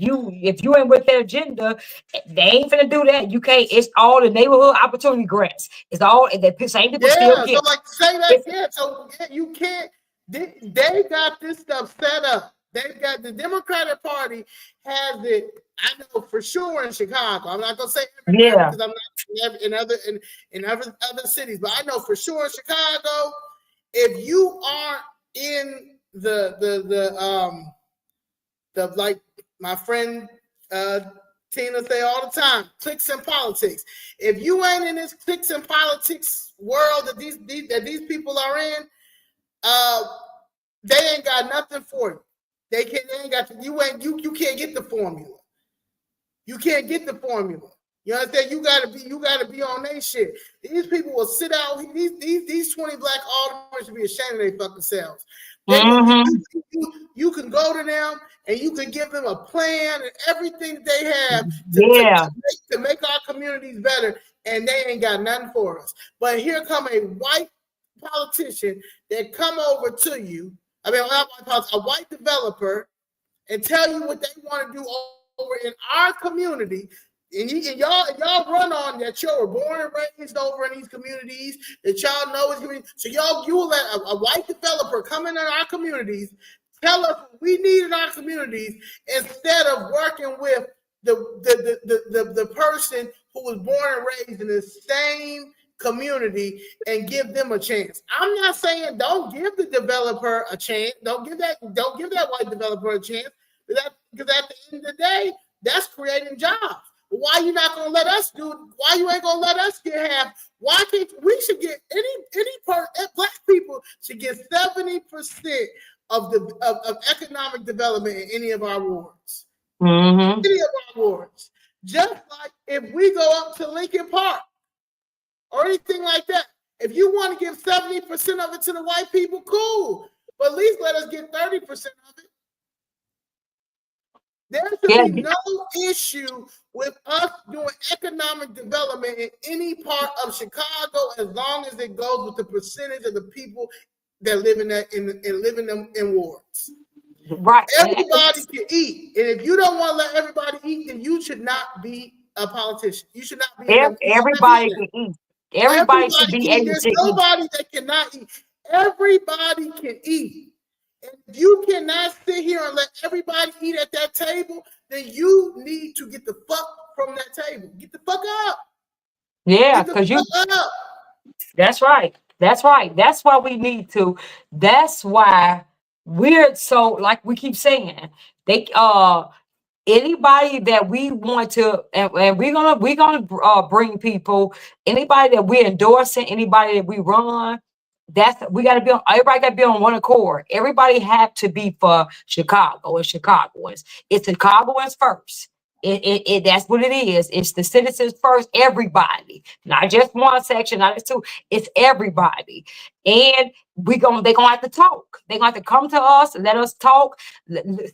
you ain't with their agenda, they ain't gonna do that. You can't. It's all the neighborhood opportunity grants. It's all the same people still get. So like say that again. So you can't. They got this stuff set up. They've got the Democratic Party has it. I know for sure in Chicago. I'm not gonna say everywhere because I'm not in other cities, but I know for sure in Chicago, if you aren't in the like my friend Tina say all the time, cliques and politics. If you ain't in this cliques and politics world that these people are in, they ain't got nothing for you. They ain't got you can't get the formula. You can't get the formula. You understand? You gotta be on their shit. These people will sit out. These 20 Black aldermen should be ashamed of their fucking selves. You can go to them and you can give them a plan and everything they have to make our communities better, and they ain't got nothing for us. But here come a white politician that come over to you. I mean, a white developer, and tell you what they want to do over in our community. And y'all run on that y'all were born and raised over in these communities, that y'all know is community. So you will let a white developer come in our communities, tell us what we need in our communities, instead of working with the person who was born and raised in the same community and give them a chance. I'm not saying don't give the developer a chance. Don't give that white developer a chance. Because at the end of the day, that's creating jobs. Why you not gonna let us do it? Why you ain't gonna let us get half? Why can't we should get any part? Black people should get 70% of economic development in any of our wards. Any of our wards. Just like if we go up to Lincoln Park or anything like that. If you want to give 70% of it to the white people, cool. But at least let us get 30% of it. There should be no issue with us doing economic development in any part of Chicago, as long as it goes with the percentage of the people that live in wards. Right. Everybody can eat, and if you don't want to let everybody eat, then you should not be a politician. You should not be. Everybody can eat. Everybody should be able to eat. There's nobody that cannot eat. Everybody can eat. And if you cannot sit here and let everybody eat at that table, then you need to get the fuck from that table. Get the fuck up. Yeah, because that's right. That's right. That's why we need to. That's why we're so, like we keep saying, anybody that we want to, and we're gonna bring people, anybody that we're endorsing, anybody that we run. Everybody got to be on one accord. Everybody have to be for Chicago and Chicagoans. It's Chicagoans first. That's what it is. It's the citizens first, everybody, not just one section, not just two. It's everybody, and they're gonna have to talk. They're gonna have to come to us, let us talk.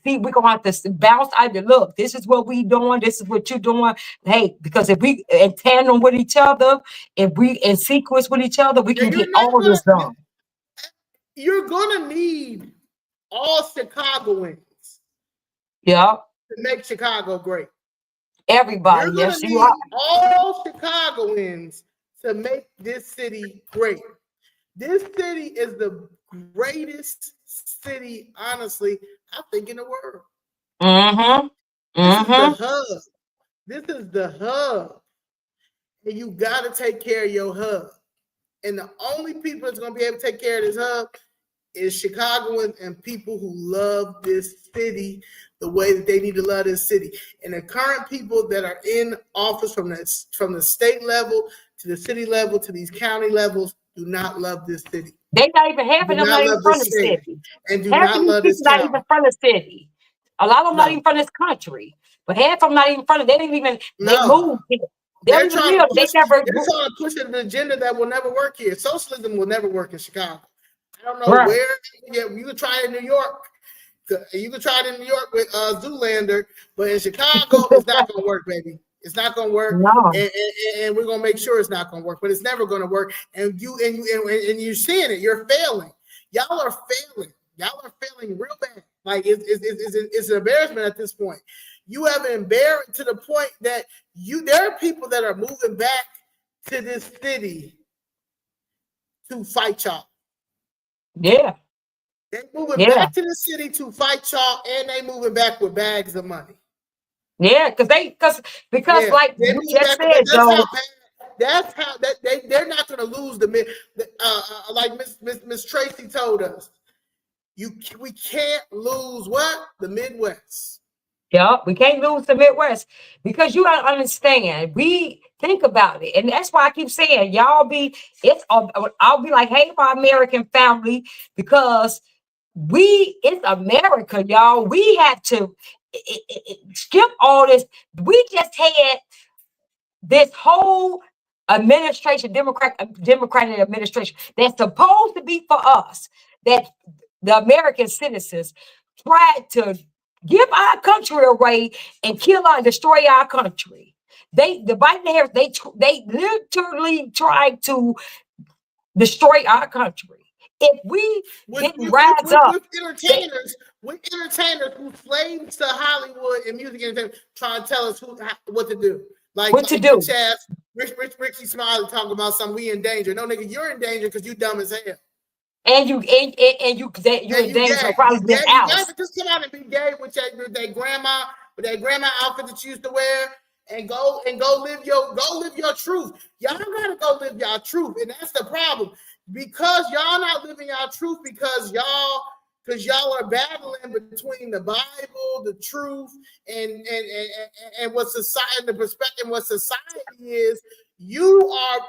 See, we're gonna have to bounce out the look. This is what we doing. This is what you're doing. Hey, because if we in tandem with each other, if we in sequence with each other, we can get all this done. You're gonna need all Chicagoans, Yeah, to make Chicago great. everybody. You're Yes, gonna you need are. all Chicagoans to make this city great. This city is the greatest city, honestly, I think, in the world. Mm-hmm. This is the Mm-hmm. hub. This is the hub. And you got to take care of your hub. And the only people that's going to be able to take care of this hub is Chicagoans and people who love this city the way that they need to love this city. And the current people that are in office from the state level to the city level to these county levels do not love this city. They not even half of them not even from the city. And do Half not of these love this people not town. even from the city. A lot of them not No. even from this country. But half of them not even from it. They didn't even they No. moved here. They're trying to push an agenda that will never work here. Socialism will never work in Chicago. I don't know where. Yeah, you could try it in New York. You could try it in New York with Zoolander, but in Chicago, it's not going to work, baby. It's not going to work. No. And we're going to make sure it's not going to work, but it's never going to work. And you're seeing it. You're failing. Y'all are failing. Y'all are failing real bad. Like it's an embarrassment at this point. You have embarrassed to the point that there are people that are moving back to this city to fight y'all. Yeah. They moving back to the city to fight y'all, and they moving back with bags of money. Yeah, because like you just said, that's how they're not going to lose like Miss Tracy told us. We can't lose what? The Midwest. Yeah, we can't lose the Midwest because you gotta understand. We think about it, and that's why I keep saying, I'll be like, hey, my American family, because it's America, y'all. We have to skip all this. We just had this whole administration, Democratic administration, that's supposed to be for us, that the American citizens tried to give our country away and destroy our country. The Biden Harris, they literally tried to destroy our country. If we didn't rise up, with entertainers who slaves to Hollywood and music entertainment, trying to tell us what to do. Like do. Ricky Smiley talking about something, we in danger. No, nigga, you're in danger because you dumb as hell. And you're in danger of probably being out. You gotta just come out and be gay with that grandma outfit that you used to wear, and go live your truth. Y'all gotta go live y'all truth, and that's the problem. Because y'all not living y'all truth, because y'all are battling between the Bible, the truth, and what society, and the perspective, what society is. You are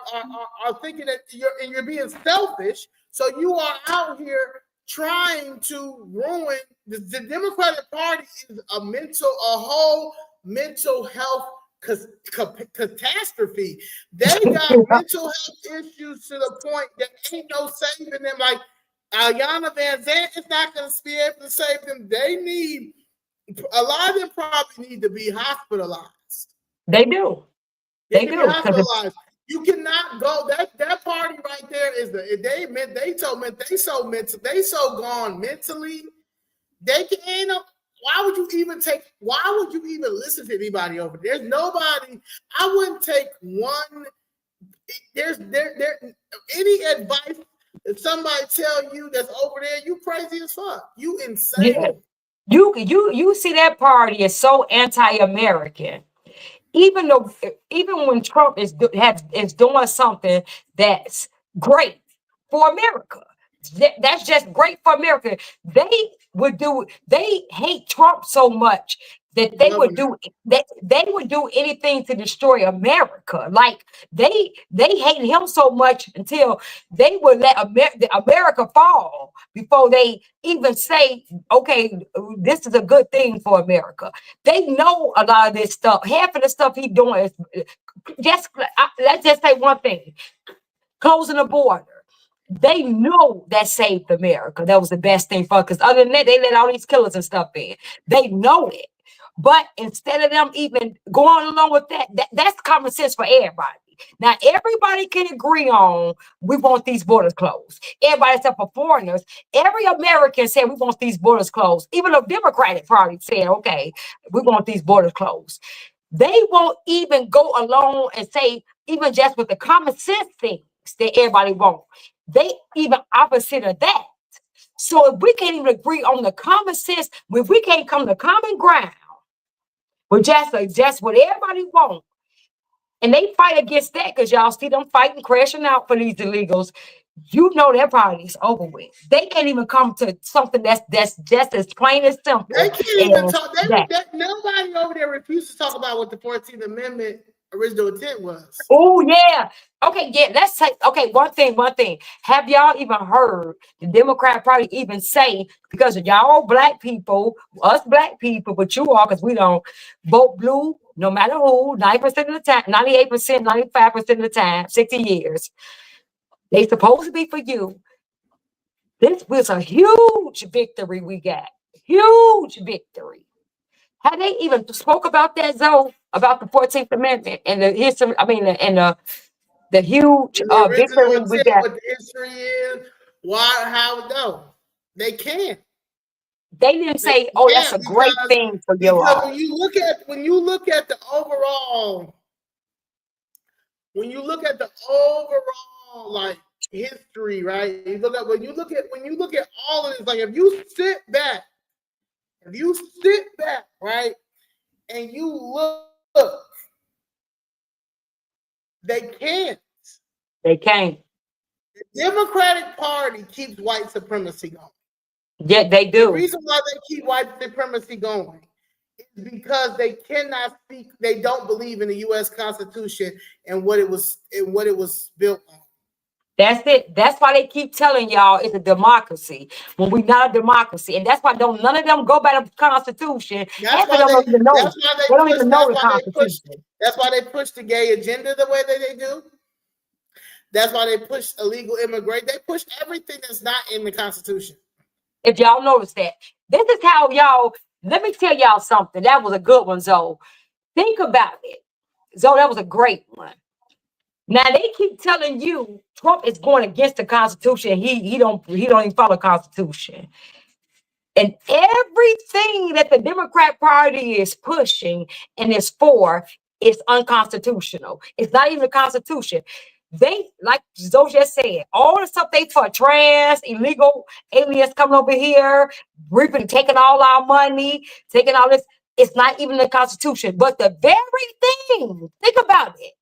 thinking that you're being selfish. So you are out here trying to ruin the Democratic Party. Is a whole mental health catastrophe. They got mental health issues to the point that ain't no saving them. Like Ayanna Van Zandt is not going to be able to save them. A lot of them probably need to be hospitalized. They do. They do. Hospitalized. You cannot go. That party right there is they so gone mentally. They can't. Why would you even listen to anybody over there? There's nobody. I wouldn't take one. There's any advice that somebody tell you that's over there, you crazy as fuck. You insane. Yeah. You see that party is so anti-American. Even when Trump is doing something that's great for America, That's just great for America. They hate Trump so much that they would do anything to destroy America. Like they hate him so much until they would let America fall before they even say, okay, this is a good thing for America. They know a lot of this stuff. Half of the stuff he's doing is let's just say one thing: closing the border. They know that saved America. That was the best thing for, because other than that, they let all these killers and stuff in. They know it. But instead of them even going along with that's common sense for everybody. Now, everybody can agree on we want these borders closed. Everybody except for foreigners. Every American said we want these borders closed. Even the Democratic Party said, okay, we want these borders closed. They won't even go along and say, even just with the common sense things that everybody wants. They even opposite of that. So if we can't even agree on the common sense, if we can't come to common ground with just what everybody wants, and they fight against that because y'all see them fighting, crashing out for these illegals, you know their party's over with. They can't even come to something that's just as plain as simple. They can't even talk. Nobody over there refuses to talk about what the 14th Amendment original intent was. Oh, yeah. Okay, yeah, let's say, okay, one thing. Have y'all even heard the Democrat Party even say, because of y'all black people, us black people, but you all, because we don't vote blue, no matter who, 90% of the time, 98%, 95% of the time, 60 years. They supposed to be for you. This was a huge victory we got. Huge victory. Have they even spoke about that, Zoe? About the 14th Amendment and the history, the huge The original victory we got. what the history is, how no. They can't. They didn't say, "Oh, that's a great thing for you all." When you look at the overall like history, right? When you look at all of this, like if you sit back, right, and you look, they can't. They can't. The Democratic Party keeps white supremacy going. Yeah, they do. The reason why they keep white supremacy going is because they cannot speak. They don't believe in the U.S. Constitution and what it was built on. That's it. That's why they keep telling y'all it's a democracy when we're not a democracy, and that's why none of them go by the Constitution. Half of them don't even know. They don't even know the Constitution. That's why they push the gay agenda the way that they do. That's why they push illegal immigration. They push everything that's not in the Constitution. If y'all notice that, this is how y'all. Let me tell y'all something. That was a good one, Zoe. Think about it, Zoe. That was a great one. Now they keep telling you Trump is going against the Constitution. He don't even follow the Constitution. And everything that the Democrat Party is pushing and is for is unconstitutional. It's not even the Constitution. They, like Zoe just said, all the stuff they for trans, illegal aliens coming over here, reaping, taking all our money, taking all this. It's not even the Constitution. But the very thing, think about it.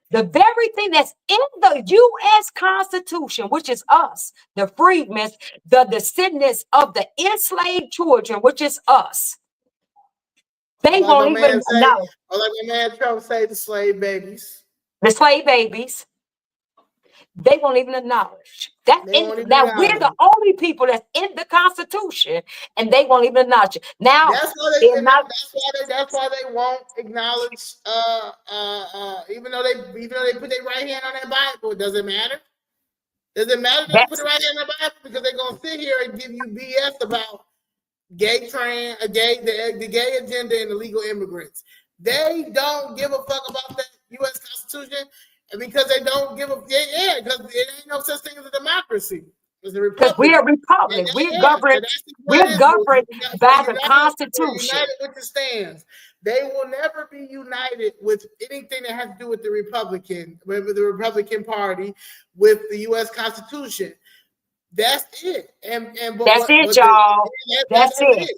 The very thing that's in the U.S. Constitution, which is us, the freedmen, the descendants of the enslaved children, which is us. They won't even know. Or like my man Trump say, the slave babies. The slave babies. They won't even acknowledge. We're the only people that's in the Constitution, and they won't even acknowledge it. Now that's why they won't acknowledge. Even though they put their right hand on that Bible, does it matter? Does it matter they put the right hand on the Bible, because they're gonna sit here and give you BS about the gay agenda and illegal immigrants. They don't give a fuck about the U.S. Constitution. And because they don't give because it ain't no such thing as a democracy. It's a republic. Because we are a republic. We're governed by the Constitution. United with the stands. They will never be united with anything that has to do with the Republican Party, with the U.S. Constitution. That's it. That's it, y'all. That's it.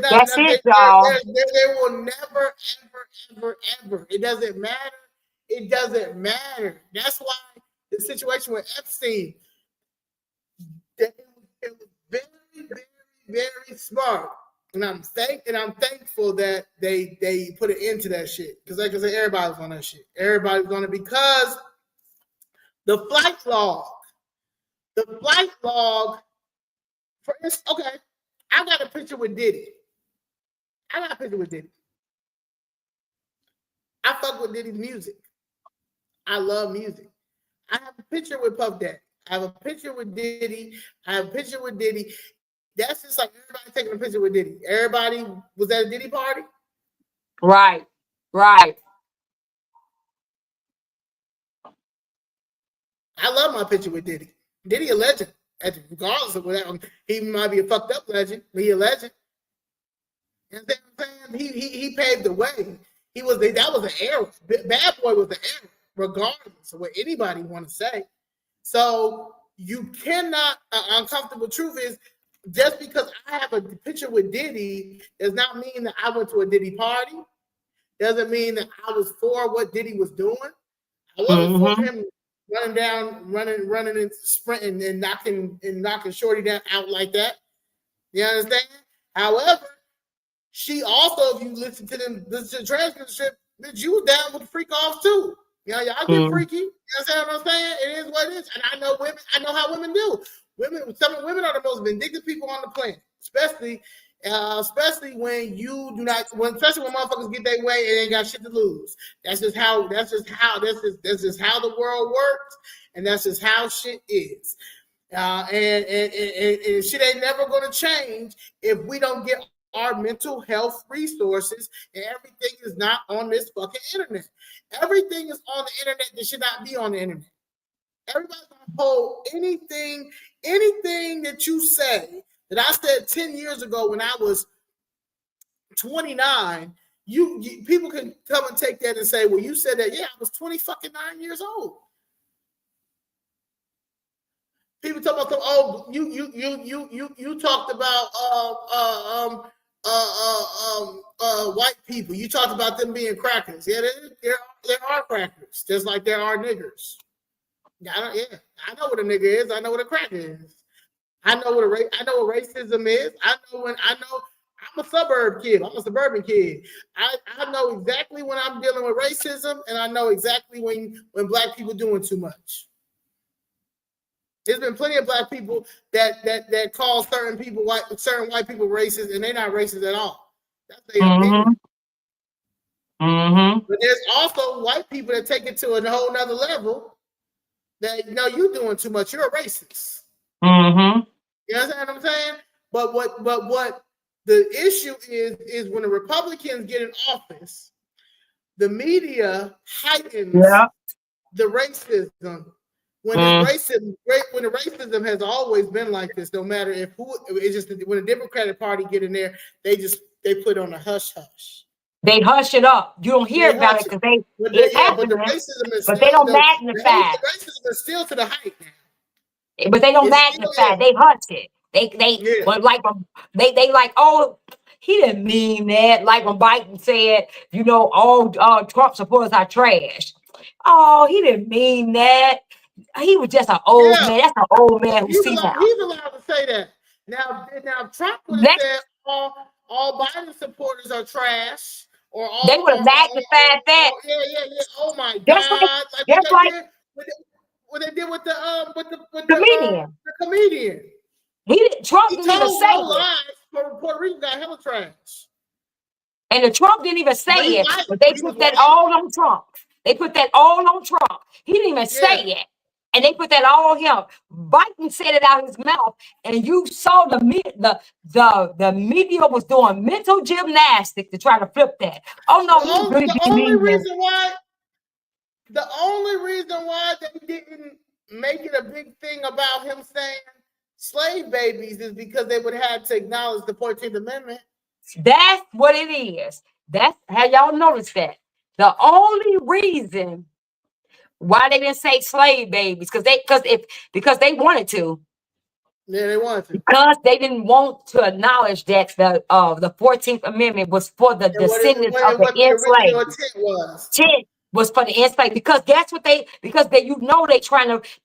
That's it, y'all. They will never, ever. It doesn't matter. It doesn't matter. That's why the situation with Epstein, It was very, very, very smart. And I'm thankful that they put an end to that shit. Because like I said, everybody was on that shit. Everybody was on it because the flight log. For instance, okay, I got a picture with Diddy. I fuck with Diddy's music. I love music. I have a picture with Puff Daddy. I have a picture with Diddy. That's just like everybody taking a picture with Diddy. Everybody was at a Diddy party. Right. I love my picture with Diddy. Diddy a legend. Regardless of whatever, he might be a fucked up legend, but he a legend. You know what I'm saying? He paved the way. That was an era. Bad Boy was an era, regardless of what anybody want to say. So you cannot. Uncomfortable truth is, just because I have a picture with Diddy does not mean that I went to a Diddy party. Doesn't mean that I was for what Diddy was doing. I wasn't for him running and sprinting and knocking Shorty down out like that. You understand? However, she also, if you listen to the transcript, bitch, you was down with the freak offs too. You know, y'all get freaky. You understand what I'm saying? It is what it is. And I know women, I know how women do. Some women are the most vindictive people on the planet, especially when you do not, especially when motherfuckers get their way and they ain't got shit to lose. That's just how the world works, and that's just how shit is. And shit ain't never gonna change if we don't get our mental health resources, and everything is not on this fucking internet. Everything is on the internet that should not be on the internet. Everybody's gonna hold anything that you say that I said 10 years ago when I was 29. You people can come and take that and say, well, you said that. Yeah, I was 29 years old. People talk about, oh, you talked about white people. You talked about them being crackers. Yeah, there are crackers, just like there are niggers. I know what a nigga is. I know what a cracker is. I know what racism is. I'm a suburban kid. I know exactly when I'm dealing with racism, and I know exactly when black people doing too much. There's been plenty of black people that call certain white people racist, and they're not racist at all. That's their opinion. But there's also white people that take it to a whole nother level. That you're doing too much. You're a racist. You know what I'm saying? But what the issue is when the Republicans get in office, the media heightens the racism. When the racism has always been like this, no matter it's just when the Democratic Party get in there, they put on a hush hush. They hush it up. You don't hear about it because but the racism is but they don't magnify. The racism is still to the height now. But they don't magnify. They hush it. They like, oh, he didn't mean that. Like when Biden said, all Trump supporters are trash. Oh, he didn't mean that. He was just an old man. That's an old man who sees now. He's allowed to say that. Now Trump would have said all Biden supporters are trash. They would have magnified that. Yeah. Oh my God! What they did with the comedian. Trump didn't even say it. Puerto Rico got hella trash. And the Trump didn't even say it, but they put that all on Trump. They put that all on Trump. He didn't even say it. And they put that all on him. Biden said it out of his mouth, and you saw the media was doing mental gymnastics to try to flip that. Oh no, the only reason why they didn't make it a big thing about him saying slave babies is because they would have to acknowledge the 14th Amendment. That's what it is. That's how y'all notice that. The only reason why they didn't say slave babies because they wanted to. Yeah, they wanted to. Because they didn't want to acknowledge that the 14th Amendment was for the descendants of the enslaved. was for the enslaved, because that's what because they,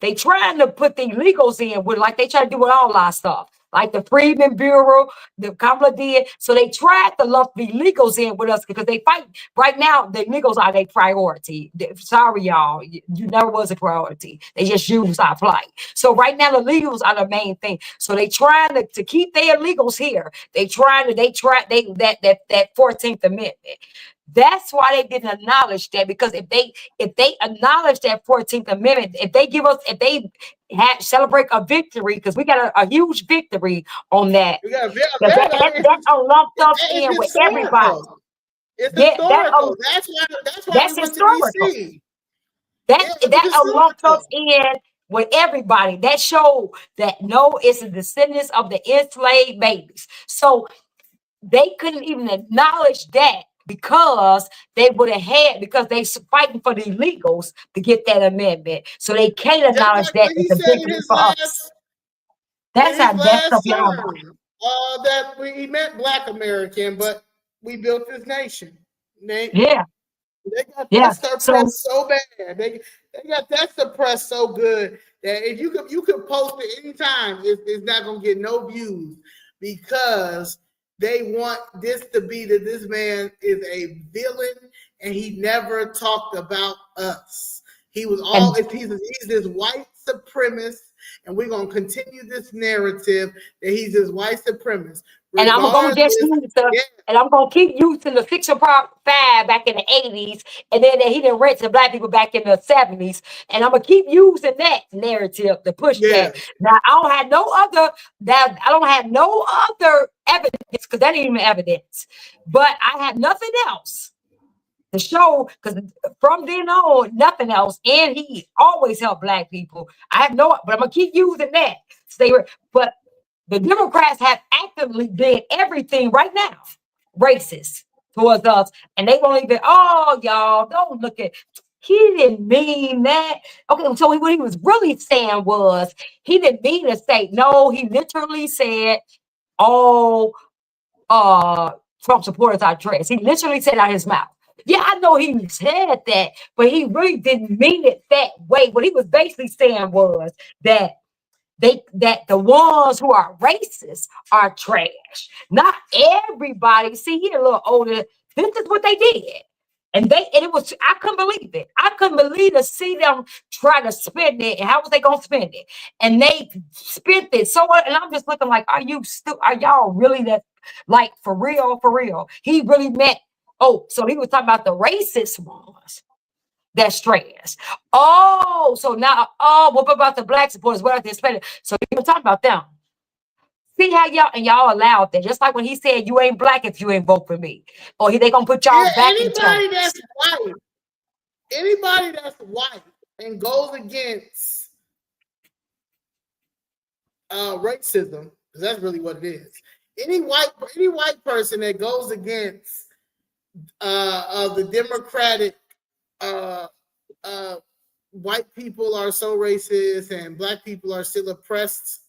they trying to put the illegals in with, like they try to do with all our stuff, like the Freedmen Bureau, the Kamala did. So they tried to lump the illegals in with us because they fight right now. The illegals are their priority. Sorry, y'all, you never was a priority. They just used our plight. So right now the illegals are the main thing. So they trying to keep their illegals here. That 14th Amendment. That's why they didn't acknowledge that, because if they acknowledge that 14th Amendment, if they celebrate a victory, because we got a huge victory on that. We got That lumped us in with everybody. It's historical. That's why that's we went historical. to DC. That lumped us in with everybody. That showed that no, it's the descendants of the enslaved babies. So they couldn't even acknowledge that, because they would have had, because they fighting for the illegals to get that amendment. So they can't acknowledge that it's a victory for us. That's how that's up y'all. That he meant Black American, but we built this nation. They got that suppressed so bad. They got that suppressed so good that if you could post it anytime, it's not gonna get no views, because they want this to be that this man is a villain and he never talked about us. He was he's this white supremacist, and we're gonna continue this narrative that he's this white supremacist. And I'm gonna and I'm gonna keep using the Fiction Part 5 back in the 80s, and then he didn't rent to Black people back in the 70s, and I'm gonna keep using that narrative to push that. Now I don't have no other evidence, because that ain't even evidence, but I have nothing else to show, because from then on, nothing else. And he always helped Black people. But I'm gonna keep using that. But the Democrats have actively been everything right now racist towards us, and they won't even. Oh, y'all, don't look at. He didn't mean that. Okay, so what he was really saying was, he didn't mean to say no. He literally said, "Oh, Trump supporters are dressed." He literally said out his mouth. Yeah, I know he said that, but he really didn't mean it that way. What he was basically saying was that the ones who are racist are trash. Not everybody. See, he a little older. This is what they did. And it was, I couldn't believe it. I couldn't believe to see them try to spend it. And how was they gonna spend it? And they spent it. So, and I'm just looking like, are y'all really that, like, for real, for real? He really meant, so he was talking about the racist ones. That's trash. Oh, so now, what about the Black supporters? What are they spending? So you were talking about them. See how y'all allowed that. Just like when he said, "You ain't Black if you ain't vote for me," or they gonna put y'all back in anybody that's white and goes against racism, because that's really what it is. Any white person that goes against the Democratic white people are so racist and Black people are still oppressed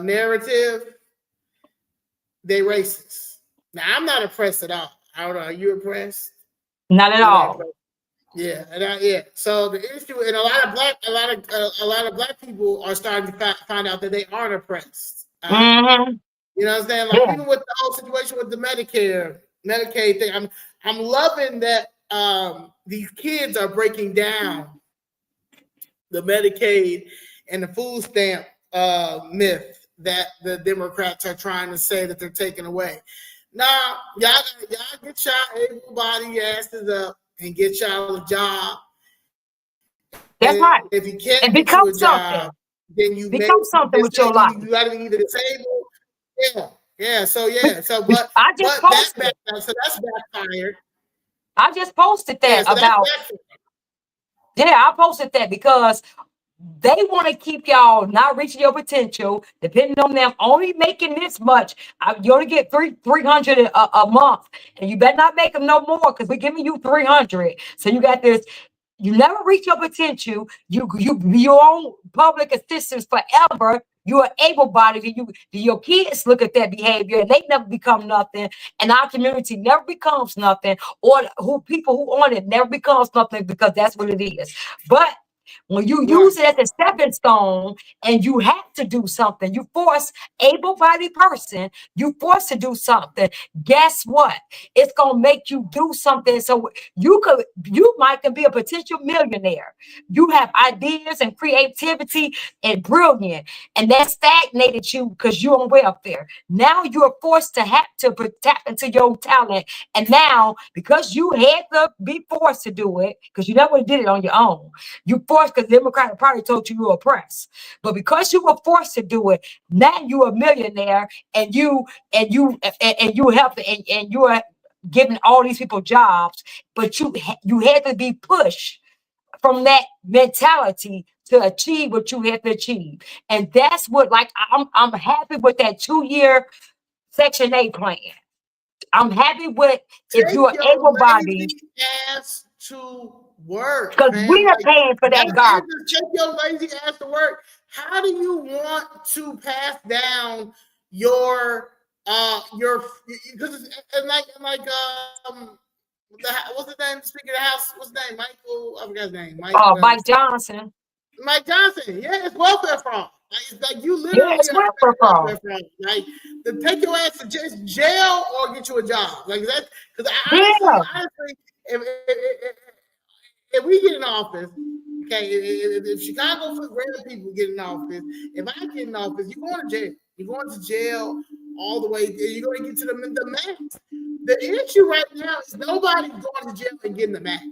narrative, they racist. Now, I'm not oppressed at all. I don't know. Are you oppressed? Not at all. Yeah. So the issue, and a lot of Black people are starting to find out that they aren't oppressed. You know what I'm saying? Like, even with the whole situation with the Medicaid thing, I'm loving that these kids are breaking down the Medicaid and the food stamp myth that the Democrats are trying to say that they're taking away. Now, y'all get y'all able-bodied asses up and get y'all a job. That's right. If you can't and get you a job, then you become something with your life. You got to be either disabled. Yeah. So but I just posted. So that's backfired. I just posted that I posted that because they want to keep y'all not reaching your potential, depending on them only making this much. You only get $300 a month, and you better not make them no more, because we're giving you $300. So you got this. You never reach your potential. You on public assistance forever. you are able-bodied, and your kids look at that behavior and they never become nothing, and our community never becomes nothing, or people who on it never becomes nothing, because that's what it is. But when you use it as a stepping stone and you have to do something, you force able-bodied person, you force to do something, guess what? It's going to make you do something. So you might can be a potential millionaire. You have ideas and creativity and brilliant, and that stagnated you because you're on welfare. Now you're forced to have to tap into your talent. And now, because you had to be forced to do it, because you never did it on your own, you forced, because the Democratic Party told you were oppressed. But because you were forced to do it, now you're a millionaire, and you help, and you are giving all these people jobs. But you had to be pushed from that mentality to achieve what you had to achieve. And that's what, like, I'm happy with that 2-year Section 8 plan. I'm happy with, if you're able-bodied, ass to work, because we are paying for that garbage. Take your lazy ass to work. How do you want to pass down your because what's his name? Speaker of the House, what's his name? Michael, I forgot his name. Mike Johnson. Mike Johnson, yeah, it's welfare fraud. Like you literally it's welfare fraud. Like, to take your ass to jail or get you a job. Like that, because honestly, if we get in office, okay, if Chicago for random people get in office, if I get in office, you're going to jail. You're going to jail all the way. You're going to get to the max. The issue right now is nobody's going to jail and getting the max.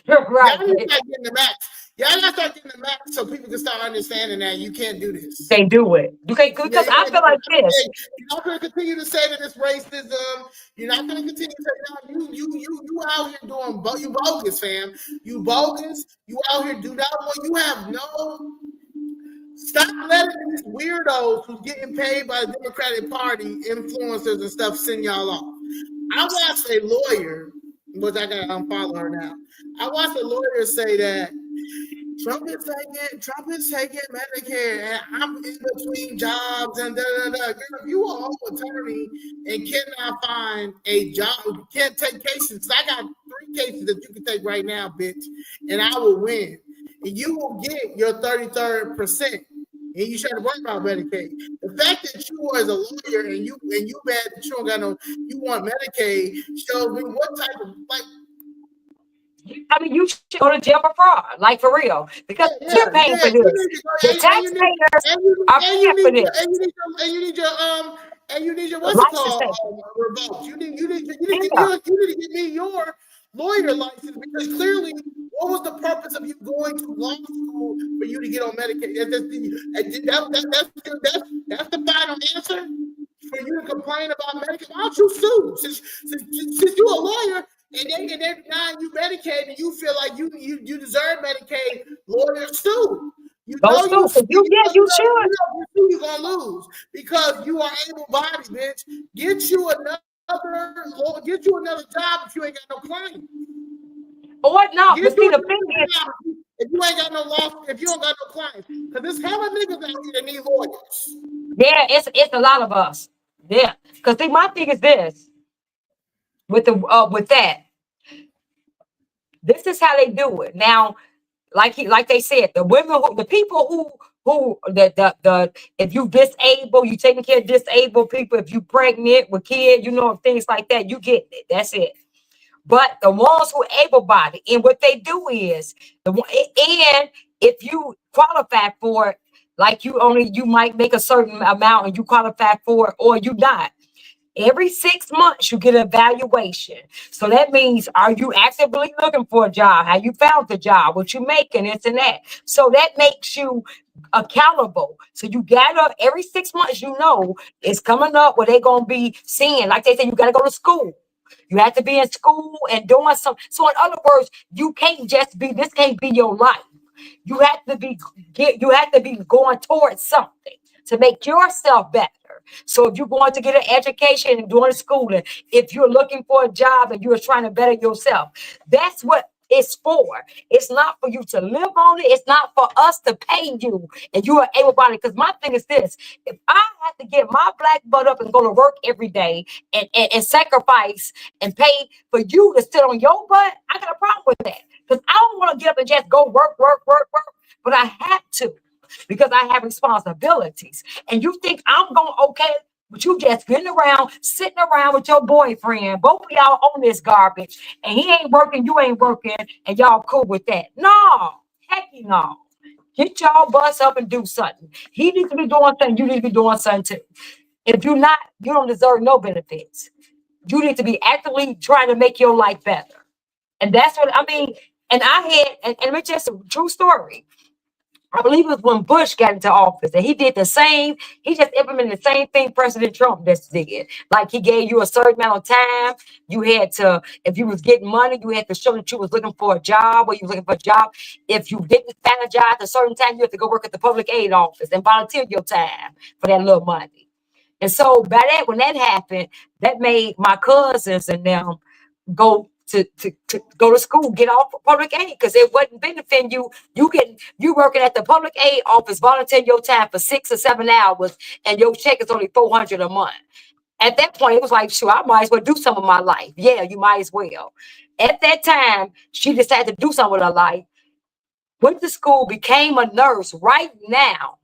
Right. Y'all need to start getting the max. Y'all got to start getting the max so people can start understanding that you can't do this. They do it. Okay, because I feel like this. You're not going to continue to say that it's racism. You're not going to continue to say, no, you out here doing, you bogus, fam. You bogus. You out here do that one. You have no. Stop letting these weirdos who's getting paid by the Democratic Party, influencers and stuff, send y'all off. I watched a lawyer, which I got to unfollow her now. I watched a lawyer say that Trump is taking Medicare, and I'm in between jobs and If you are a home attorney and cannot find a job, you can't take cases. I got 3 cases that you can take right now, bitch, and I will win. And you will get your 33rd percent, and you shouldn't worry about Medicaid. The fact that you as a lawyer and you mad that you don't got you want Medicaid shows me what type of I mean, you should go to jail for fraud, like for real, because you're paying for this. The taxpayers are paying for this. And you need your what's it called? Revoked. You need to give me your lawyer license, because clearly, what was the purpose of you going to law school for you to get on Medicaid? That's the final answer for you to complain about Medicaid. Why don't you sue? Since you're a lawyer and they're denying you Medicaid and you feel like you deserve Medicaid, lawyers sue. You should. You're gonna lose because you are able-bodied, bitch. Get you another job if you ain't got no clients. Or not, but see, the thing is, if you ain't got no law, if you don't got no clients, because there's hella niggas out here that need lawyers. Yeah, it's a lot of us. Yeah, because see, my thing is this with that. This is how they do it now. Like they said, the women, the people who if you disabled, you taking care of disabled people. If you pregnant with kids, things like that, you get it. That's it. But the ones who are able-bodied, and what they do is, and if you qualify for it, like you might make a certain amount and you qualify for it, or you not. Every 6 months, you get an evaluation. So that means, are you actively looking for a job? Have you found the job? What you making? This and that. So that makes you accountable. So you gotta, every 6 months, it's coming up where they're going to be seeing, like they say, you got to go to school. You have to be in school and doing something. So in other words, you can't just be, this can't be your life. You have to be going towards something to make yourself better. So if you're going to get an education and doing schooling, if you're looking for a job and you're trying to better yourself, that's what is for. It's not for you to live on it. It's not for us to pay you and you are able-bodied. Because my thing is this: if I have to get my black butt up and go to work every day and sacrifice and pay for you to sit on your butt, I got a problem with that. Because I don't want to get up and just go work, but I have to because I have responsibilities. And you think I'm going okay? But you just sitting around with your boyfriend, both of y'all on this garbage, and he ain't working, you ain't working, and y'all cool with that. No, heck no. Get y'all butts up and do something. He needs to be doing something, you need to be doing something too. If you're not, you don't deserve no benefits. You need to be actively trying to make your life better. And that's what I mean. And I had, and it's just a true story. I believe it was when Bush got into office and he did the same, he just implemented the same thing President Trump just did. Like he gave you a certain amount of time. You had to, if you was getting money, you had to show that you was looking for a job or you was looking for a job. If you didn't find a job at a certain time, you had to go work at the public aid office and volunteer your time for that little money. And so by that, when that happened, that made my cousins and them go to go to school, get off of public aid because it wasn't benefiting you. You working at the public aid office, volunteering your time for 6 or 7 hours, and your check is only $400 a month. At that point, it was like, sure, I might as well do some of my life. Yeah, you might as well. At that time, she decided to do something with her life. Went to school, became a nurse. Right now,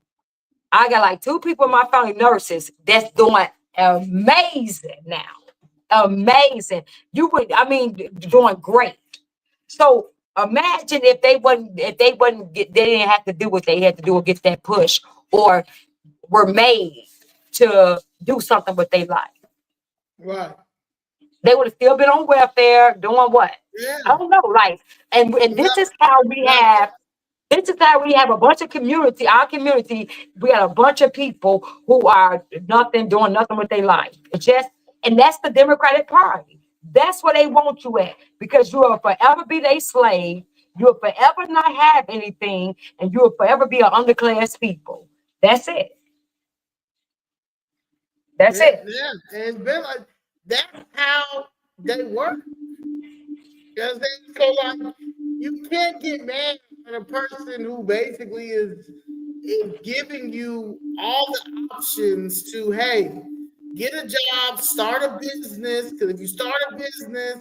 I got like 2 people in my family nurses that's doing amazing now. Amazing. Doing great. So imagine if they didn't have to do what they had to do or get that push or were made to do something with their life. Right. They would have still been on welfare doing what? Yeah. I don't know. Like, and this is how we have. This is how we have a bunch of community. Our community, we got a bunch of people who are doing nothing with their life. And that's the Democratic Party. That's where they want you at because you will forever be their slave. You will forever not have anything, and you will forever be an underclass people. That's it. That's it. Yeah, and it's been like that's how they work. Because so like you can't get mad at a person who basically is giving you all the options to get a job, start a business. Because if you start a business,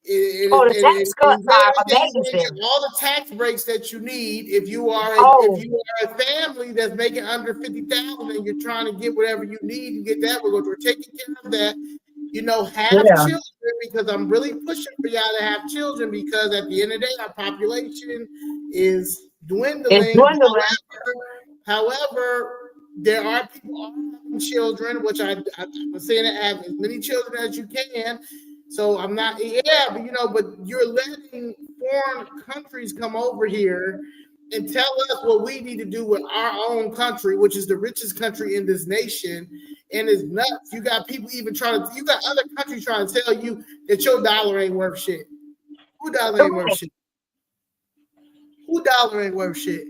the tax cuts are amazing. all the tax breaks that you need. If you are a family that's making under 50,000 and you're trying to get whatever you need, you get that. We're taking care of that. Have children because I'm really pushing for y'all to have children because at the end of the day, our population is dwindling. However, there are people having children, which I'm saying to have as many children as you can. So I'm not, but you're letting foreign countries come over here and tell us what we need to do with our own country, which is the richest country in this nation. And it's nuts. You got people you got other countries trying to tell you that your dollar ain't worth shit. Who dollar ain't worth shit? Who dollar ain't worth shit?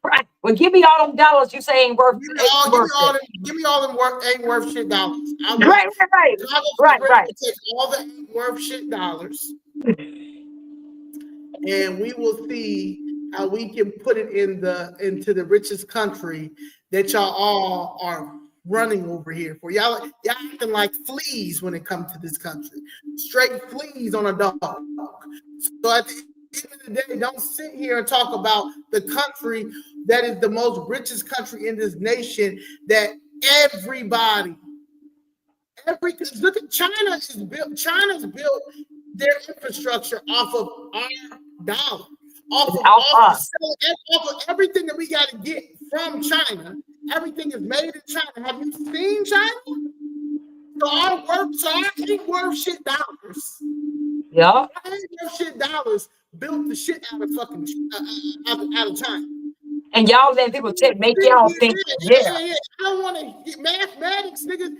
Right. Well, give me all them dollars you say ain't worth. Give me all them ain't worth shit dollars. Right. Take all the ain't worth shit dollars, and we will see how we can put it into the richest country that y'all all are running over here for. Y'all acting like fleas when it comes to this country. Straight fleas on a dog. So at the end of the day, don't sit here and talk about the country that is the most richest country in this nation that look at China's built their infrastructure off of our dollar, off of everything that we got to get from China. Everything is made in China. Have you seen China? So our ain't worth shit dollars. Yeah. Our ain't worth shit dollars built the shit out of fucking out of China. And y'all let people make y'all think, I don't want to get mathematics, niggas.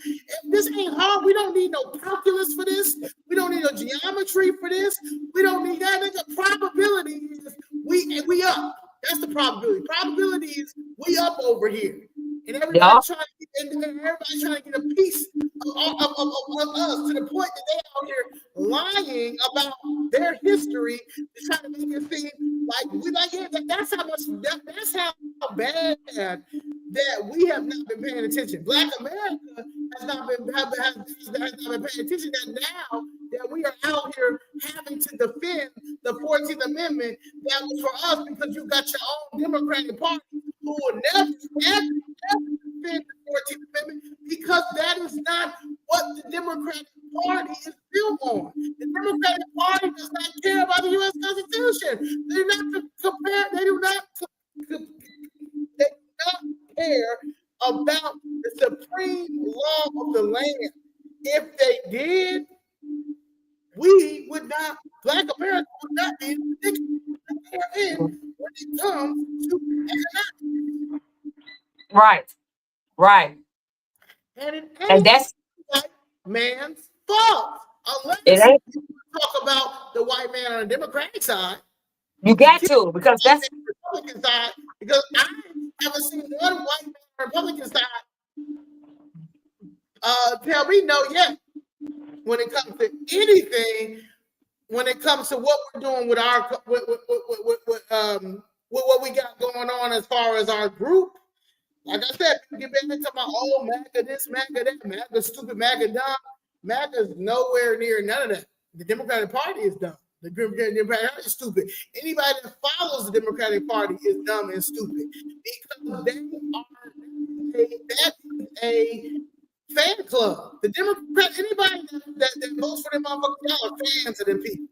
This ain't hard. We don't need no calculus for this. We don't need no geometry for this. We don't need that, nigga. Probability is we up. That's the probability. Probability is we up over here. And everybody's trying to get and everybody's trying to get a piece of us to the point that they out here lying about their history to try to make it seem like we like it. That's how much. That's how bad that we have not been paying attention. Black America has not been paying attention. That now that we are out here having to defend the 14th Amendment, that was for us because you got your own Democratic Party who will never defend the 14th Amendment because that is not what the Democratic Party is built on. The Democratic Party does not care about the U.S. Constitution. They do not compare. They do not care about the supreme law of the land. If they did, we would not. Black America would not be in the predicament that they're in when it comes to economics. Right. And it And ain't that's white man's fault. Unless it ain't. you talk about the white man on the Democratic side. You got to, because that's the Republican side, because I haven't seen one white man on the Republican side tell me no yet when it comes to anything, when it comes to what we're doing with our with what we got going on as far as our group. Like I said, people get back into my old MAGA this, MAGA that, MAGA stupid, MAGA dumb. MAGA is nowhere near none of that. The Democratic Party is dumb. The Democratic Party is stupid. Anybody that follows the Democratic Party is dumb and stupid because that is a fan club. The Democrat, anybody that votes for them motherfuckers, y'all are fans of them people.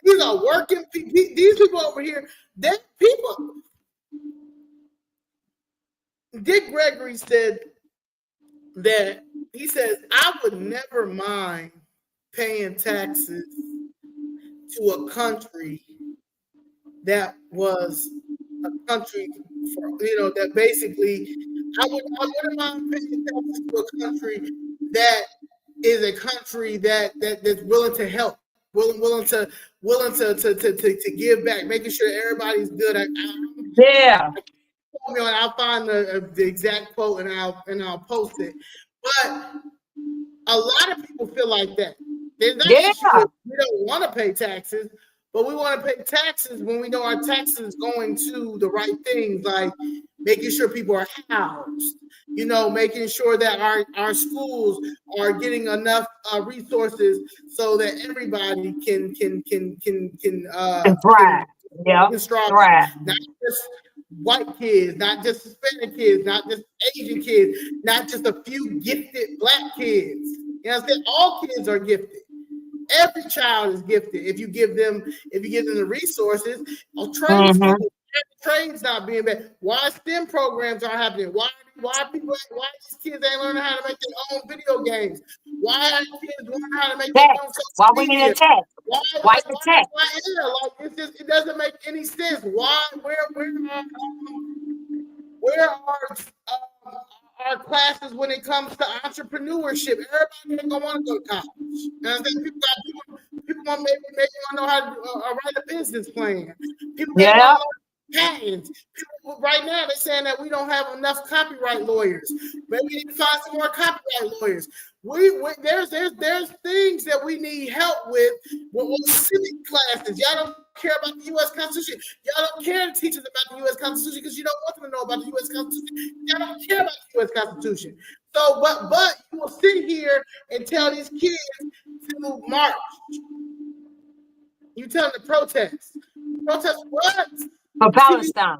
These are working people. These people over here, that people. Dick Gregory said that he says, I would never mind paying taxes to a country that was a country for, that basically I wouldn't mind paying taxes to a country that is a country that's willing to help, willing to give back, making sure everybody's good. I'll find the exact quote and I'll post it. But a lot of people feel like that. There's not issue we don't want to pay taxes, but we want to pay taxes when we know our taxes going to the right things, like making sure people are housed, making sure that our schools are getting enough resources so that everybody can thrive. Thrive. Not just white kids, not just Hispanic kids, not just Asian kids, not just a few gifted Black kids. You know what I'm saying? All kids are gifted. Every child is gifted if you give them the resources. Trades not being bad. Why STEM programs aren't happening? Why these kids ain't learning how to make their own video games? Why are kids learning how to make their own social we media? in tech? Why the tech? It doesn't make any sense. Why? Where are our classes when it comes to entrepreneurship? Everybody ain't gonna want to go to college. You know what I'm saying? People want maybe want to know how to write a business plan. People want to learn patents. People, right now they're saying that we don't have enough copyright lawyers. Maybe we need to find some more copyright lawyers. There's things that we need help with civic classes. Y'all don't care about the U.S. Constitution. Y'all don't care to teach us about the U.S. Constitution because you don't want them to know about the U.S. Constitution. Y'all don't care about the U.S. Constitution. So, but you will sit here and tell these kids to march. You tell them to protest. Protest what? For Palestine.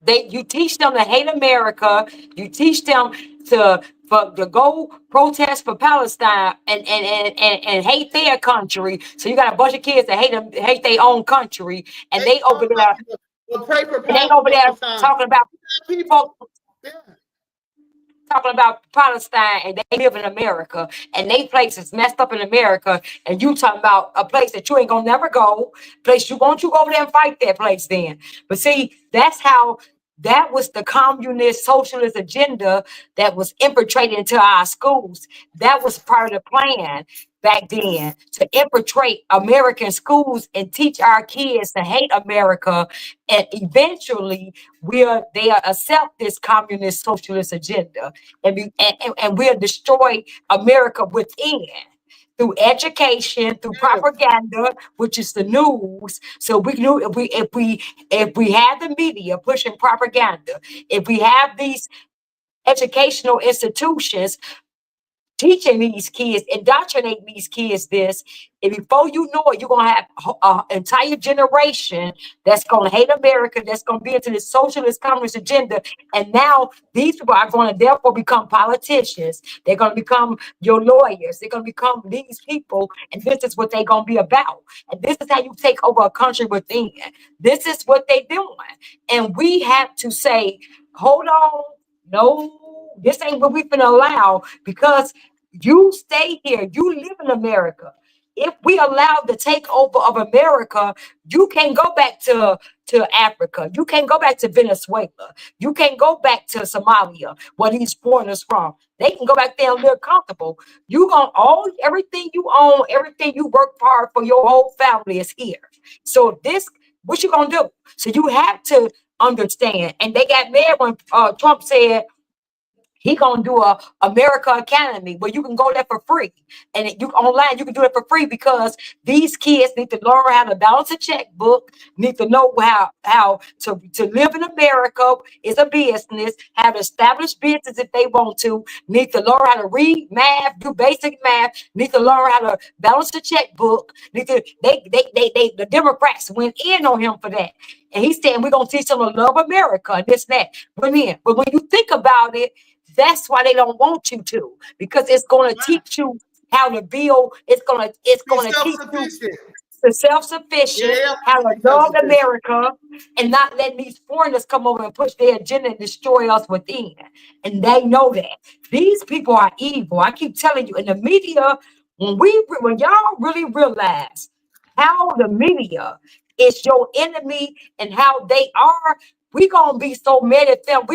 You teach them to hate America. You teach them to go protest for Palestine and hate their country. So you got a bunch of kids that hate their own country, and they over there. Pray for Palestine. They over there talking about people. Talking about Palestine, and they live in America, and they place is messed up in America, and you talking about a place that you ain't gonna never go, place you go over there and fight that place then. But see, that was the communist socialist agenda that was infiltrated into our schools. That was part of the plan. back then to infiltrate American schools and teach our kids to hate America, and eventually they'll accept this communist socialist agenda, and we'll destroy America within through education, through propaganda, which is the news. So we knew if we have the media pushing propaganda, if we have these educational institutions teaching these kids, indoctrinating these kids this, and before you know it, you're gonna have an entire generation that's gonna hate America, that's gonna be into this socialist communist agenda. And now these people are gonna therefore become politicians. They're gonna become your lawyers. They're gonna become these people, and this is what they're gonna be about. And this is how you take over a country within. This is what they're doing. And we have to say, hold on, no, this ain't what we've been allowed, because you stay here, you live in America. If we allow the takeover of America, you can't go back to Africa. You can't go back to Venezuela. You can't go back to Somalia, where these foreigners from. They can go back there and live comfortable. You gonna all everything you own, everything you work hard for your whole family is here. So this, what you gonna do? So you have to understand. And they got mad when Trump said he gonna do a America Academy where you can go there for free, and you online you can do it for free, because these kids need to learn how to balance a checkbook, need to know how to live in America is a business, have established business if they want to, need to learn how to read, math, do basic math, need to learn how to balance the checkbook. Need to the Democrats went in on him for that, and he's saying we're gonna teach them to love America and this and that. But when you think about it, that's why they don't want you to, because it's going to teach you how to build. It's going to teach you the self-sufficient, how to love America, and not letting these foreigners come over and push their agenda and destroy us within. And they know that these people are evil. I keep telling you, in the media, when y'all really realize how the media is your enemy and how they are, we gonna be so mad at them.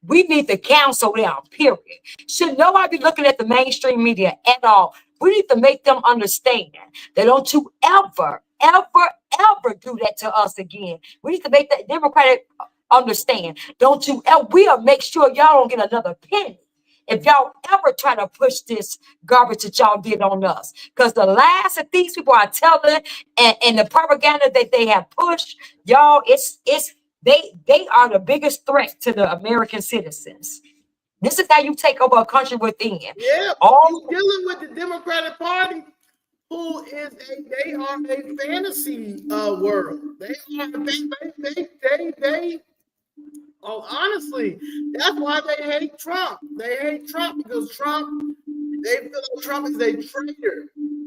We need to cancel them, period. Should nobody be looking at the mainstream media at all. We need to make them understand that don't you ever, ever, ever do that to us again. We need to make that Democratic understand. Don't you ever, we'll make sure y'all don't get another penny if y'all ever try to push this garbage that y'all did on us. Because the lies that these people are telling and the propaganda that they have pushed, y'all, they are the biggest threat to the American citizens. This is how you take over a country within. Yeah, you're dealing with the Democratic Party, who is they are a fantasy world. They honestly, that's why they hate Trump. They hate Trump because they feel like Trump is a traitor,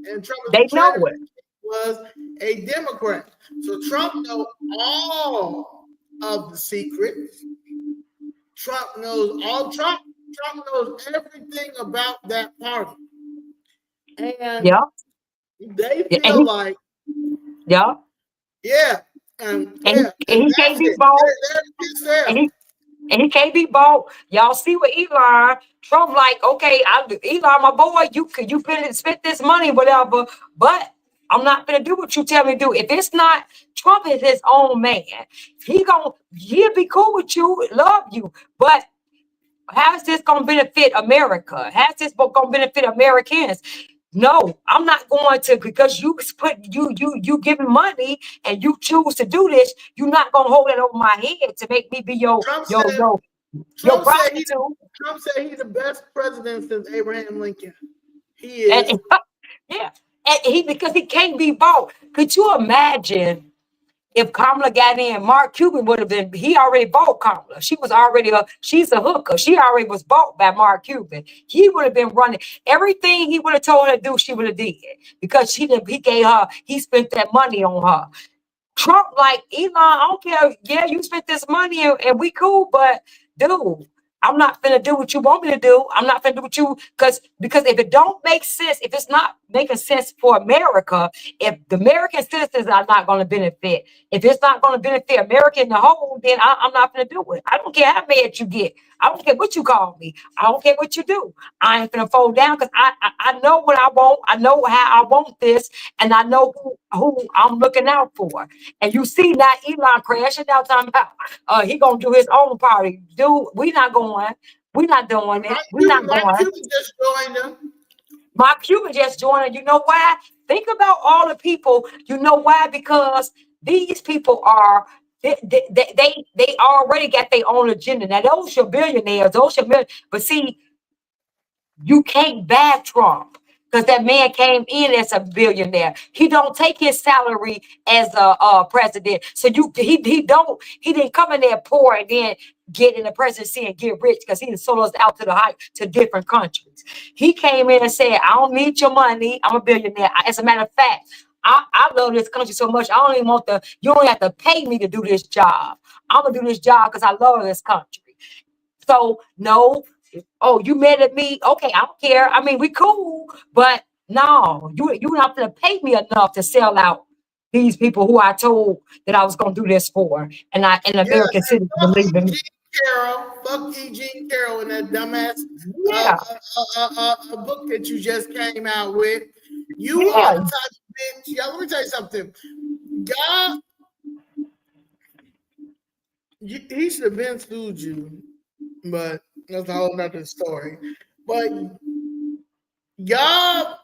and Trump is a traitor. Was a Democrat, so Trump knows all of the secrets. Trump knows everything about that party, and they feel like he can't be bought. And he can't be bought. Y'all see what Elon Trump like? Okay, Elon, my boy, you finna spend this money, whatever, but I'm not gonna do what you tell me to do. If it's not, Trump is his own man. He'll be cool with you, love you, but how's this gonna benefit America? How's this gonna benefit Americans? No, I'm not going to, because you giving money and you choose to do this. You're not gonna hold it over my head to make me be your prostitute. Trump said he's the best president since Abraham Lincoln. He is. Because he can't be bought. Could you imagine if Kamala got in? Mark Cuban would have been. He already bought Kamala. She's a hooker. She already was bought by Mark Cuban. He would have been running everything he would have told her to do. She would have did, because he spent that money on her. Trump like, Elon, I don't care. Yeah, you spent this money and we cool, but dude, I'm not gonna do what you want me to do. I'm not gonna do what you, because if it don't make sense, if it's not making sense for America, if the American citizens are not gonna benefit, if it's not gonna benefit America in the whole, then I'm not gonna do it. I don't care how mad you get. I don't care what you call me. I don't care what you do. I ain't gonna fold down because I know what I want. I know how I want this, and I know who I'm looking out for. And you see now Elon crashing out talking about he gonna do his own party. Dude, we not going. We not doing it. We not My going. Cuban just joined them. My Cuban just joined. You know why? Think about all the people. You know why? Because these people are they already got their own agenda. Now those are billionaires. Those are but see, you can't back Trump because that man came in as a billionaire. He don't take his salary as a president. So he didn't come in there poor and then get in the presidency and get rich because he sold us out to different countries. He came in and said, I don't need your money. I'm a billionaire. As a matter of fact, I love this country so much. I don't even want you don't have to pay me to do this job. I'm gonna do this job because I love this country. So no, oh, you mad at me? Okay, I don't care. I mean, we cool, but no, you have to pay me enough to sell out these people who I told that I was gonna do this for, and American citizens believe in me. Fuck Eugene Carroll and that dumbass Yeah, book that you just came out with. You yeah. are the type of bitch. Yeah, let me tell you something. God, he should have been sued you, but that's a whole nother story. But y'all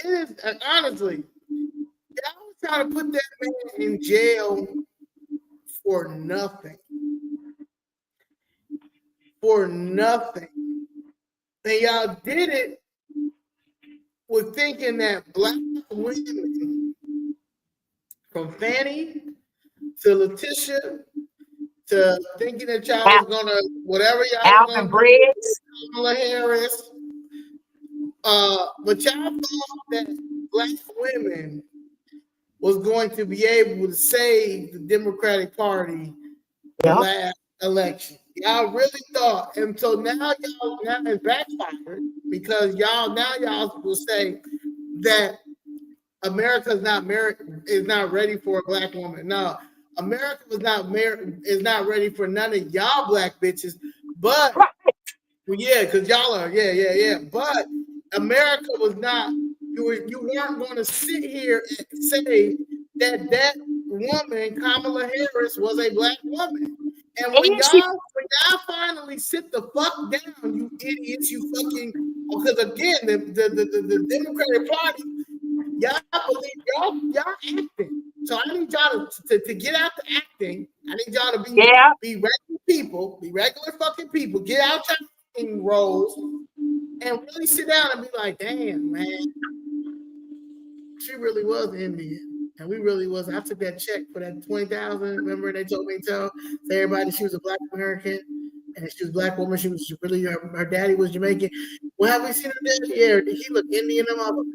is honestly, y'all was trying to put that man in jail for nothing. For nothing. And y'all did it with thinking that black women, from Fannie to Letitia, to thinking that y'all was gonna whatever y'all was Alvin gonna Briggs. do, Kamala Harris. But y'all thought that black women was going to be able to save the Democratic Party the last election. Y'all really thought, and so now it's backfired because y'all will say that America is not ready for a black woman. No, America is not ready for none of y'all black bitches. But yeah, because y'all are But America was not. You weren't going to sit here and say that woman, Kamala Harris, was a black woman. And when y'all finally sit the fuck down, you idiots, you fucking, because again, the Democratic Party, y'all believe y'all acting. So I need y'all to get out the acting. I need y'all to be regular people, be regular fucking people. Get out your acting roles and really sit down and be like, damn, man, she really was Indian. And we really was. I took that check for that 20,000. Remember, they told me to tell everybody she was a black American and she was a black woman. She was really her daddy was Jamaican. Well, have we seen her daddy? Yeah, did he look Indian? I don't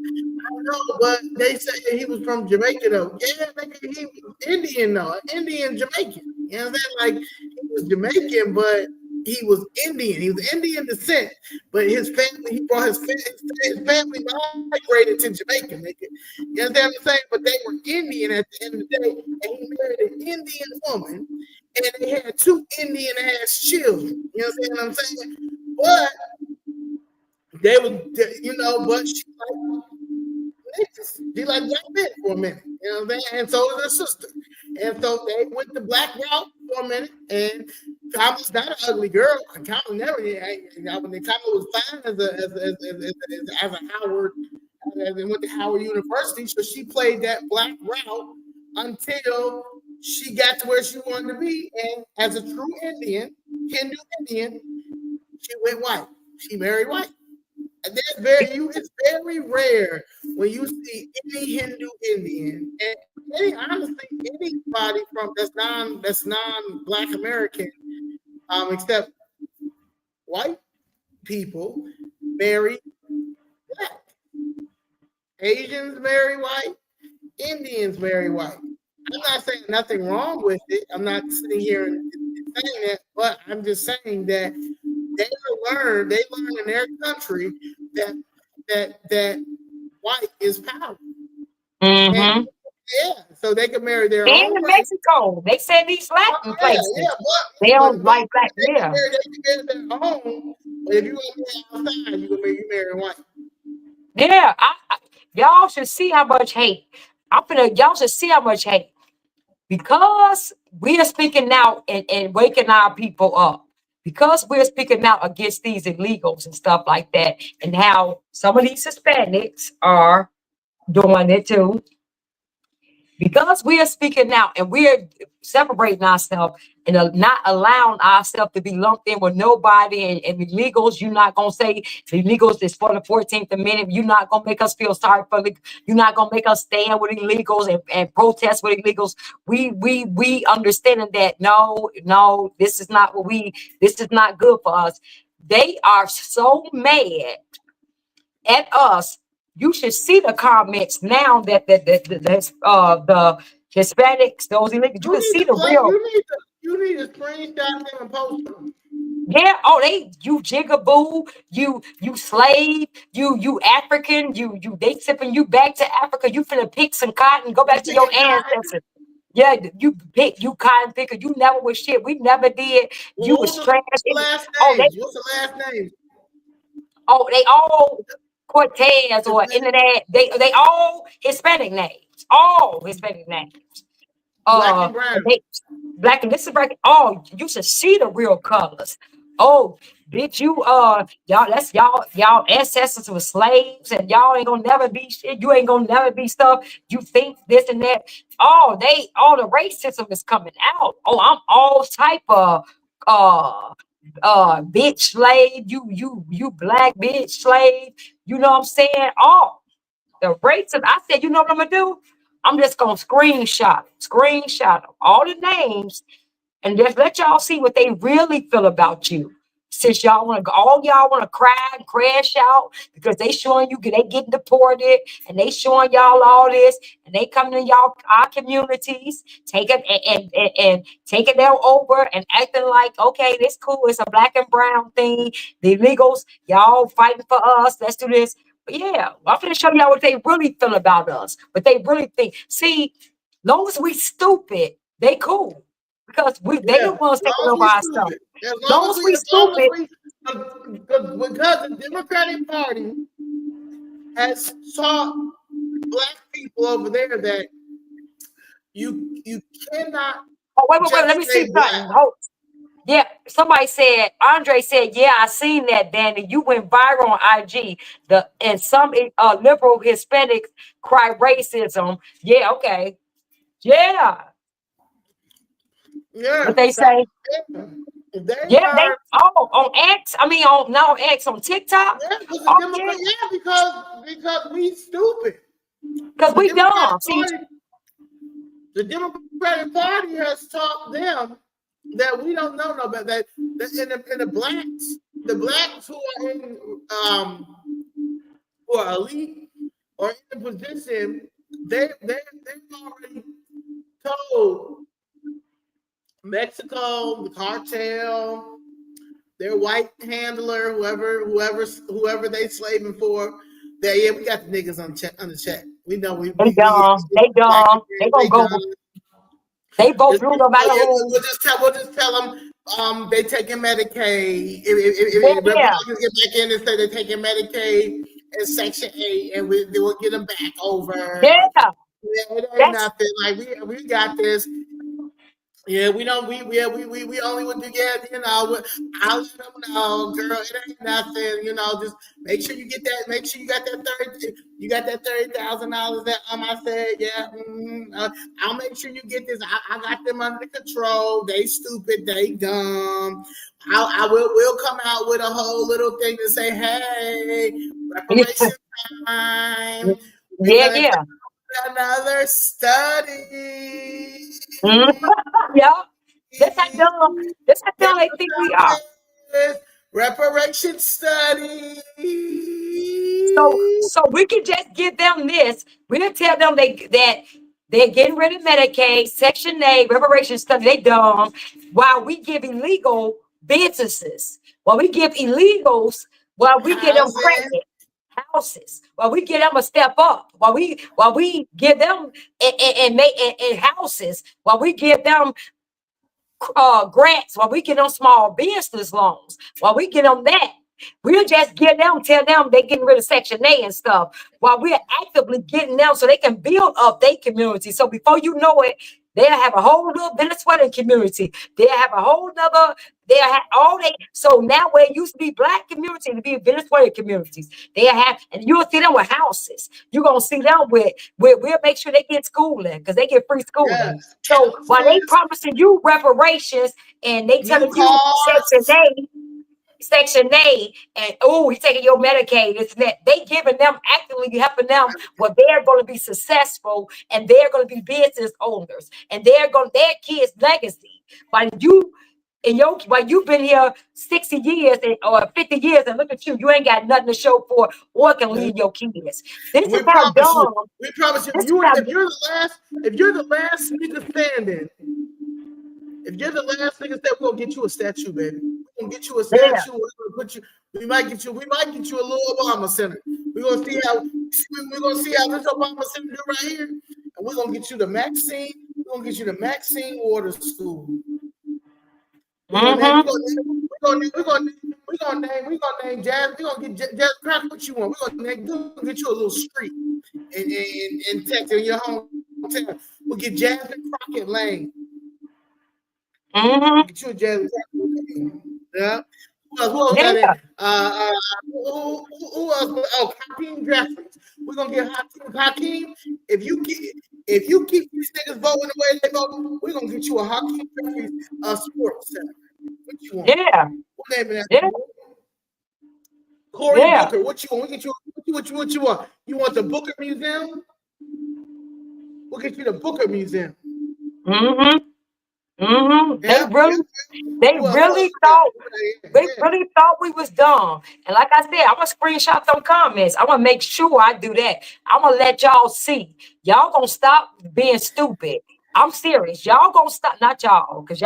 know, but they say he was from Jamaica though. Yeah, he was Indian though, Indian Jamaican. You know what I'm saying? Like he was Jamaican, but he was Indian. He was Indian descent, but his family, he brought his family migrated to Jamaica. You understand what I'm saying? But they were Indian at the end of the day, and he married an Indian woman, and they had 2 Indian ass children. You understand what I'm saying? But they were, but she like black men for a minute. You know what I'm saying? And so was her sister. And so they went the black route for a minute. And Kamala's not an ugly girl. And Kamala never, when Kamala was fine as a Howard, and went to Howard University. So she played that black route until she got to where she wanted to be. And as a true Indian, Hindu Indian, she went white. She married white. And it's very rare when you see any Hindu Indian, and honestly anybody from that's non-black American, except white people, marry black. Asians marry white. Indians marry white. I'm not saying nothing wrong with it. I'm not sitting here and saying that, but I'm just saying that they learn in their country that white is power. Mm-hmm. Yeah, so they can marry their And own in race. Mexico, they said these Latin Yeah, places. They but don't like black. they can Yeah. marry their own. But if you want to marry outside, you marry white. Yeah. Y'all should see how much hate. Y'all should see how much hate. Because we are speaking out and waking our people up. Because we're speaking out against these illegals and stuff like that, and how some of these Hispanics are doing it too. Because we are speaking out and we're separating ourselves and not allowing ourselves to be lumped in with nobody and illegals, you're not going to say the illegals is for the 14th Amendment. You're not going to make us feel sorry for you're not going to make us stand with illegals and protest with illegals. We understanding that no, this is not this is not good for us. They are so mad at us. You should see the comments now that the Hispanics, those illegals, you can see the real. You need to screenshot them and post them. Yeah. Oh, you jigaboo, you slave, you African, they tipping you back to Africa. You finna pick some cotton, go back to your ancestors. Yeah, you cotton picker. You never was shit. We never did. You was trash. What's the last name? Oh, they all Cortez or Internet. They all Hispanic names. All Hispanic names. Black and brown. Black and this is black. Oh, you should see the real colors. Oh, bitch, that's y'all ancestors were slaves, and y'all ain't gonna never be shit. You ain't gonna never be stuff. You think this and that. All the racism is coming out. Oh, I'm all type of bitch slave, you black bitch slave, you know what I'm saying? Oh, the racism. I said, you know what I'm gonna do? I'm just gonna screenshot them, all the names, and just let y'all see what they really feel about you. Since y'all want to cry and crash out because they showing you they getting deported and they showing y'all all this and they coming to our communities, taking and taking them over and acting like, okay, this cool, it's a black and brown thing. The illegals, y'all fighting for us. Let's do this. But yeah, I'm gonna show y'all what they really feel about us. What they really think. See, long as we stupid, they cool. Because they the ones taking over our stuff. As long as we stupid. Because the Democratic Party has taught black people over there that you cannot. Oh, wait, let me see something. Yeah, somebody said, Andre said, yeah, I seen that, Danny. You went viral on IG. And some liberal Hispanics cry racism. Yeah, okay. Yeah. Yeah. What they say? They on X. I mean, on X, on TikTok. Because we stupid. Because we dumb. The Democratic Party has taught them that we don't know no better. That in the blacks who are elite or in a position, they've already told Mexico, the cartel, their white handler, whoever they slaving for, that we got the niggas on the check. We know they dumb. They dumb. They gonna go. They vote blue no matter who. We'll just tell them they taking Medicaid. If Republicans get back in and say they're taking Medicaid and Section 8, and we will get them back over. Yeah. It ain't nothing. Like we got this. Yeah, we don't. We only would do. Yeah, I'll let them know, girl. It ain't nothing. Just make sure you get that. Make sure you got that $30,000 that I said. Yeah, I'll make sure you get this. I got them under control. They stupid. They dumb. We'll come out with a whole little thing to say, hey, reparation time. Yeah. Another study. Yeah. That's how dumb they think we are. Reparation study. So we can just give them this. We'll tell them that they're getting rid of Medicaid, Section 8, reparation study. They dumb. While we give businesses, while we give illegals, while we give them credit, houses, while we give them a step up, while we give them and houses, while we give them grants, while we get them small business loans, while we get them that. We'll just tell them they getting rid of Section A and stuff while we're actively getting them so they can build up their community. So before you know it, they'll have a whole little Venezuelan community. They'll have a whole nother, they'll have all they, so now where it used to be Black community to be Venezuelan communities, they'll have, and you'll see them with houses. You're going to see them with we'll make sure they get schooling because they get free schooling. Yes. So while they promising you reparations and they telling you Section A, and oh, he's taking your Medicaid. It's that they giving them actively helping them where they're going to be successful and they're going to be business owners and their kids' legacy. But while you've been here 60 years or 50 years, and look at you, you ain't got nothing to show for or can lead your kids. This is how dumb. We promise you, if you're the last nigga standing. If you're the last nigga that, we'll get you a statue, baby. We're gonna get you a statue. Yeah. We're gonna put you. We might get you a little Obama Center. We're gonna see how this Obama Center do right here, and we're gonna get you the Maxine. We're gonna get you the Maxine Water School. We're gonna name Jazz. We're gonna get Jazz Crockett what you want. We're gonna get you a little street in Texas, in your hometown. We'll get Jasmine Crockett Lane. Get you a Jasmine Crockett Lane. Yeah. Who else got it? Who else? Oh, Hakeem Jeffries. We're gonna get Hakeem. If you keep these niggas voting the way they vote, we're gonna get you a Hakeem Jeffries sports center. What you want? Yeah. What name is that? Yeah. Cory Booker. What you want? We get you what you want. You want the Booker Museum? We'll get you the Booker Museum. Yeah. They really thought we was dumb. And like I said, I'm gonna screenshot them comments. I'm gonna make sure I do that. I'm gonna let y'all see. Y'all gonna stop being stupid. I'm serious. Y'all gonna stop, not y'all, because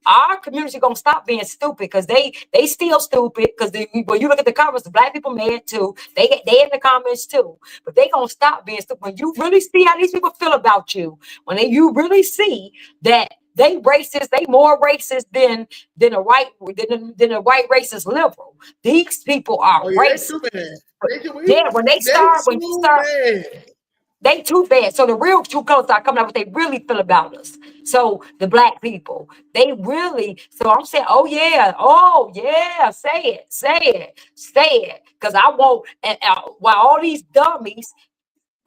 our community gonna stop being stupid because they still stupid because when you look at the comments, the Black people mad too. They in the comments too, but they gonna stop being stupid when you really see how these people feel about you. When you really see that they racist, they more racist than a white racist liberal. These people are racist. When you start. They too bad. So the real true colors are coming out what they really feel about us. So the Black people, they really, so I'm saying, oh yeah, say it. Because I won't, and while all these dummies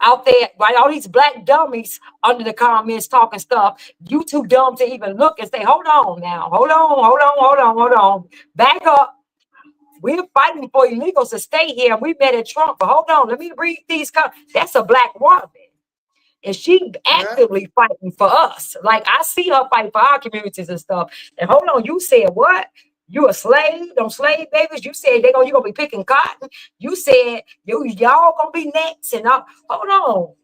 out there, while all these Black dummies under the comments talking stuff, you too dumb to even look and say, hold on now, hold on. Back up. We're fighting for illegals to stay here. We met at Trump, but hold on, let me read these. That's a Black woman. And she actively fighting for us. Like I see her fighting for our communities and stuff. And hold on, you said what? You a slave? Them slave babies? You said you're gonna be picking cotton. You said y'all gonna be next. And hold on,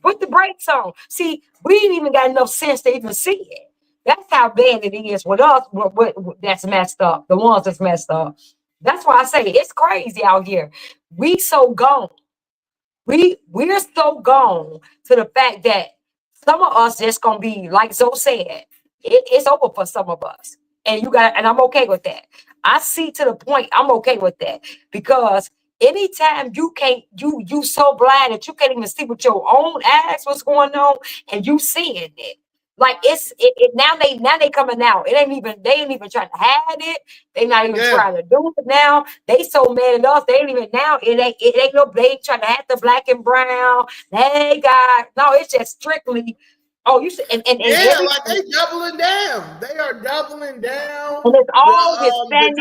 put the brakes on. See, we ain't even got enough sense to even see it. That's how bad it is with us. That's messed up. The ones that's messed up. That's why I say it's crazy out here. We so gone. We're so gone to the fact that some of us just gonna be like Zoe said. It's over for some of us, and I'm okay with that. I see to the point. I'm okay with that because anytime you so blind that you can't even see with your own eyes what's going on, and you seeing it. Like now they coming out. They ain't even trying to hide it. They not even trying to do it now. They so mad at us. They ain't even now. They ain't trying to have the Black and brown. Hey God, no, it's just strictly. Oh, you said and like they doubling down. They are doubling down. And it's all Hispanic.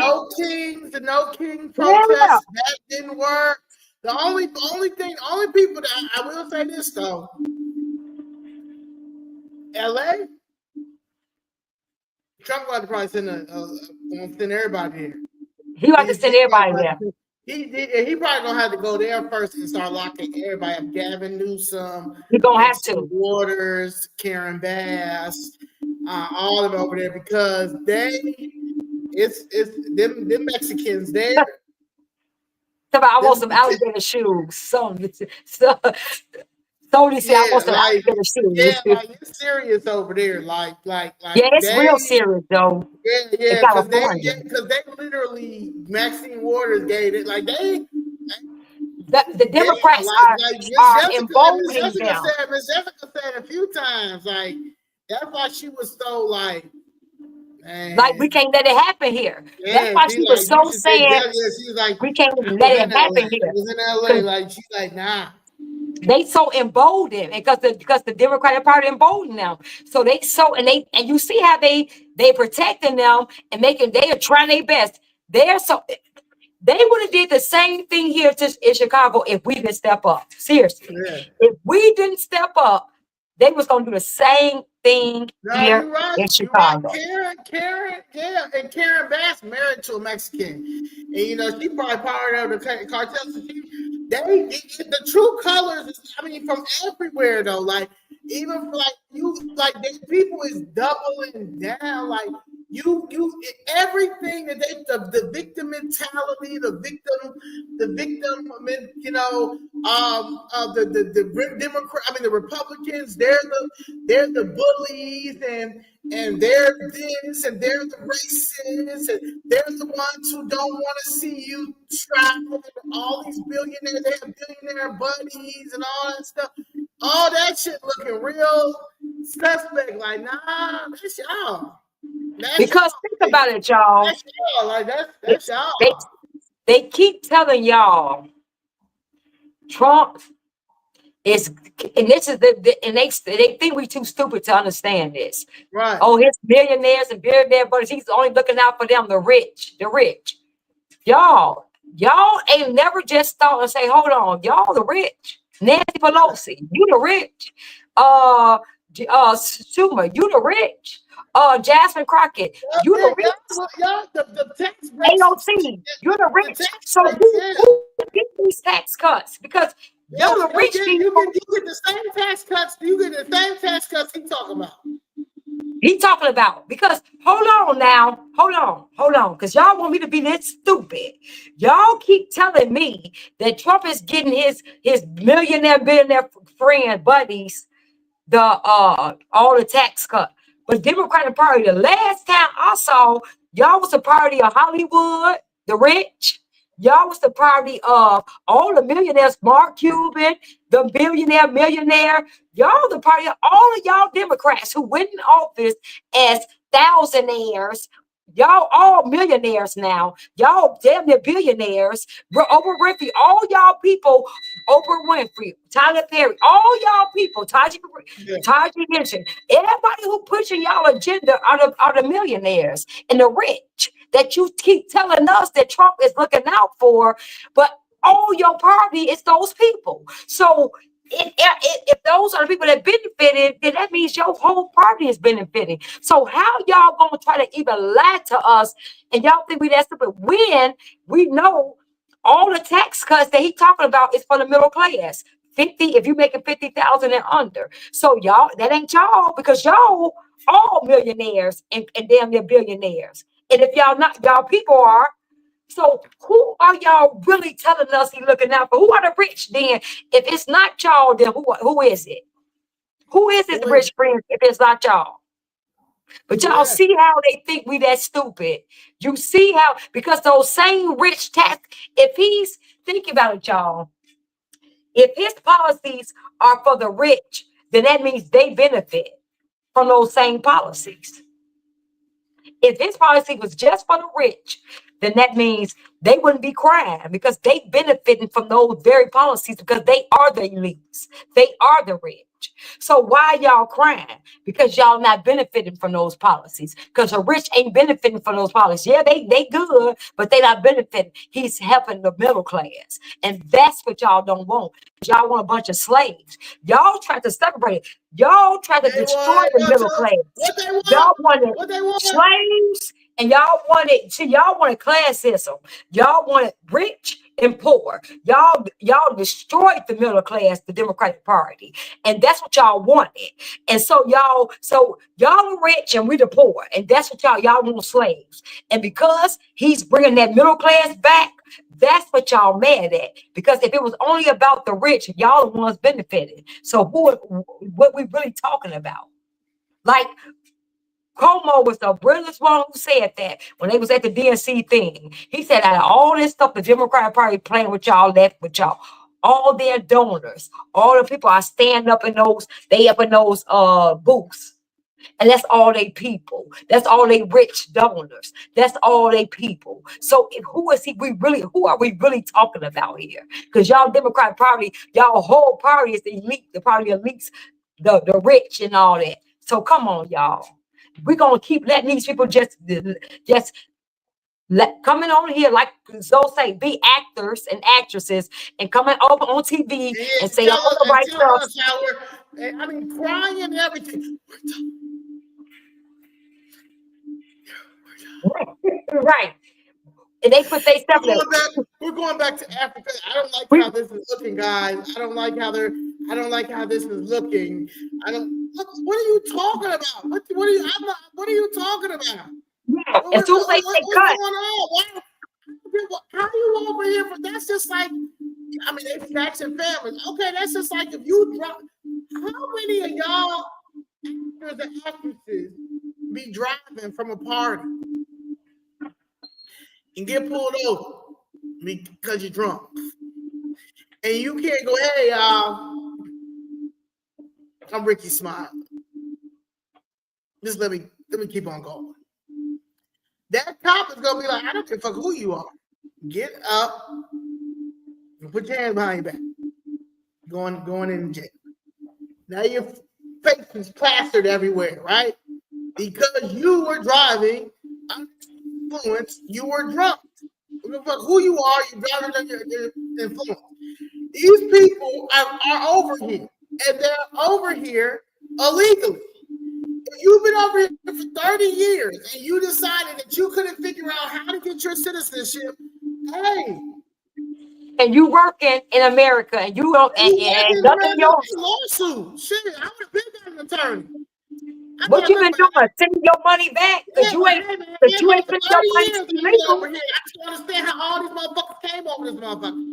The no king protest that didn't work. The only people that I will say this though. LA, Trump got to probably send everybody here. He got to send everybody there. He probably gonna have to go there first and start locking everybody up. Gavin Newsom, he gonna have to. Waters, Karen Bass, all of them over there because it's them Mexicans there. I want Them- some alligator shoes. Tony said I yeah, want some like alligator yeah, shoes. like it's serious over there. Like Yeah, it's they real serious though in yeah, California. because they literally Maxine Waters gave it like The yeah, Democrats like are emboldening them. Miss Jessica said a few times, like that's why she was so like, Like we man, can't let it happen here. That's yeah, why she she was like you so should take saying that. Yeah, she's like, we can't I let was it in LA, happen I here. was in LA, like she's like, nah, They so emboldened because the Democratic Party emboldened them. So they so and you see how they protecting them and they are trying their best. They're so they would have did the same thing here in Chicago if we didn't step up. Seriously, yeah. if we didn't step up, they was gonna do the same thing No, here you're right. in You're right. Chicago. Karen, yeah, and Karen Bass married to a Mexican, and she probably part of the cartel. So the true colors. I mean, from everywhere though. Like even for people is doubling down. Like you everything that the victim mentality, the Democrat. I mean, the Republicans. They're the bullies and they're this and they're the racists and they're the ones who don't want to see you strive. All these billionaires, they have billionaire buddies and all that stuff. All that shit looking real suspect. Like, nah, that's y'all. Because think about it, y'all. That's y'all. Like that's y'all. They keep telling y'all Trump is, and this is and they think we too stupid to understand this. Right. Oh, his millionaires and billionaire buddies, he's only looking out for them, the rich. Y'all ain't never just thought and say, hold on, y'all the rich. Nancy Pelosi, you the rich. Schumer, you the rich. Jasmine Crockett, you the rich. Y'all, the tax breaks. AOC, you're the rich. So who get these tax cuts? Because y'all the rich people. You get the same tax cuts. You get the same tax cuts he talking about. He talking about, because hold on, because y'all want me to be this stupid. Y'all keep telling me that Trump is getting his billionaire friend buddies all the tax cut. But Democratic Party, the last time I saw, y'all was the party of Hollywood, the rich. Y'all was the party of all the millionaires, Mark Cuban, the millionaire. Y'all the party of all of y'all Democrats who went in office as thousandaires. Y'all all millionaires now. Y'all damn near billionaires. Oprah Winfrey, all y'all people, Oprah Winfrey, Tyler Perry, all y'all people, Taji Henson, everybody who pushing y'all agenda are the millionaires and the rich that you keep telling us that Trump is looking out for, but all your party is those people. So if those are the people that benefited, then that means your whole party is benefiting. So how y'all gonna try to even lie to us and y'all think we that stupid when we know all the tax cuts that he talking about is for the middle class? 50, if you're making 50,000 and under. So y'all, that ain't y'all, because y'all all millionaires and damn near billionaires. And if y'all not, y'all people are. So who are y'all really telling us he looking out for? Who are the rich then? If it's not y'all, then who is it? Who is his rich friends if it's not y'all? But y'all see how they think we that stupid. You see how, because those same rich tax, if he's thinking about it, y'all, if his policies are for the rich, then that means they benefit from those same policies. If his policy was just for the rich, then that means they wouldn't be crying because they benefiting from those very policies because they are the elites. They are the rich. So why y'all crying? Because y'all not benefiting from those policies. Because the rich ain't benefiting from those policies. Yeah, they good, but they not benefiting. He's helping the middle class. And that's what y'all don't want. Y'all want a bunch of slaves. Y'all try to separate it. Y'all try to destroy the middle class. What they want? Y'all wanted What they want? slaves And y'all wanted class system. Y'all wanted rich and poor. Y'all destroyed the middle class, the Democratic Party. And that's what y'all wanted. And so y'all are rich and we the poor. And that's what y'all want slaves. And because he's bringing that middle class back, that's what y'all mad at. Because if it was only about the rich, y'all the ones benefited. So what we really talking about? Like, Cuomo was the realest one who said that when they was at the DNC thing. He said, out of all this stuff, the Democratic Party playing with y'all, left with y'all. All their donors, all the people are standing up in those booths. And that's all they people. That's all they rich donors. That's all they people. So who are we really talking about here? Because y'all Democratic Party, y'all whole party is the elite, the party elites, the rich and all that. So come on, y'all. We're gonna keep letting these people just coming on here, like Zoe say, be actors and actresses and coming over on TV and say all the right stuff. I mean, crying and everything. Right. And they put their stuff there. We're going back to Africa. I don't like how this is looking, guys. I don't like how this is looking. What are you talking about? What are you talking about? Yeah, as soon as they say what's cut. going on? How are you over here? That's just like, I mean, they snatching families. Okay, that's just like if you drop. How many of y'all actors and actresses be driving from a party and get pulled over because you're drunk, and you can't go, hey, y'all, I'm Ricky Smile. Just let me keep on going. That cop is gonna be like, I don't give a fuck who you are. Get up and put your hands behind your back. Going in jail. Now your face is plastered everywhere, right? Because you were driving influence, you were drunk. Fuck who you are, you're driving under your influence. These people are over here, and they're over here illegally. If you've been over here for 30 years and you decided that you couldn't figure out how to get your citizenship, hey. And you working in America and you don't and nothing your lawsuit. Shit, I would have been got an attorney. What you been doing? Sending your money back? Because you ain't put your money to legal. Over here. I don't understand how all these motherfuckers came over this motherfucker.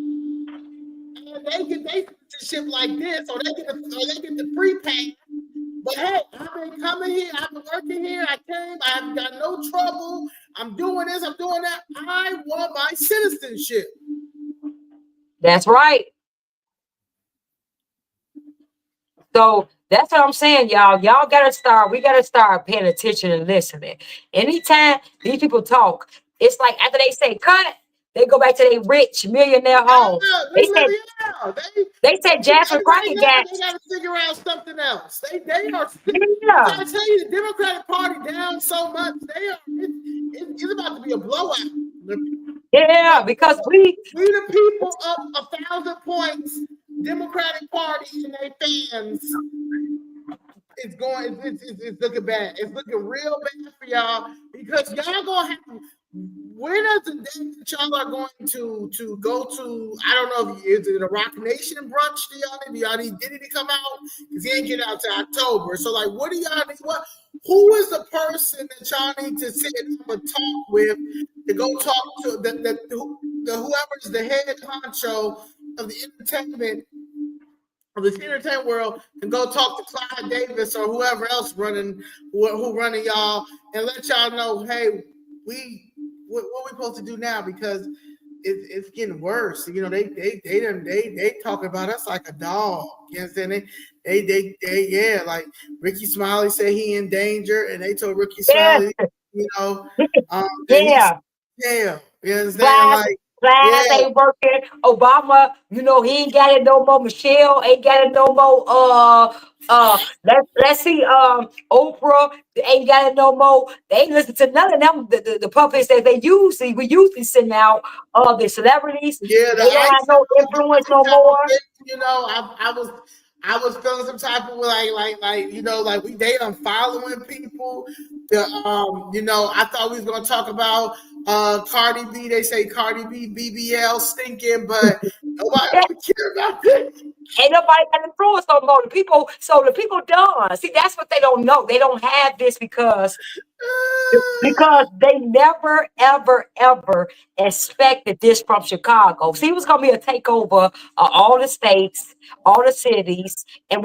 And they shit like this, or they get the free pass. But hey, I've been coming here, I've been working here, I came, I've got no trouble, I'm doing this, I'm doing that. I want my citizenship. That's right. So that's what I'm saying, y'all. We gotta start paying attention and listening. Anytime these people talk, it's like after they say cut, they go back to their rich millionaire home. They said Jasmine Crockett got. They gotta figure out something else. They are. I tell you, the Democratic Party down so much. It's about to be a blowout. Yeah, because we the people up 1,000 points. Democratic Party and their fans. It's looking bad. It's looking real bad for y'all because y'all gonna have. When is the day that y'all are going to go to? I don't know. Is it a Rock Nation brunch? Do y'all need Diddy to come out? Because he ain't get out to October. So like, what do y'all need? Who is the person that y'all need to sit and have a talk with to go talk to whoever is the head honcho of the entertainment world and go talk to Clyde Davis or whoever else running y'all and let y'all know, hey, what we supposed to do now because it's getting worse. You know, they talk about us like a dog. You understand? They like Ricky Smiley said he in danger, and they told Ricky Smiley, you know, yeah. You understand? Class ain't working. Obama, you know, he ain't got it no more. Michelle ain't got it no more. Let's see, Oprah ain't got it no more. They ain't listen to none of them. The puppets that we usually send out the celebrities. Yeah, they don't have no influence no more. You know, I was feeling some type of like you know, like they unfollowing people. You know, I thought we was gonna talk about Cardi B. They say Cardi B BBL stinking, but nobody Yeah, really care about it. ain't nobody got influence no more. The people, so the people done. See, that's what they don't know. They don't have this because they never, ever, ever expected this from Chicago. See, it was going to be a takeover of all the states, all the cities, and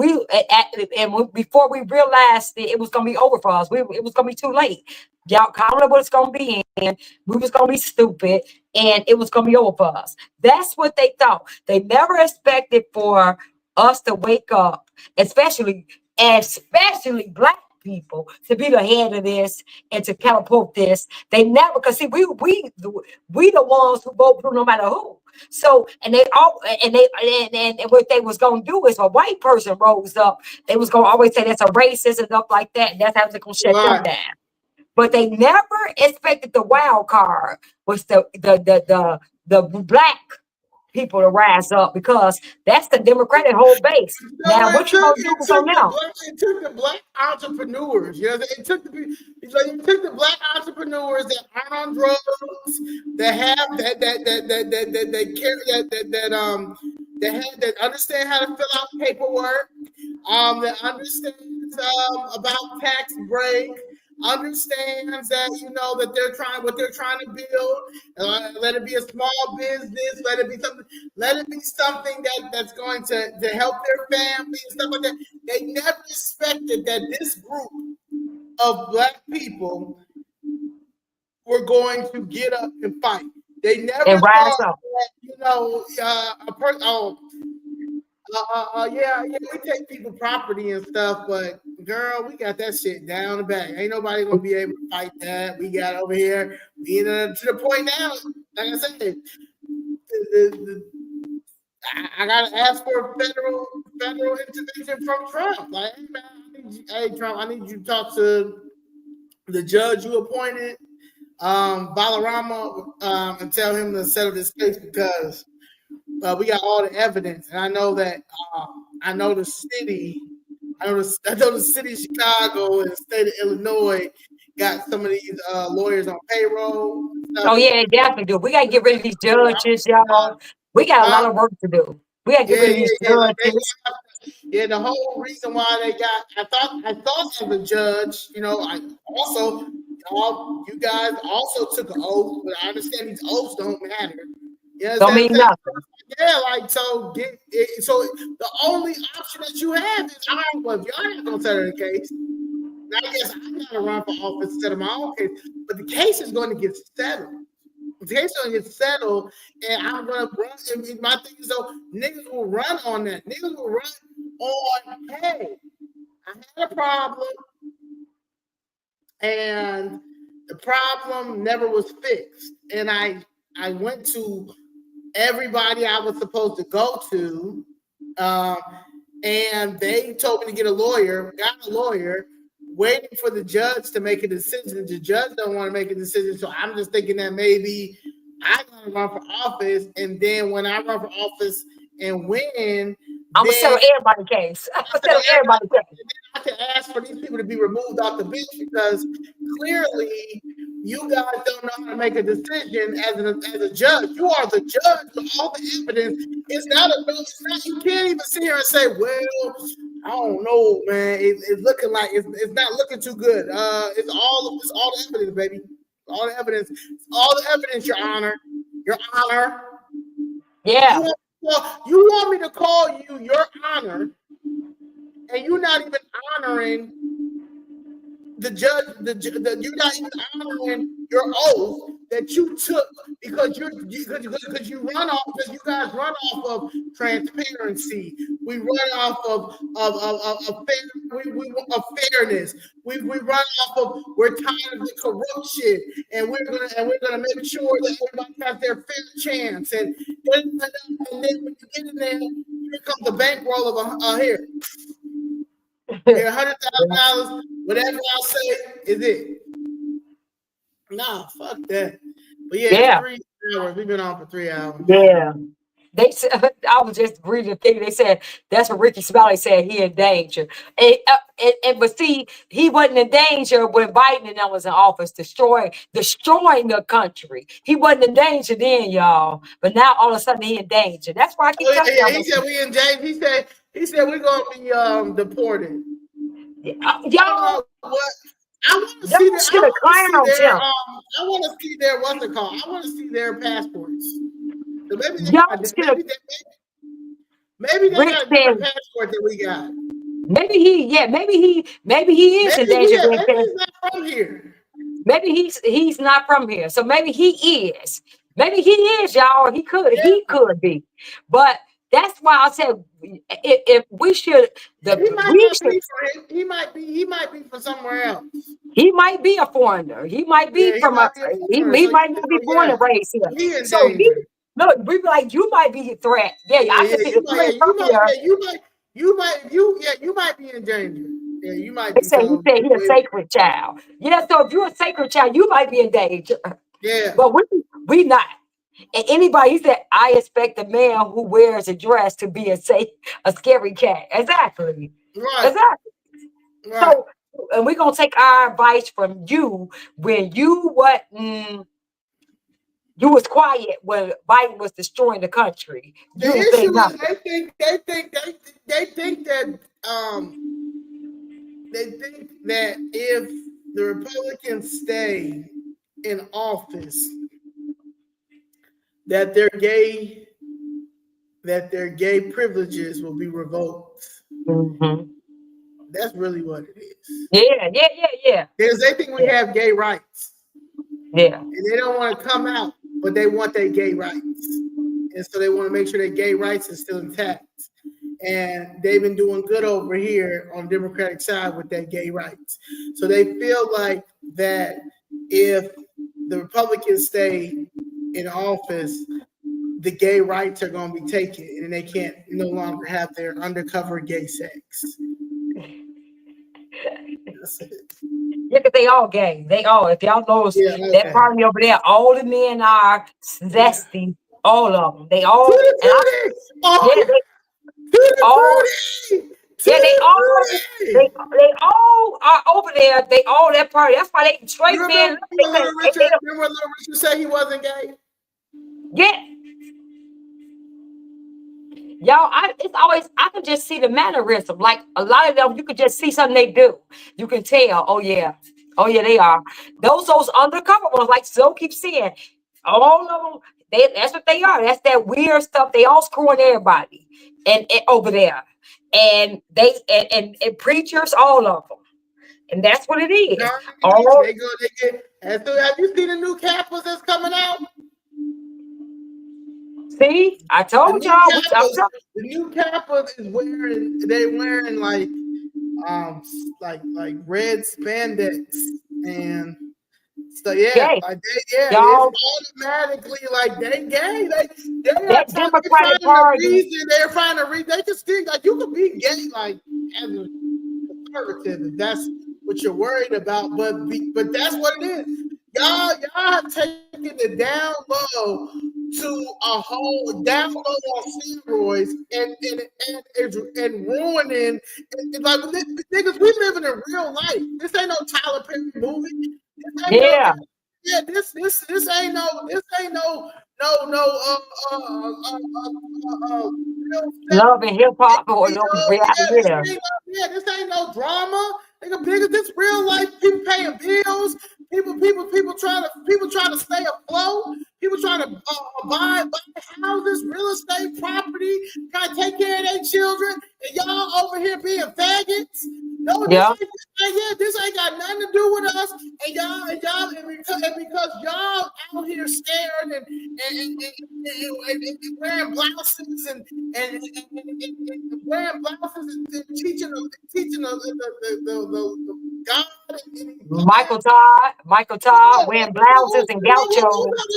before we realized it was going to be over for us, it was going to be too late. Y'all counted what it's going to be in. We was going to be stupid, and it was going to be over for us. That's what they thought. They never expected for us to wake up, especially Black people, to be the head of this and to catapult this. They never, because see, we the ones who go through no matter who. So, and they all, and what they was gonna do is, a white person rose up, they was gonna always say that's a racist and stuff like that, and that's how they're gonna shut them down. But they never expected the wild card was the Black people to rise up, because that's the Democratic whole base. Now, what you gonna do from now? It took the Black entrepreneurs. You know, it took the Black entrepreneurs that aren't on drugs, that have that understand how to fill out paperwork, that understands about tax break, understands that, you know, that what they're trying to build. Let it be a small business. Let it be something that's going to help their family and stuff like that. They never expected that this group of Black people were going to get up and fight. They never thought that, you know, yeah, we take people property and stuff, but girl, we got that shit down the back. Ain't nobody gonna be able to fight that. We got over here, to the point now, like I said, I gotta ask for federal intervention from Trump. Like, hey man, hey Trump, I need you to talk to the judge you appointed, Balarama, and tell him to settle this case, because we got all the evidence, and I know that I know the city of Chicago and the state of Illinois got some of these lawyers on payroll. Oh yeah, they definitely do. We gotta get rid of these judges, y'all. We got a lot of work to do. We gotta get rid of these judges. Yeah, the whole reason why they got, I thought as a judge, you know, you guys also took an oath, but I understand these oaths don't matter. You know, don't mean nothing. Yeah, like, so the only option that you have is, all right, well, if y'all not gonna settle the case, I guess I gotta run for office instead of my own case. But the case is going to get settled. The case is going to get settled, and I'm gonna run. And my thing is, though, niggas will run on that. Niggas will run on, hey, I had a problem, and the problem never was fixed. And I went to everybody I was supposed to go to, and they told me to get a lawyer, got a lawyer, waiting for the judge to make a decision. The judge don't want to make a decision, so I'm just thinking that maybe I'm going to run for office, and then when I run for office and win, I'm going to settle everybody's case. I'm going to settle everybody's case. I can ask for these people to be removed off the bench, because clearly you guys don't know how to make a decision as a judge. You are the judge with all the evidence. It's not, you can't even sit here and say, well, I don't know, man. It's looking like it's not looking too good. It's all the evidence, baby. All the evidence. All the evidence, Your Honor. Your Honor. Yeah. You want me to call you Your Honor, and you're not even honoring the judge. You're not even honoring your oath that you took, because you run off, because you guys run off of transparency. We run off of fairness. We run off of, we're tired of the corruption, and we're gonna make sure that everybody has their fair chance. And then when you get in there, here comes the bankroll of here. Here, $100,000, whatever I say is it. Nah, fuck that. But yeah, 3 hours. We've been on for 3 hours. Yeah. They said, I was just reading the thing. They said that's what Ricky Smiley said. He in danger, but see, he wasn't in danger when Biden and them was in office, destroying the country. He wasn't in danger then, y'all. But now all of a sudden he in danger. That's why I keep telling yeah, y'all. he said we in James. He said we're gonna be deported. Y'all, What? I want to y'all see their. should have clowned him. I want to see their what's it called? I want to see their passports. So maybe they Y'all got, should have. maybe they Rick got a different said passport than we got. maybe he is in danger. Maybe he's not from here. Maybe he's not from here. So maybe he is. Maybe he is, y'all. Or he could be. But that's why I said if we should He might we not should be for him. He might be from somewhere else. he might be a foreigner. He might be Yeah, he from might a be a he foreigner. So might not be born and raised here. he in So danger. look, we be like, you might be a threat. Yeah, I can see the threat from here. You might be in danger. Yeah, you might He be. said So he's a sacred child. Yeah, so if you're a sacred child, you might be in danger. yeah, But we not. And anybody, he said, I expect a man who wears a dress to be a scary cat. Exactly. right, Exactly. right. So, and we're gonna take our advice from you when you you was quiet when Biden was destroying the country. The You didn't say issue is nothing. they think that if the Republicans stay in office, that their gay privileges will be revoked. Mhm. That's really what it is. Yeah. Because they think we have gay rights. Yeah. And they don't want to come out, but they want their gay rights. And so they want to make sure their gay rights are still intact. And they've been doing good over here on the Democratic side with their gay rights. So they feel like that if the Republicans stay in office, the gay rights are going to be taken and they can't no longer have their undercover gay sex. That's it. Yeah, because they all gay. They all, if y'all notice that party over there, all the men are zesty. All of them. They all, they all are over there. They all that party. That's why they straight You men. remember Little Richard said he wasn't gay? Yeah. Y'all, it's always, I can just see the mannerism. Like a lot of them, you could just see something they do. You can tell, oh yeah, they are. Those undercover ones, like Zoe keeps saying, all of them, that's what they are. That's that weird stuff. They all screwing everybody and over there. And they and preachers, all of them. And that's what it is. They get. And so have you seen the new Kappas that's coming out? See, I told y'all. The new Kappas is wearing like red spandex and so it's automatically like they gay. They're Democratic Party. They're trying to read. They just think like you could be gay like as a conservative if that's what you're worried about. But that's what it is. Y'all have taken it down low to a whole down low on steroids and ruining like niggas. We living in real life. This ain't no Tyler Perry movie. This ain't no love and hip hop or no this ain't no drama. Nigga, this real life. People paying bills. People trying to stay afloat. People trying to buy houses, real estate, property, trying to take care of their children, and y'all over here being faggots. No, this ain't got nothing to do with us. And because y'all out here scared and wearing blouses and wearing blouses and teaching the God. Michael Todd wearing blouses and gauchos. What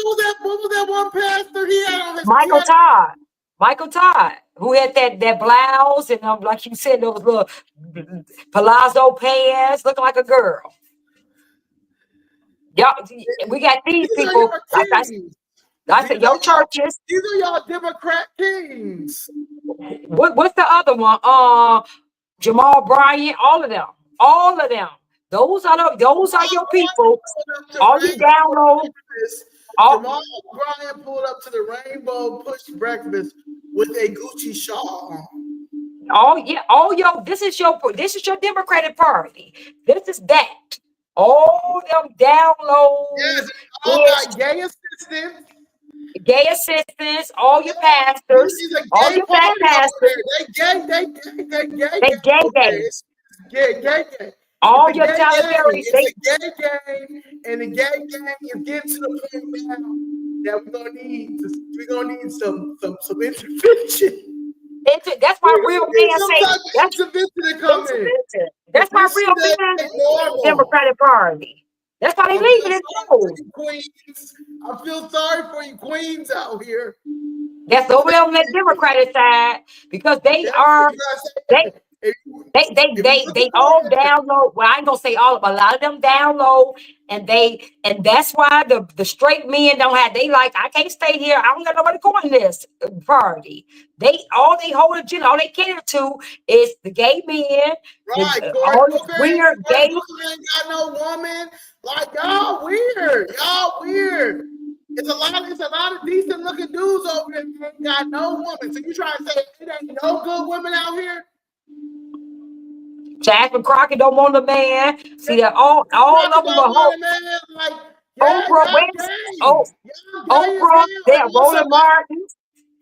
was that one pastor he had on his Michael Todd, who had that blouse and like you said, those little palazzo pants, looking like a girl. Y'all, we got these people. I said your churches. These are y'all Democrat kings. What's the other one? Jamal Bryant, all of them. Those are your people. All you download. Jamal Bryant pulled up to the Rainbow Push breakfast with a Gucci shawl on. This is your Democratic Party. This is that. All them downloads. Yes, all got gay assistants, all your pastors, all your black pastors. They gay. All your Tyler It's a gay game, and the gay game is getting to the point now that we're gonna need some intervention. That's why real men say that's why real men Democratic Party. That's why they leaving it alone. I feel sorry for you queens out here. That's over there on that Democratic side because they all download. Well, I ain't gonna say all of them. A lot of them download, and that's why the straight men don't have. They like, I can't stay here. I don't got nobody going this party. All they cater to is the gay men. Right, all this weird gay. Ain't got no woman. Like y'all weird. It's a lot of decent looking dudes over there that ain't got no woman. So you trying to say it ain't no good women out here? Jack and Crockett don't want a man. See that all of them are home. Oprah, they're Roland Martin.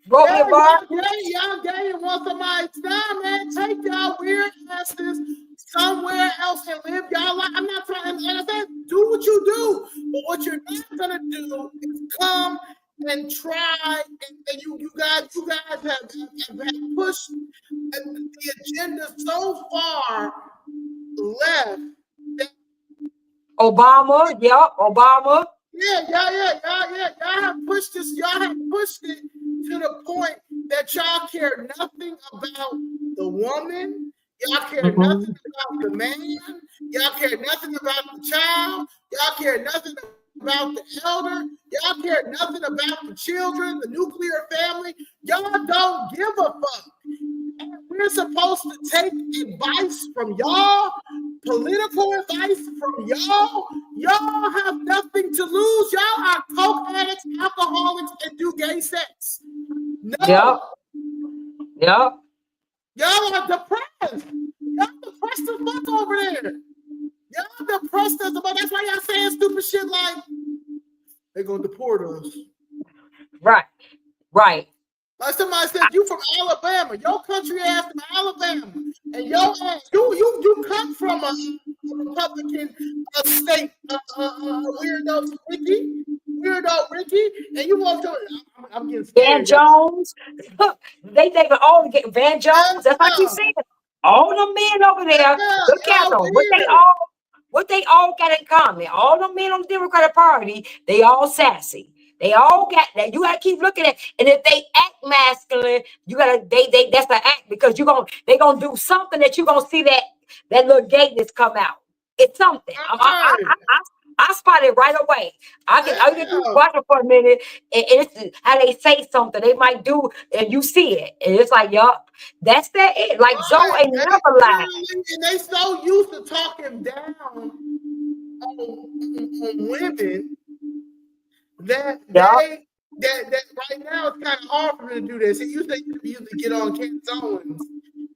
Y'all gay and want somebody to stop, man. Take y'all weird asses somewhere else and live y'all life. I'm not trying, and I said, do what you do, but what you're not gonna do is come and try, and you guys have pushed the agenda so far left. Obama. Yeah. Y'all have pushed this. Y'all have pushed it to the point that y'all care nothing about the woman. Y'all care nothing about the man. Y'all care nothing about the child. Y'all care nothing about the elder. Y'all care nothing about the children, the nuclear family. Y'all don't give a fuck. And we're supposed to take advice from y'all, political advice from y'all. Y'all have nothing to lose. Y'all are coke addicts, alcoholics, and do gay sex. No. Yep. Y'all are depressed. Y'all depressed as fuck over there. Y'all depressed as fuck. That's why y'all saying stupid shit like they're gonna deport us. Right. Like somebody said, you from Alabama, your country ass from Alabama, and your ass, you come from a Republican state, weirdo Ricky, and you want to. I'm getting scared. Van Jones, they all get Van Jones. That's like you said. All the men over there, look at them. What they all got in common. All the men on the Democratic Party, they all sassy. They all got that. You gotta keep looking at, and if they act masculine, you gotta that's the act because they gonna do something that you gonna see that little gayness come out. It's something. I spot it right away. I can watch it for a minute, and it's how they say something they might do, and you see it, and it's like, yup, that's that it. Like Zoe ain't never lied. And they so used to talking down on women that right now it's kind of hard for them to do this. It used to get on Canzones.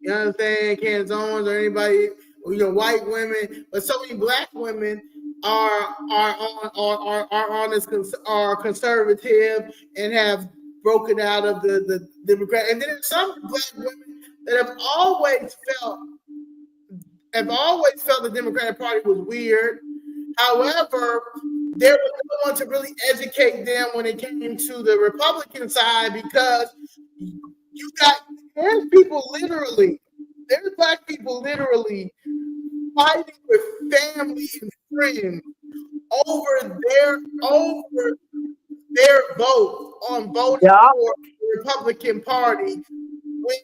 You know what I'm saying? Canzones or anybody, white women, but so many black women are conservative and have broken out of the Democrat. And then there's some black women that have always felt the Democratic Party was weird. However, there was no one to really educate them when it came to the Republican side because there's black people literally fighting with family and friends over their vote on voting for the Republican Party when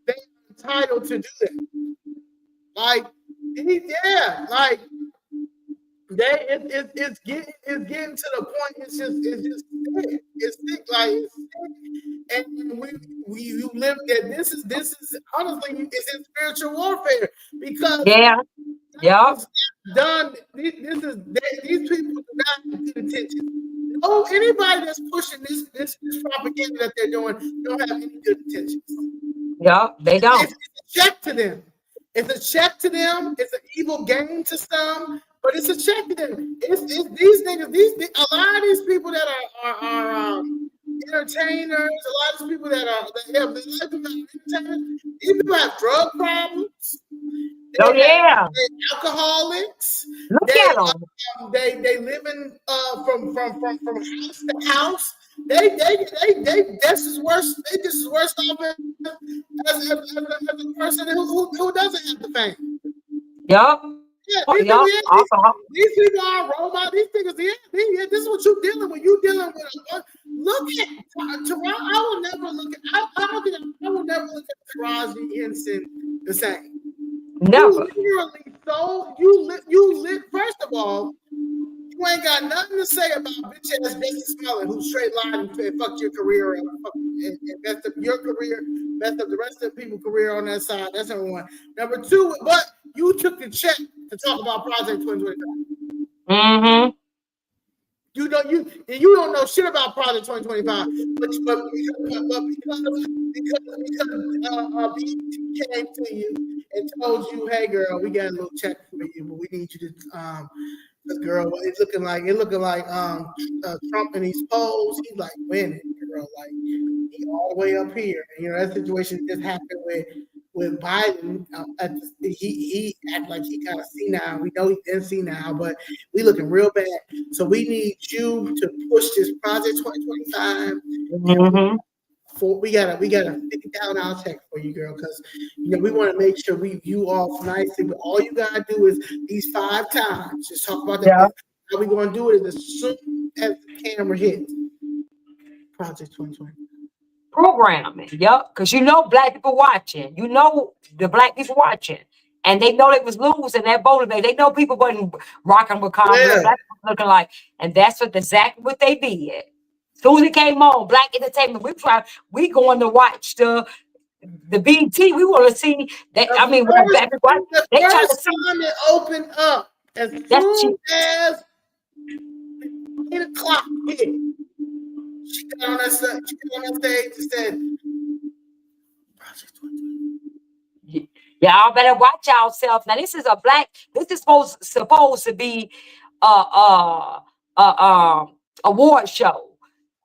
they're entitled to do that. It's getting to the point. It's just sick. It's sick. Like it's sick. And you live that this is honestly it's in spiritual warfare because Yeah. Yeah. it's done. These people do not get attention. No, anybody that's pushing this propaganda that they're doing don't have any good intentions. Yeah. They don't. It's a check to them. It's a check to them. It's an evil game to some, but it's a check to them. It's these niggas. A lot of these people that are entertainers. A lot of these people that have entertainers. These people have drug problems. Oh yeah. They're alcoholics. Look at them. They live in from house to house. They this is worse. They just as worse off as a person who doesn't have the fame. Yep. Yeah, Yep. these people are robots. These niggas, yeah, this is what you're dealing with. You're dealing with. Look at Taraji. I will never look at. I will never look at Taraji Henson the same. Never. You lit. First of all, you ain't got nothing to say about bitch ass Bessie Smalley who straight lied and fucked your career up and messed up your career, messed up the rest of the people's career on that side. That's number one. Number two, but you took the check to talk about Project 2025. Mm-hmm. You don't know shit about Project 2025, but because BET came to you and told you, hey girl, we got a little check for you, but we need you to this girl, it's looking like Trump in these polls. He's like winning, girl, like he all the way up here. And, you know, that situation just happened with Biden. He act like he kind of senile. We know he didn't senile, but we looking real bad. So we need you to push this Project 2025. Mm-hmm. We got a $50,000 check for you, girl, because you know we want to make sure you off nicely. But all you gotta do is these 5 times. Just talk about that. Yeah. How we gonna do it is as soon as the camera hits. Project 2020. Programming, yep. Because you know black people watching. You know the black people watching. And they know they was losing that voter base. They know people wasn't rocking with Kamala. Yeah. Black people looking like, and that's exactly what they did. Soon as it came on, black entertainment, we going to watch the BT. We want to see that. The I mean, first they try to see. time it opened up, as soon as 8 o'clock hit, she got on that stage and said, Project 2020. Y'all better watch yourself. Now, this is supposed to be award show.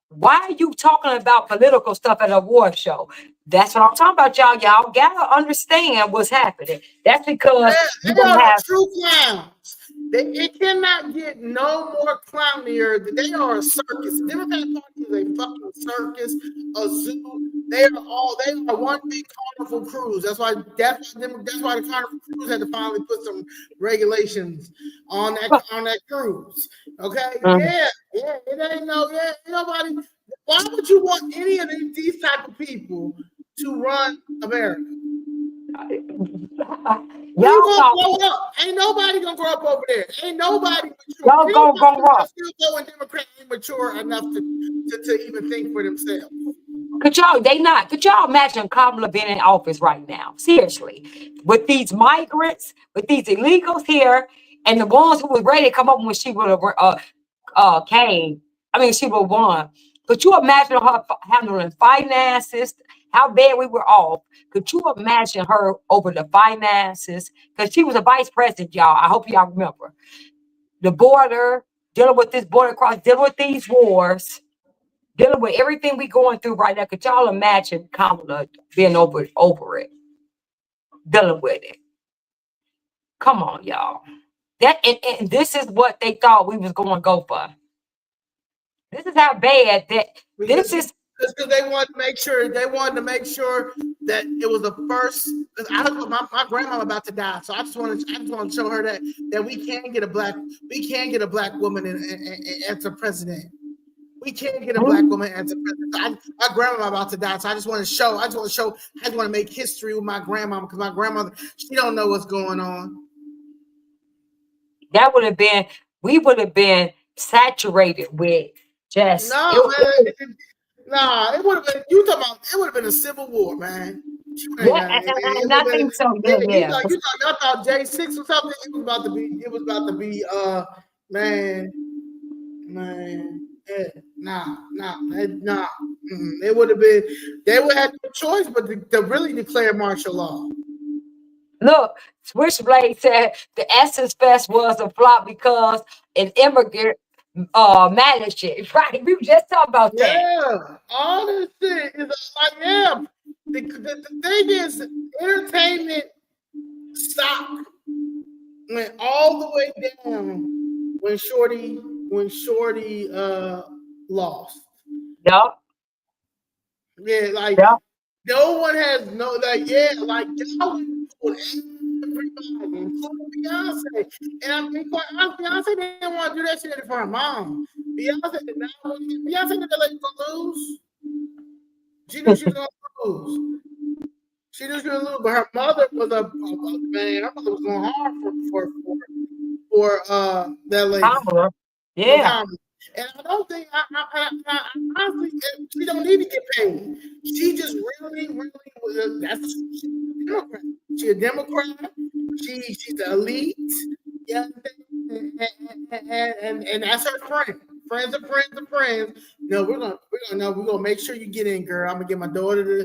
Why are you talking about political stuff at an award show? That's what I'm talking about, y'all. Y'all gotta understand what's happening. That's because they are true clowns. It cannot get no more clownier. They are a circus. The Democrat Party is a fucking circus, a zoo. They are one big carnival cruise. That's why the carnival cruise had to finally put some regulations on that cruise. Okay, yeah, it ain't nobody. Why would you want any of these type of people to run America? Y'all gonna grow up. Ain't nobody gonna grow up over there. Ain't nobody mature. Y'all gonna grow up. Still going Democrat ain't mature enough to even think for themselves. Could y'all imagine Kamala being in office right now? Seriously. With these migrants, with these illegals here, and the ones who was ready to come up when she would have came. I mean, she would have won. Could you imagine her handling finances? How bad we were off. Could you imagine her over the finances? Because she was a vice president, y'all. I hope y'all remember. The border, dealing with this border cross, dealing with these wars, dealing with everything we going through right now. Could y'all imagine Kamala being over it, dealing with it? Come on, y'all. And this is what they thought we was going to go for. This is how bad this is. Because they wanted to make sure that it was the first. My grandma about to die, so I just want to show her that we can get a black woman as a president. We can't get a black woman as a president. My grandma about to die, so I just want to make history with my grandma, because my grandmother, she don't know what's going on. That would have been we would have been saturated with just No, man. Nah, it would have been. You talking about? It would have been a civil war, man. yeah, and I think so. Yeah, yeah. I thought J6 or something. It was about to be. It was about to be. Man. Nah. It would have been. They would have no choice but to really declare martial law. Look, Switchblade said the Essence Fest was a flop because an immigrant managed it. Right? We were just talking about that. Yeah, all this shit is like, yeah. The thing is, entertainment stock went all the way down when Shorty lost. Yup. Yeah, like Yup. no one has y'all went for everybody, including Beyonce. And I mean, quite honestly, Beyonce didn't want to do that shit for her mom. Beyonce did not want to. Beyonce didn't let her lose. She knew she was gonna lose. She knew she was gonna lose, but her mother was a man. Her mother was going hard for that lady. Kamala. Yeah. And I don't think I honestly she don't need to get paid. She just really that's she's a Democrat. She's a Democrat. She's the elite. Yeah, and that's her friend. Friends are friends are friends. No, we're gonna make sure you get in, girl. I'm gonna get my daughter to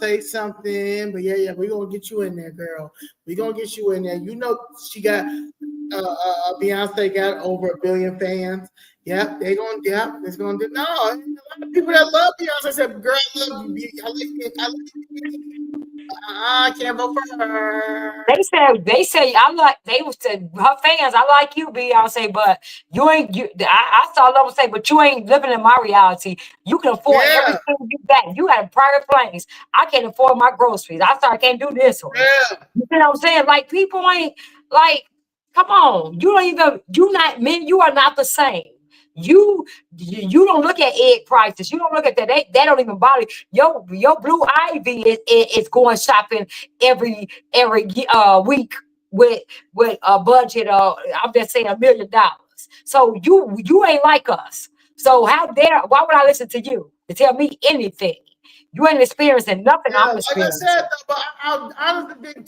say something. But yeah, we're gonna get you in there, girl. We're gonna get you in there. You know she got Beyonce got over 1 billion fans. Yep, it's gonna do. No, a lot of people that love Beyonce said, "Girl, I love you. I like you. I can't vote for her." They say they would say her fans, I like you, Beyonce, but you ain't I saw them say, but you ain't living in my reality. You can afford everything you got. You have private planes. I can't afford my groceries. I can't do this one. Yeah. You know what I'm saying? Like people ain't like, come on, you are not the same. You don't look at egg prices. You don't look at that. That don't even bother you. Your Blue Ivy is going shopping every week with a budget of, I'm just saying, $1 million. So you ain't like us. So why would I listen to you to tell me anything? You ain't experiencing nothing I'm experiencing. Like I said, but I honestly think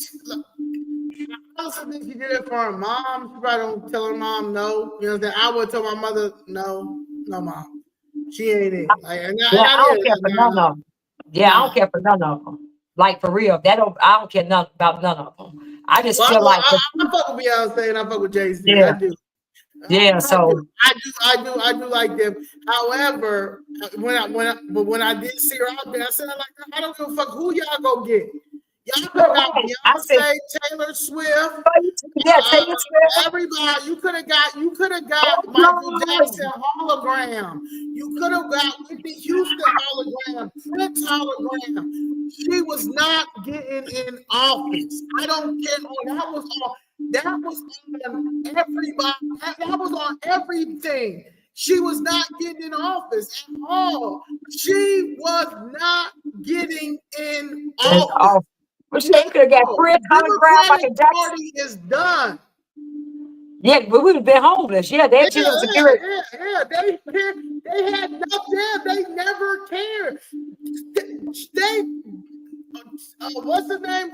she did it for her mom. She probably don't tell her mom no. You know what I'm saying? I would tell my mother no, mom. She ain't it. Like, I don't care for none of them. Yeah, I don't care for none of them. Like for real, I don't care about none of them. I just feel like I fuck with Beyonce and I fuck with Jay-Z. Yeah. I do. Yeah, I do like them. However, when I did see her out there, I said, I don't give a fuck who y'all go get. Y'all could have got Beyonce, Taylor Swift, Taylor Swift. Everybody. You could have got Michael Jackson hologram. You could have got Whitney Houston hologram, Prince hologram. She was not getting in office. I don't care. That was on everybody. That was on everything. She was not getting in office at all. She was not getting in office. But she could have got Prince hologram like a Jackson. Party is done. Yeah, but we would have been homeless. Yeah, they had security. Yeah, they had nothing. They never cared. They what's the name?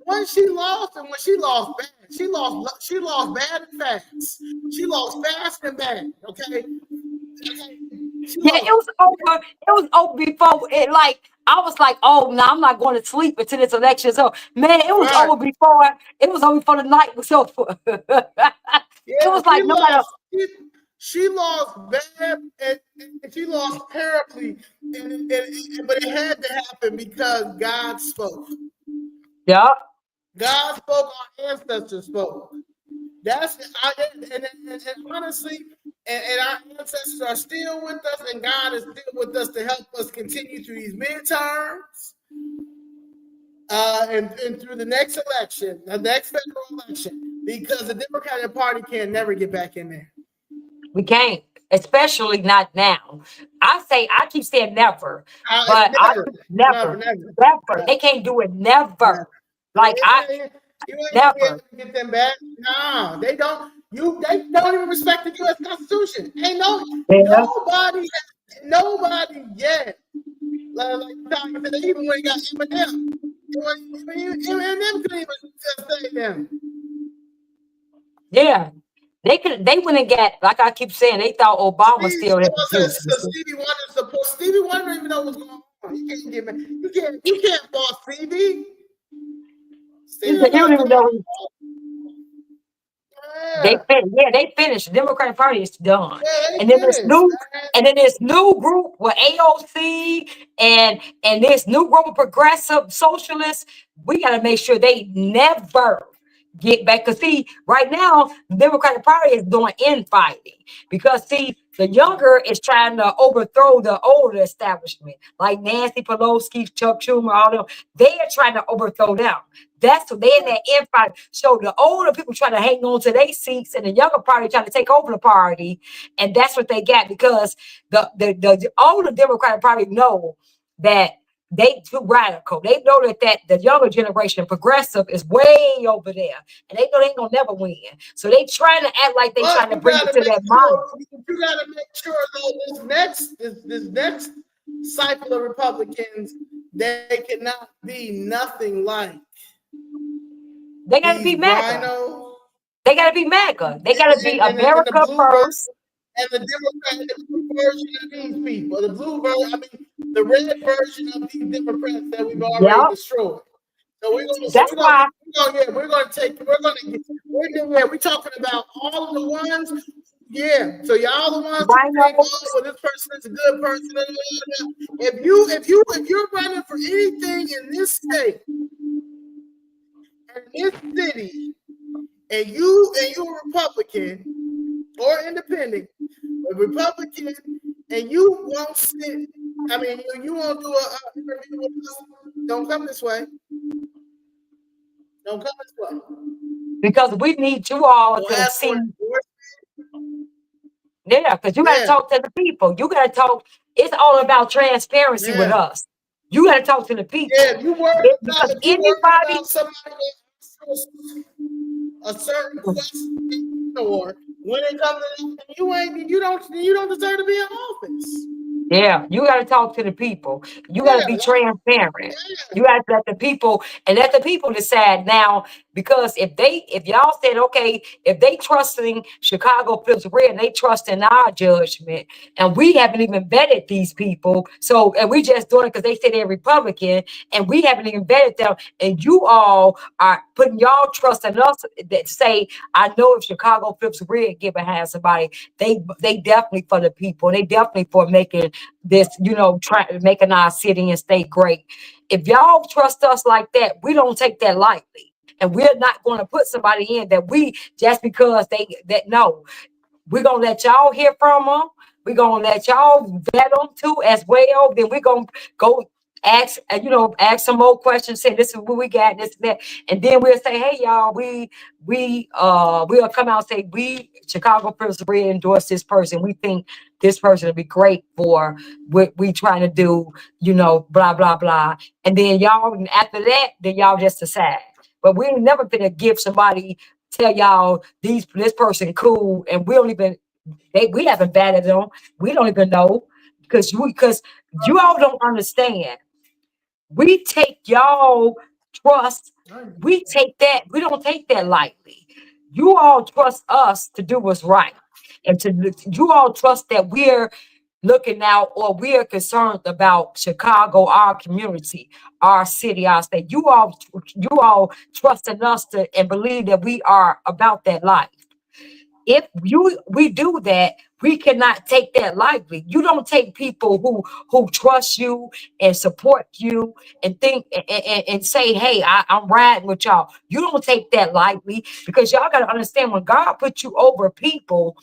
When she lost and when she lost bad, she lost bad and fast. She lost fast and bad. Okay. Yeah, it was over. It was over before it. Like I was like, oh no, I'm not going to sleep until this election. So man, it was over before. It was over before the night was over. It was like no matter. She lost bad and she lost terribly, but it had to happen because God spoke. Yeah. God spoke. Our ancestors spoke. And honestly, and our ancestors are still with us, and God is still with us to help us continue through these midterms, and through the next election, the next federal election, because the Democratic Party can never get back in there. We can't, especially not now. I keep saying never, but never. They can't do it. Never. Like You ain't gonna be Never. able to get them back. No, they don't. They don't even respect the U.S. Constitution. Ain't Yeah. nobody yet. Like they even when got Eminem. Eminem couldn't even say them. Yeah. They went and got, like I keep saying, they thought Obama still had the juice. Stevie Wonder support. Stevie Wonder don't even know what's going on. You can't get me. You can't boss Stevie. You don't even know. Yeah. They finished. The Democratic Party is done. Yeah, And then this new group with AOC and this new group of progressive socialists, we got to make sure they never get back. Because see, right now, the Democratic Party is doing infighting. Because see, the younger is trying to overthrow the older establishment, like Nancy Pelosi, Chuck Schumer, all them. They are trying to overthrow them. That's what they in that infight. So the older people try to hang on to their seats, and the younger party trying to take over the party, and that's what they got because the older Democratic Party know that they too radical. They know that the younger generation, progressive, is way over there, and they know they ain't gonna never win. So they trying to act like they trying to bring it to that mind. You got to make sure though this next cycle of Republicans, they cannot be nothing like. They gotta be MAGA. They gotta be MAGA. They gotta be America first. And the Democratic version of these people, the blue version, the red version of these Democrats that we've already destroyed. So we're talking about all of the ones. Yeah. So y'all the ones who think, oh, this person is a good person. If you're running for anything in this state, in this city, and you're a Republican or independent, a Republican, and you won't sit, you won't do an interview with us, don't come this way. Don't come this way. Because we need you all to see. Yeah, because you got to talk to the people. You got to talk. It's all about transparency with us. You got to talk to the people. Yeah, you worry about somebody a certain question, or when it comes to you don't deserve to be in office. Yeah, you got to talk to the people. You got to be transparent. You got to let the people decide now. Because if y'all said, okay, if they trusting Chicago Phillips Red and they trust in our judgment, and we haven't even vetted these people, and we just doing it because they say they're Republican, and we haven't even vetted them, and you all are putting y'all trust in us that say, I know if Chicago Phillips Red get behind somebody, they definitely for the people, and they definitely for making this, making our city and state great. If y'all trust us like that, we don't take that lightly. And we're not going to put somebody in that just because no, we're going to let y'all hear from them. We're going to let y'all vet them too as well. Then we're going to go ask some more questions, say this is what we got, this and that. And then we'll say, hey, y'all, we'll come out and say, we, Chicago Phillips Red, endorse this person. We think this person will be great for what we trying to do, blah, blah, blah. And then y'all, after that, then y'all just decide. But we ain't never gonna give somebody, tell y'all this person cool, and we haven't batted them. We don't even know because you all don't understand. We take y'all trust. We don't take that lightly. You all trust us to do what's right, and you all trust that we're looking out, or we are concerned about Chicago, our community, our city, our state. You all trust in us and believe that we are about that life. If we do that, we cannot take that lightly. You don't take people who trust you and support you and think and say, hey, I'm riding with y'all. You don't take that lightly, because y'all got to understand, when God puts you over people,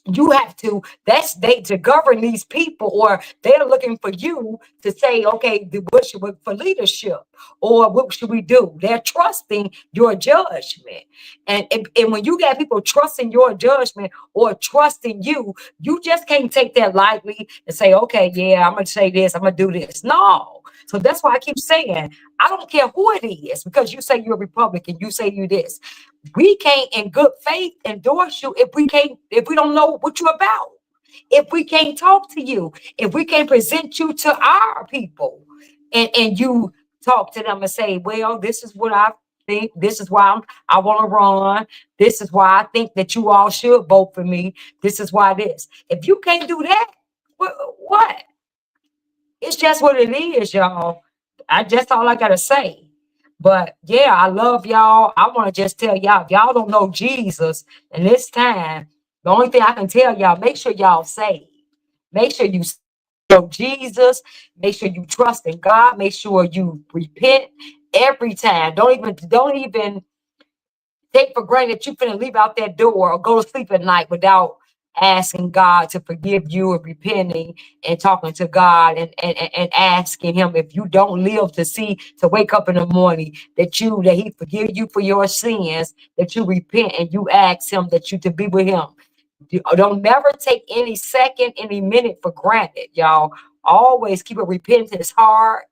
you have to to govern these people, or they're looking for you to say, okay, what should we for leadership, or what should we do? They're trusting your judgment. And when you got people trusting your judgment or trusting you, you just can't take that lightly and say, okay, yeah, I'm gonna say this, I'm gonna do this. No, So that's why I keep saying, I don't care who it is, because you say you're a Republican, you say you this. We can't in good faith endorse you if we don't know what you're about. If we can't talk to you, if we can't present you to our people, and you talk to them and say, well, this is what I think, this is why I want to run, this is why I think that you all should vote for me, this is why this. If you can't do that, what? It's just what it is, y'all. That's all I gotta say. But yeah, I love y'all. I want to just tell y'all, if y'all don't know Jesus in this time, the only thing I can tell y'all, make sure y'all saved. Make sure you know Jesus. Make sure you trust in God. Make sure you repent every time. Don't even take for granted that you finna leave out that door or go to sleep at night without asking God to forgive you and repenting and talking to God and asking him, if you don't live to wake up in the morning, that he forgive you for your sins, that you repent and you ask him to be with him. Don't never take any second, any minute for granted, y'all. Always keep a repentance heart.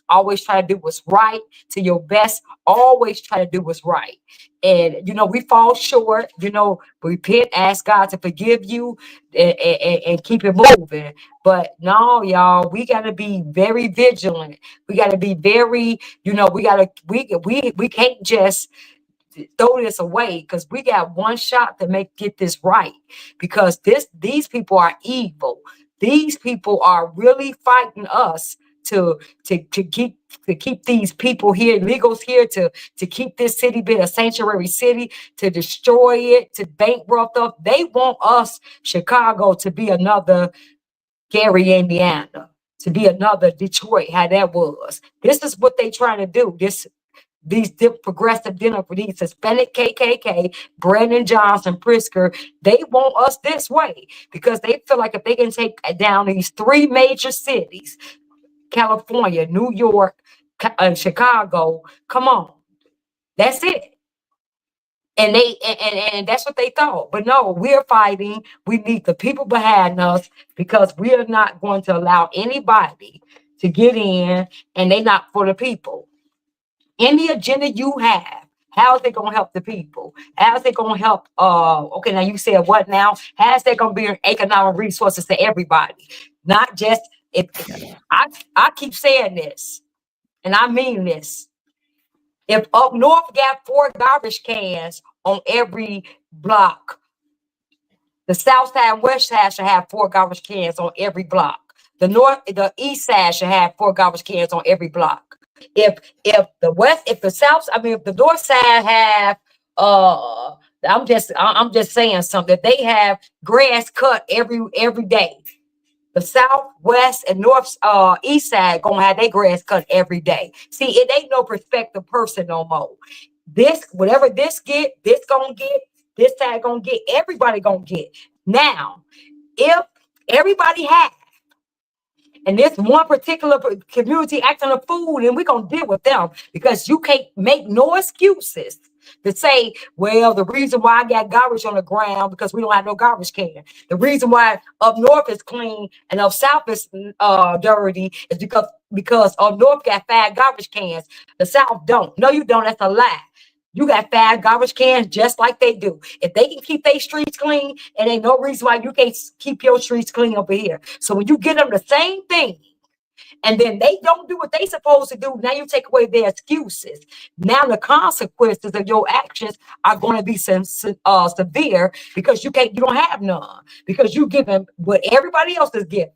Always try to do what's right to your best. Always try to do what's right. And, we fall short, repent, ask God to forgive you and keep it moving. But no, y'all, we got to be very vigilant. We got to be very, we can't just throw this away, because we got one shot to get this right, because these people are evil. These people are really fighting us to keep these people here, illegals here, to keep this city being a sanctuary city, to destroy it, to bankrupt us. They want us, Chicago, to be another Gary, Indiana, to be another Detroit, how that was. This is what they trying to do. These progressive these Hispanic KKK, Brandon Johnson, Pritzker, they want us this way, because they feel like if they can take down these three major cities, California, New York, and Chicago, come on, that's it. And and that's what they thought. But no, we're fighting. We need the people behind us, because we are not going to allow anybody to get in, and they're not for the people. Any agenda you have, how is it going to help the people? How is it going to help? Okay, now you said what now? How is that going to be economic resources to everybody? Not just if I keep saying this, and I mean this. If up north got 4 garbage cans on every block, the south side and west side should have 4 garbage cans on every block. The east side should have 4 garbage cans on every block. If the north side have I'm just saying something. They have grass cut every day. The south, west, and north, east side gonna have their grass cut every day. See, it ain't no prospective person no more. Whatever this gonna get, this side gonna get, everybody gonna get. Now, if everybody has, and this one particular community acting a fool, and we're going to deal with them, because you can't make no excuses to say, well, the reason why I got garbage on the ground because we don't have no garbage can. The reason why up north is clean and up south is dirty is because up north got 5 garbage cans. The south don't. No, you don't. That's a lie. You got 5 garbage cans just like they do. If they can keep their streets clean, and ain't no reason why you can't keep your streets clean over here. So when you get them the same thing, and then they don't do what they supposed to do, now you take away their excuses. Now the consequences of your actions are going to be severe, because you don't have none, because you give them what everybody else is giving.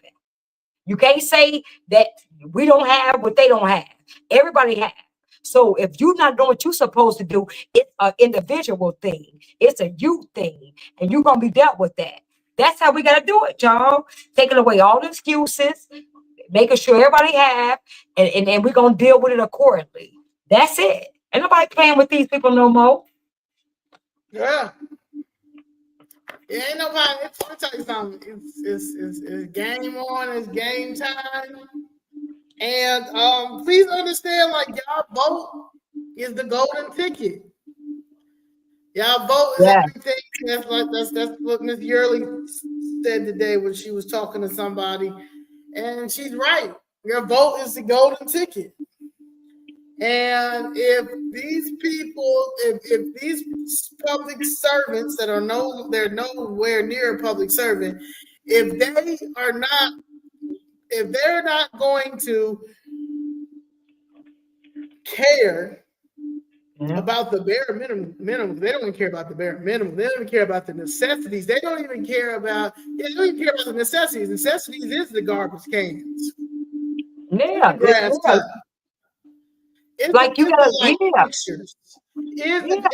You can't say that we don't have what they don't have. Everybody has. So if you're not doing what you're supposed to do, it's an individual thing. It's a you thing. And you're going to be dealt with that. That's how we got to do it, y'all. Taking away all the excuses, making sure everybody have, and we're going to deal with it accordingly. That's it. Ain't nobody playing with these people no more. Yeah. Ain't nobody. Let me tell you something. It's game on. It's game time. And please understand, like, y'all vote is the golden ticket. Y'all vote is everything. That's what Miss Yearly said today when she was talking to somebody, and she's right. Your vote is the golden ticket. And if these people, if these public servants that are they're nowhere near a public servant, if they're not going to care about the bare minimum, they don't even care about the bare minimum. They don't even care about the necessities. They don't even care about the necessities. Necessities is the garbage cans. Yeah, the grass cut. It's like you gotta, pictures. If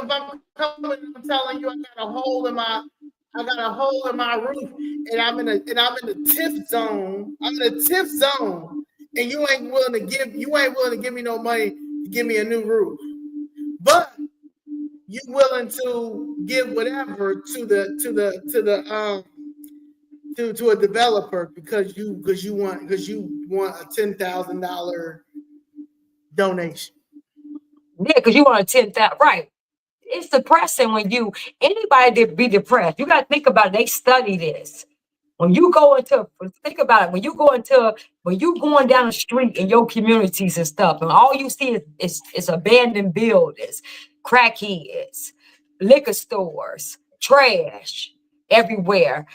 I'm coming, I'm telling you, I got a hole in my roof, and I'm in the TIF zone. I'm in the TIF zone, and you ain't willing to give me no money to give me a new roof, but you willing to give whatever to a developer because you want a $10,000 donation. Yeah, because you want to 10,000, right? It's depressing when anybody that be depressed. You got to think about it. They study this. When you going down the street in your communities and stuff, and all you see is abandoned buildings, crackheads, liquor stores, trash everywhere.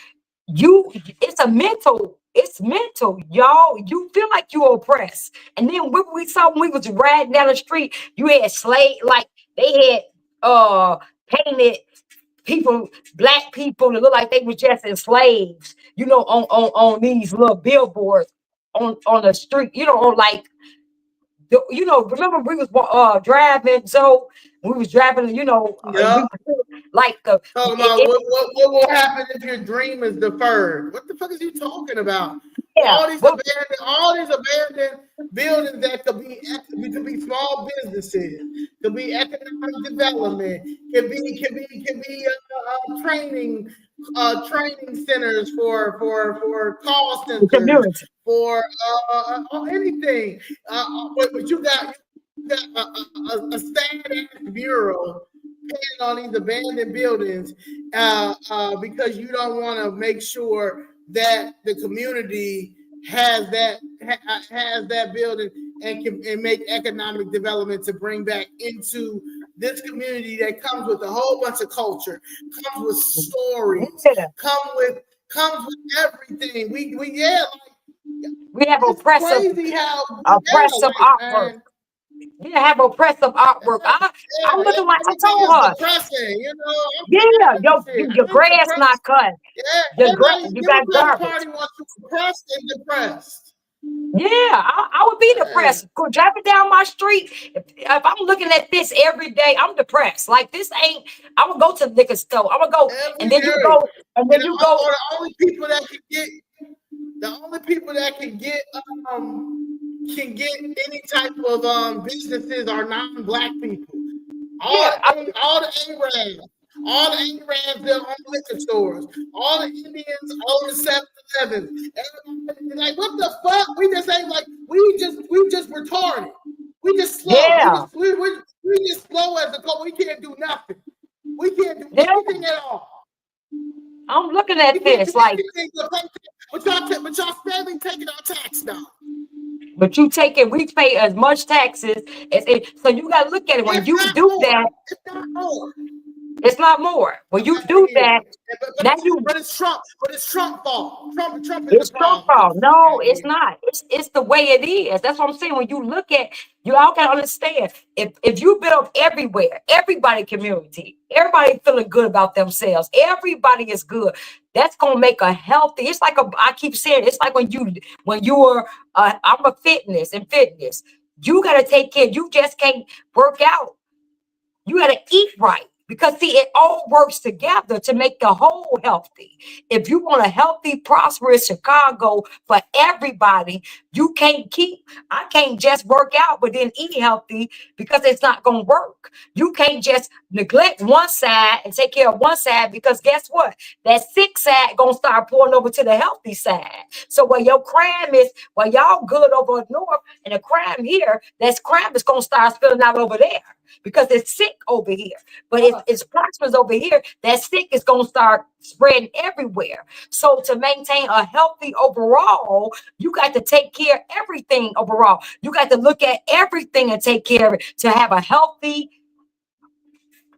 It's mental, y'all. You feel like you're oppressed. And then what we saw when we was riding down the street, you had like they had painted people, black people that look like they were just enslaved, on these little billboards on the street, remember we was driving, so we was driving, Yeah. like talking about what will happen if your dream is deferred. What the fuck is you talking about? Yeah, all these abandoned buildings that could be small businesses, could be economic development, could be training centers for call centers, for anything. But you got a sad-ass bureau paying on these abandoned buildings because you don't want to make sure that the community has that building and can make economic development to bring back into this community that comes with a whole bunch of culture, comes with stories, comes with everything. We have oppressive artwork. Yeah, have oppressive artwork. I'm looking like I told her. Depressing, your grass not cut. Yeah, you got garbage. Party wants you depressed and depressed. Yeah, I would be depressed. Go driving down my street. If I'm looking at this every day, I'm depressed. Like this ain't. I would go to the liquor store. I would go, and then you go, and then you go. The only people that can get any type of businesses are non-black people. All the Arabs that own liquor stores, all the Indians own the 7-Elevens. Everybody like, what the fuck? We just ain't like we just retarded. We just slow. Yeah. We just slow as a couple. We can't do nothing. We can't do anything at all. I'm looking at this like, but y'all spending taking our tax now. But we pay as much taxes as it. So you got to look at it when you do that. It's not more. It's not more. When you do that, but it's Trump. But it's Trump fault. Trump is it's Trump fault. No, it's not. It's the way it is. That's what I'm saying. When you look at, you all can understand. If you build everywhere, everybody community, everybody feeling good about themselves, everybody is good. That's gonna make a healthy. It's like I keep saying. It's like when you're. I'm a fitness. You gotta take care. You just can't work out. You gotta eat right. Because see, it all works together to make the whole healthy. If you want a healthy, prosperous Chicago for everybody, I can't just work out, but then eat healthy because it's not going to work. You can't just neglect one side and take care of one side because guess what? That sick side going to start pouring over to the healthy side. So while your crime is, while y'all good over north and the crime here, that crime is going to start spilling out over there. because it's sick over here. But if it's prosperous over here, that sick is going to start spreading everywhere. So to maintain a healthy overall, you got to take care of everything overall. You got to look at everything and take care of it to have a healthy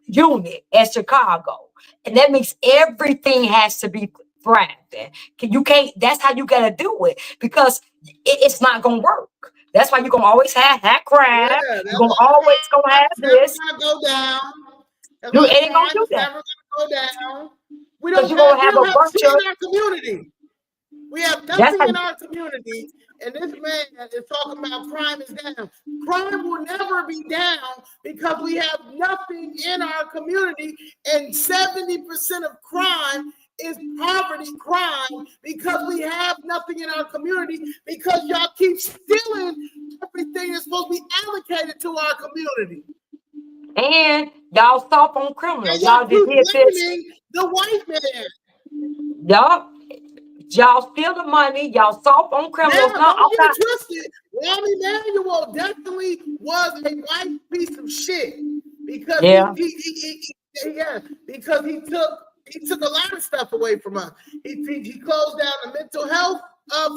unit at Chicago. And that means everything has to be thriving. You can't, that's how you gotta do it, because it's not gonna work. That's why you're gonna always have crime. Yeah, You're gonna always gonna have this. Never gonna go down. You ain't gonna do that. Never gonna go down. We Because don't you're gonna have, have we a don't have bunch shit of in our community. We have that's nothing how, in our community, and this man is talking about crime is down. Crime will never be down because we have nothing in our community, and 70% of crime is poverty crime because we have nothing in our community, because y'all keep stealing everything that's supposed to be allocated to our community. and y'all soft on criminals. And y'all Y'all keep just did this. blaming the white man. Yup. Y'all steal the money. Y'all soft on criminals. Now, No, I'm don't get not. it twisted. Rahm Emanuel definitely was a white piece of shit because Yeah. because he took a lot of stuff away from us. He closed down the mental health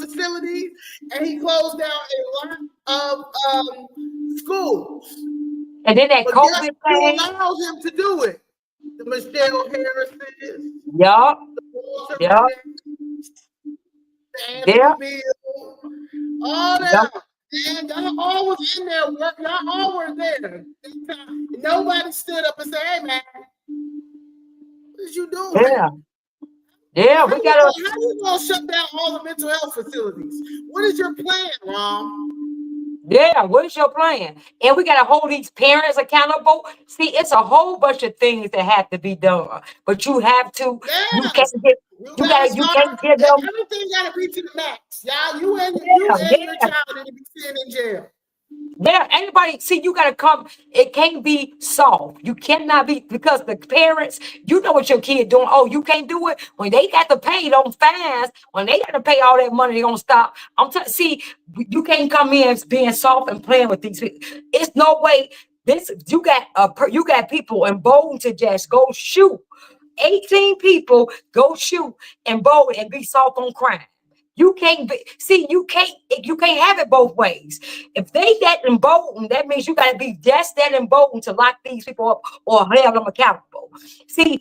facilities, and he closed down a lot of schools. And then that But COVID guess who thing. allows him to do it? The Michelle Harrises, Yup. the Walter Yup. Renee, the Anthony Yep. Beale, all Yep. that. And y'all all was in there. Y'all all were there. Nobody stood up and said, "Hey, man, what is you doing? Yeah. Yeah. We gotta. How you gonna shut down all the mental health facilities? What is your plan, Rom?" Yeah, what is your plan? And we gotta hold these parents accountable. See, it's a whole bunch of things that have to be done, but you have to. You Yeah. can't get. You can't give them. Everything gotta be to the max. Y'all, you and Yeah. your child need to be sitting in jail. Yeah, anybody, see, you gotta come. It can't be soft. You cannot be, because the parents, you know what your kid doing. Oh, you can't do it when they got to pay them fines. When they got to pay all that money, they gonna stop. See, you can't come in being soft and playing with these people. It's no way. This you got people emboldened to just go shoot. 18 people go shoot and bold and be soft on crime. You can't be, see, you can't have it both ways. If they that emboldened, that means you got to be just that emboldened to lock these people up or hold them accountable. See,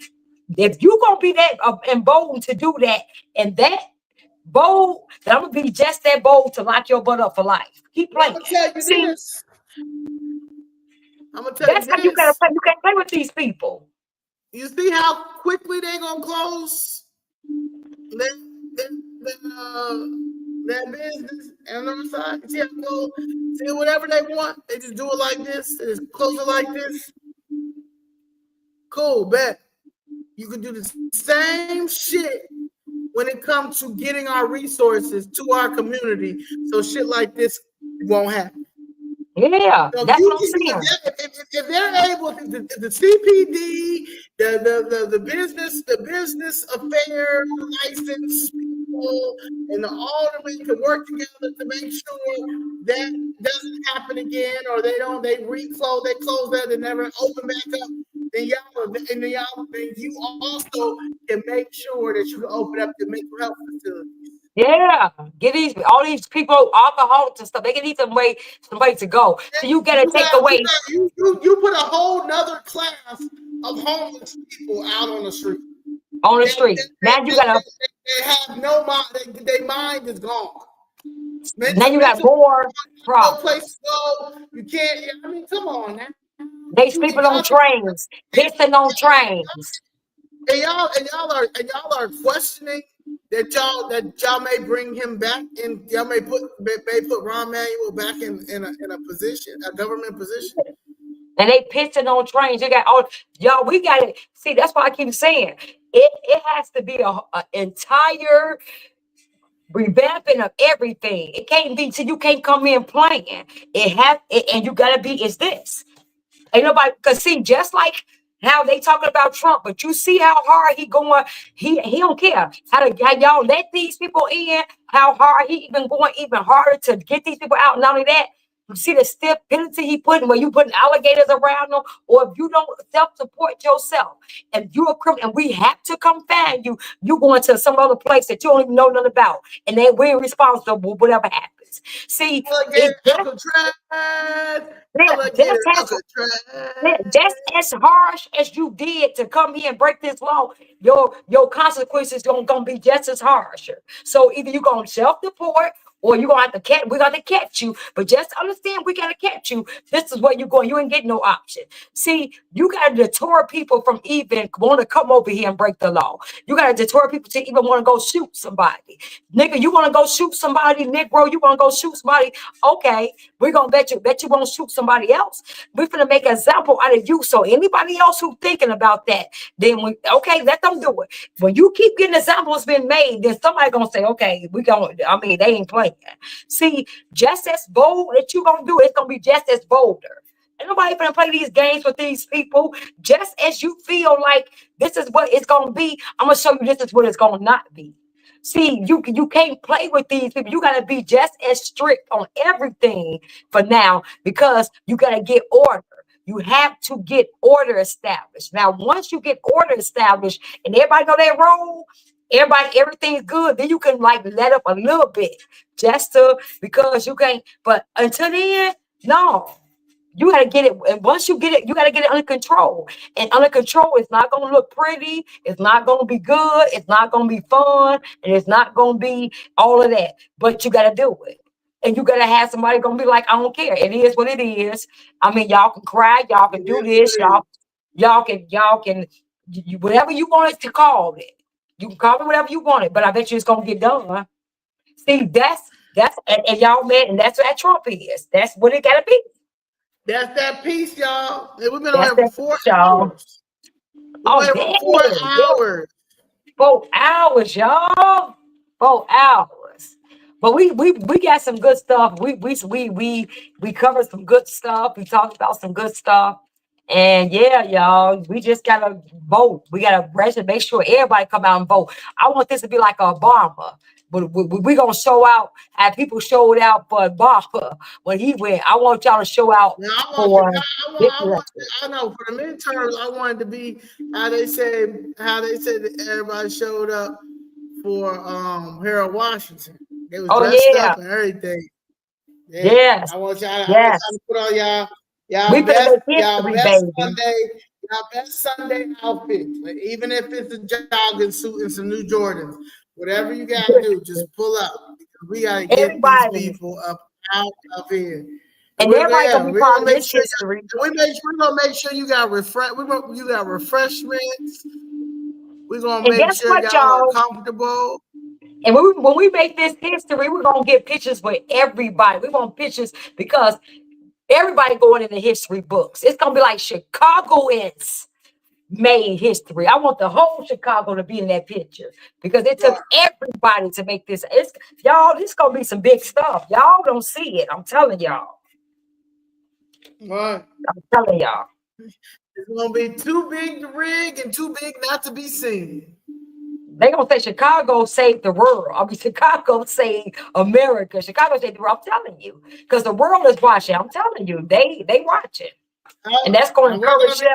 if you gonna be that emboldened to do that, and that bold, then I'm gonna be just that bold to lock your butt up for life. Keep playing. I'm gonna tell you See, this. I'm gonna tell you that's how you gotta this. play. You can't play with these people. You see how quickly they gonna close that business and on the other side? See how go? See, whatever they want, they just do it like this. They just close it like this. Cool, bet. You can do the same shit when it comes to getting our resources to our community, so shit like this won't happen. Yeah, So that's what I'm saying. if they're able to, the CPD, the business affair license people, and the aldermen can work together to make sure that doesn't happen again, or they close that and never open back up. Then you also can make sure that you can open up the mental health facilities. Yeah, get all these people, alcoholics and stuff. They need some way to go. So you gotta take away. You put a whole nother class of homeless people out on the street. On the street. Now you gotta. They have no mind. Their mind is gone. Now you got more problems. No place to go. You can't. I mean, come on now. They sleeping on trains, pissing on trains. And y'all are questioning that y'all may bring him back, and y'all may put Rahm Emanuel back in a position, a government position. And they pissing on trains. You got all y'all. We got it. See, that's why I keep saying it has to be a entire revamping of everything. It can't be so you can't come in playing. And you gotta be. It's this. Ain't nobody, because see, just like how they talking about Trump, but you see how hard he going. He don't care how y'all let these people in. How hard he even going even harder to get these people out. Not only that, You see the stiff penalty he put where you putting alligators around them, or if you don't self-support yourself, and you're a criminal, and we have to come find you, you going to some other place that you don't even know nothing about, and then we're responsible for whatever happens. See, Alligator it just, Alcatraz. just Alligator has Alcatraz. just as harsh as you did to come here and break this law, your consequences gonna be just as harsh. So either you're gonna self-deport or you're gonna have to catch. We're gonna catch you, but just understand we gotta catch you. This is where you're going. You ain't getting no option. See, you gotta deter people from even want to come over here and break the law. You gotta deter people to even want to go shoot somebody. Nigga, you want to go shoot somebody, Negro? You want to go shoot somebody? Okay, we're gonna bet you won't shoot somebody else. We're gonna make an example out of you. So anybody else who thinking about that, then okay, let them do it. When you keep getting examples being made, then somebody gonna say, okay, they ain't playing. See, just as bold that you gonna do, it's gonna be just as bolder. Ain't nobody gonna play these games with these people. Just as you feel like this is what it's gonna be, I'm gonna show you this is what it's gonna not be. See, you can't play with these people. You gotta be just as strict on everything for now, because you gotta get order. You have to get order established. Now, once you get order established and everybody know their role, everything's good, then you can like let up a little bit because you can't. But until then, no. You got to get it. And once you get it, you got to get it under control. And under control, it's not going to look pretty. It's not going to be good. It's not going to be fun. And it's not going to be all of that. But you got to do it. And you got to have somebody going to be like, I don't care. It is what it is. I mean, y'all can cry. Y'all can do this. Y'all can, whatever you want it to call it. You can call it whatever you want it. But I bet you it's going to get done. See, that's and y'all, man, and that's what Trump is. That's what it got to be. That's that piece, y'all. Hey, we've been That's on here for 4 hours. Oh, We've been here for 4 hours. 4 hours, y'all. 4 hours. But we got some good stuff. We covered some good stuff. We talked about some good stuff. And yeah, y'all, we just gotta vote. We gotta make sure everybody come out and vote. I want this to be like Obama. But we gonna show out. Have people showed out for Obama when he went. I want y'all to show out for. I know for the midterms, I wanted to be how they said that everybody showed up for Harold Washington. They was dressed up and everything. Yeah. Yes. I want y'all to put on y'all best Sunday outfit. Even if it's a jogging suit and some new Jordans, whatever you gotta do, just pull up. We gotta get these people up out of here. And everybody gonna be part of this history. We're gonna make sure you got you got refreshments. We're gonna make sure y'all are comfortable. And when we make this history, we're gonna get pictures for everybody. We want pictures because everybody going in the history books. It's gonna be like Chicagoans made history. I want the whole Chicago to be in that picture because it took everybody to make this. Y'all, this gonna be some big stuff. Y'all don't see it. I'm telling y'all. Right. I'm telling y'all. It's gonna be too big to rig and too big not to be seen. They gonna say Chicago saved the world. I mean, Chicago saved America. Chicago saved the world. I'm telling you, because the world is watching. I'm telling you, they watching, and that's going to encourage them.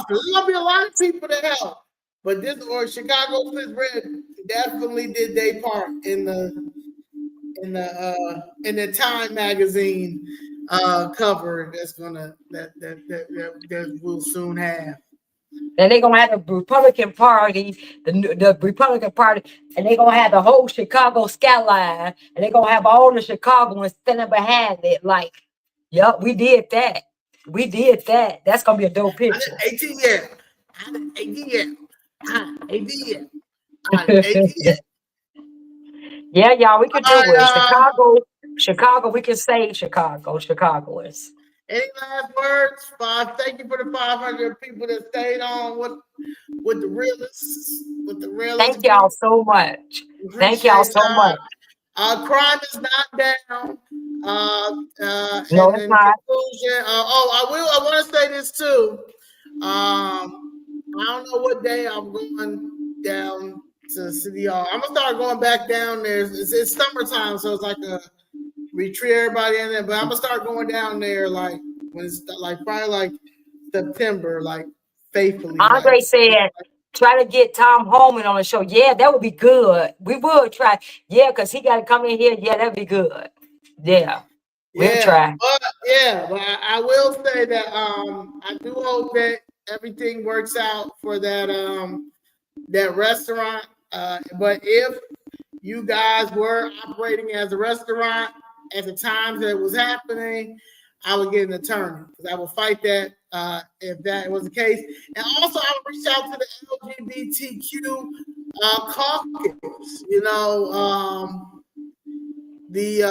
There's gonna be a lot of people to help, but this or Chicago Fifth Red definitely did their part in the Time magazine cover that we'll soon have. And they're gonna have the Republican Party, the Republican Party, and they're gonna have the whole Chicago skyline, and they're gonna have all the Chicagoans standing behind it. Like, yep, we did that. We did that. That's gonna be a dope picture. Yeah, y'all, we can do it. Chicago, we can save Chicagoans. Any last words? Thank you for the 500 people that stayed on with the realists. Thank y'all so much. Thank y'all so much. Crime is not down. No, it's not. Conclusion, I want to say this too. I don't know what day I'm going down to City Hall. I'm gonna start going back down there. It's summertime, so it's like a retreat everybody in there. But I'm gonna start going down there like when it's like probably like September, like faithfully. Andre like, said, try to get Tom Holman on the show. Yeah, that would be good. We would try. Yeah, because he got to come in here. Yeah, that'd be good. Yeah, we'll try. But I will say that I do hope that everything works out for that restaurant. But if you guys were operating as a restaurant at the time that it was happening, I would get an attorney because I would fight that if that was the case. And also, I would reach out to the LGBTQ caucus. You know, the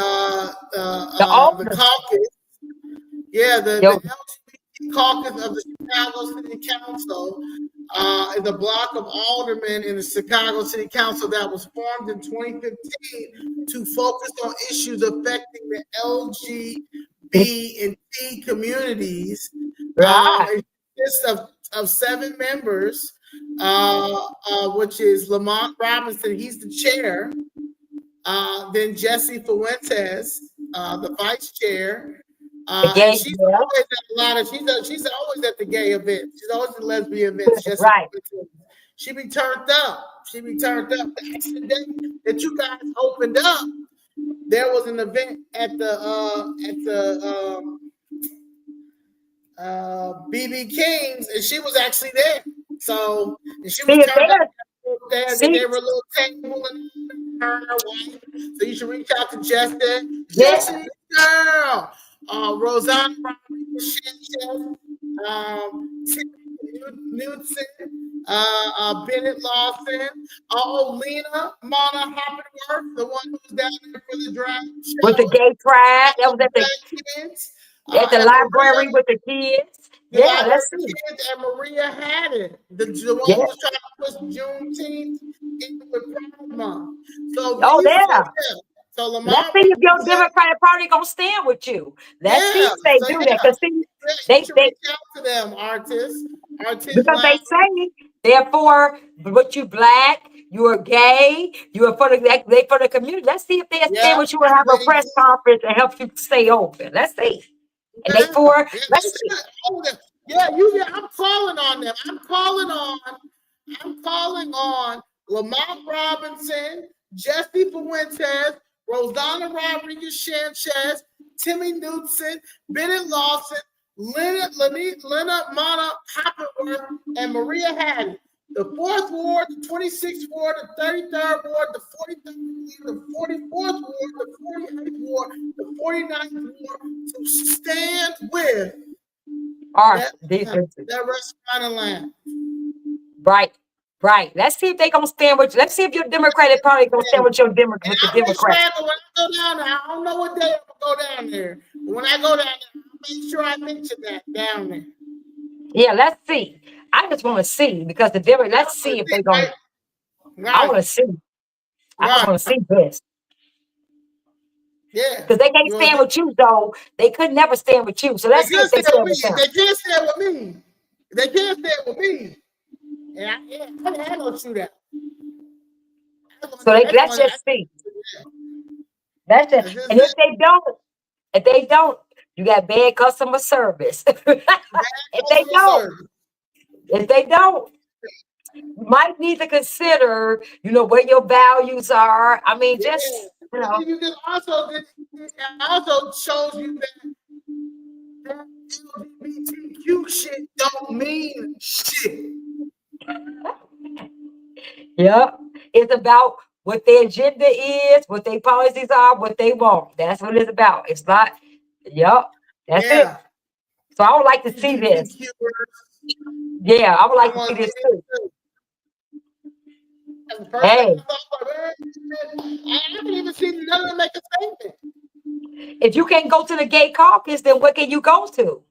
caucus. Yeah, the LGBT caucus of the Chicago City Council is a block of aldermen in the Chicago City Council that was formed in 2015 to focus on issues affecting the LGBT and T communities. It consists of 7 members, which is Lamont Robinson. He's the chair. Then Jesse Fuentes, the vice chair. And she's always at a lot of she's always at the gay events. She's always at lesbian events. Jesse Fuentes. She be turned up. Actually, the day that you guys opened up, there was an event at the BB King's, and she was actually there. So and she was turned up. They were a little table and her wife. So you should reach out to Jesse. Jesse, girl. Rosanna Rodriguez, Newton, Bennett Lawson, Lena Mona Hoppenworth, the one who was down there for the drag show. With the gay pride, that was at the kids. At the library Maria, with the kids. Yeah, that's it. Kids and Maria had it. The one who was trying to push Juneteenth in with Pride Month. So So Lamar, let's see if your Democratic Party gonna stand with you. Let's see if they do that. Because they reach out to them, artists because they say therefore, but you Black, you are gay, you are for the community. Let's see if they stand with you and have a press conference and help you stay open. Let's see. And let's see. I'm calling on them. I'm calling on Lamont Robinson, Jesse Fuentes, Rosanna Rodriguez Sanchez, Timmy Newton, Bennett Lawson, Leonard Mona Hoppenworth, and Maria Hattie. The 4th Ward, the 26th Ward, the 33rd Ward, the 43rd Ward, the 44th Ward, the 48th Ward, the 49th Ward to stand with that restaurant and land. Right. Let's see if they gonna stand with you. Let's see if your Democratic Party gonna stand with your Democrats. When I go down there, I don't know what day I'm gonna go down there. But when I go down there, I'll make sure I mention that down there. Yeah, let's see. I just want to see because let's see if they're gonna. Right. I want to see. I just want to see this. Yeah, because they can't stand with you, though. They could never stand with you. So let's see if they stand with them. They can't stand with me. They can't stand with me. And I didn't have no shootout. So let's just see. That's it. And if they don't, you got bad customer service. If they don't, you might need to consider, where your values are. I mean, just You can also shows you that LGBTQ shit don't mean shit. Yeah, it's about what their agenda is, what their policies are, what they want. That's what it's about. It's not. That's it. So I would like to see this. Yeah, I would like to see this too. Hey, I haven't even seen none of them make a statement. If you can't go to the gay caucus, then what can you go to?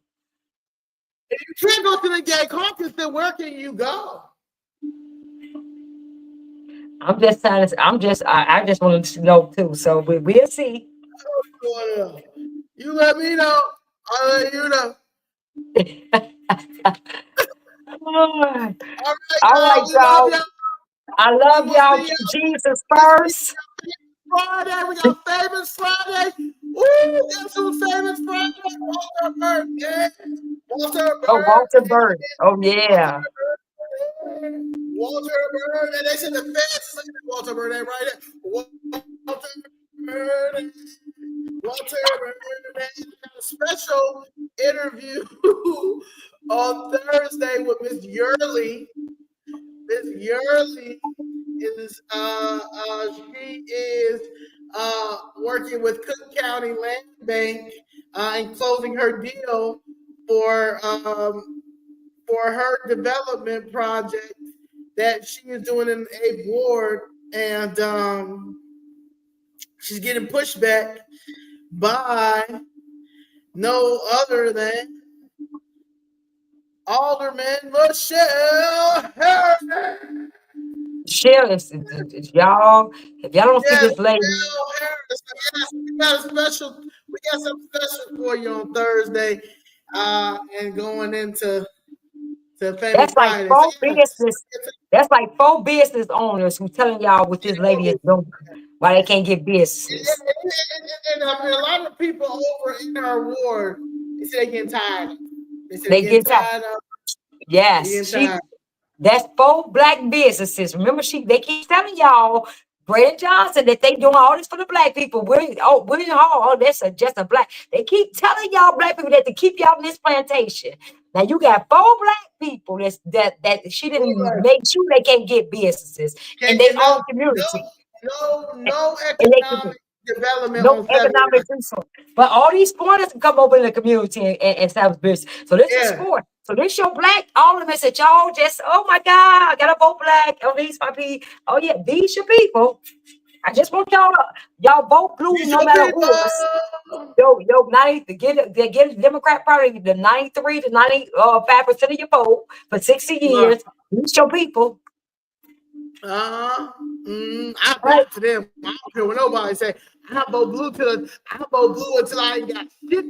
If you can't go to the gay caucus, then where can you go? I just want to know too. So we'll see. You let me know. I'll let you know. All right, y'all. I love y'all. Jesus first. Friday, we got Famous Friday. Ooh, guess who's famous Friday? Walter Bird. Yeah. Walter Oh, Bird. Walter Bird. Oh, Walter yeah. Bird. Walter Bird. And they said the fans say Walter Bird ain't right there. Walter Bird. Walter Bird had a special interview on Thursday with Miss Yurley. Miss Yurley is she is working with Cook County Land Bank and closing her deal for her development project that she is doing in a ward, and she's getting pushback by no other than Alderman Michelle Harrison. Michelle is y'all. If y'all don't see Yes, this lady, Michelle Harrison. Yes, we got something special for you on Thursday, and going into Famous that's like Friday. So four business. That's like four business owners who telling y'all what this lady is doing, why they can't get businesses. and a lot of people over in our ward, they say they getting tired. They say They they getting get that. tired of. They Yes, getting she. tired. That's four black businesses. Remember, they keep telling y'all, Brandon Johnson, that they doing all this for the black people. William Hall, that's just a black. They keep telling y'all black people that to keep y'all in this plantation. Now you got four black people that she didn't make sure they can't get businesses in their own community. No And they economic development no on 79. economic resource. But all these foreigners can come over in the community and establish business. So this is Yeah. sport. So this your black ornaments that y'all just, oh my God, I gotta vote black. Oh, these my people. Oh yeah, these your people. I just want y'all vote blue These no your matter who it is. people. Yo, 90 to get a Democrat Party, the 93 to 95% of your vote for 60 years. These your people. I Right. vote for them. I don't care what nobody say. I vote blue until I ain't got shit.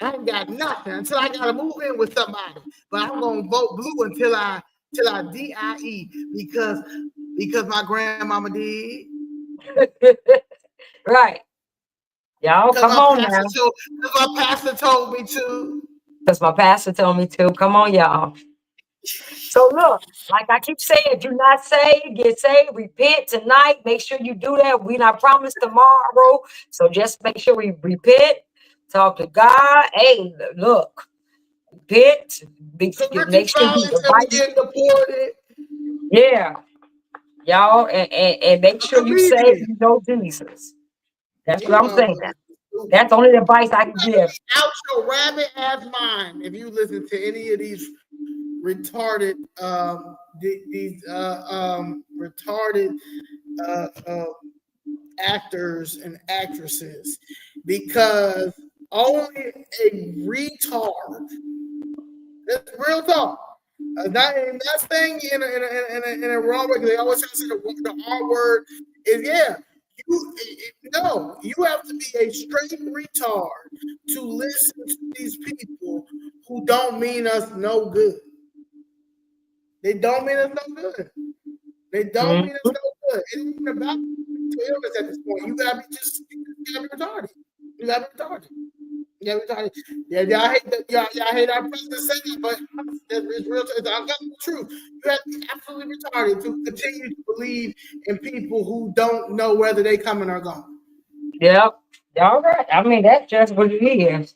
I ain't got nothing until I gotta move in with somebody. But I'm gonna vote blue until I die because my grandmama did. Right. Y'all Because come on now. my pastor told me to. Because my pastor told me to. Come on, y'all. So look, like I keep saying, if you're not saved, get saved, repent tonight. Make sure you do that. We not promised tomorrow. So just make sure we repent, talk to God. Hey, look, repent, Corrective make sure you violence and we invite. get deported. Yeah, y'all, and make sure you say Immediate. you know Jesus. That's These what I'm saying. motherfuckers stupid. That's the only advice I can You gotta give. be out your rabbit ass mind if you listen to any of these retarded retarded actors and actresses, because only a retard, that's real talk, not saying in a wrong way, because they always say the R word is, yeah. You have to be a straight retard to listen to these people who don't mean us no good. They don't mean us no good. They don't mean us no good. It ain't even about mental illness at this point. You gotta be retarded. You gotta be retarded. You gotta be retarded. Yeah, y'all hate our president saying that, but it's real. It's the truth. You have to be absolutely retarded to continue to believe in people who don't know whether they coming or going. Yep. All right. I mean, that's just what it is.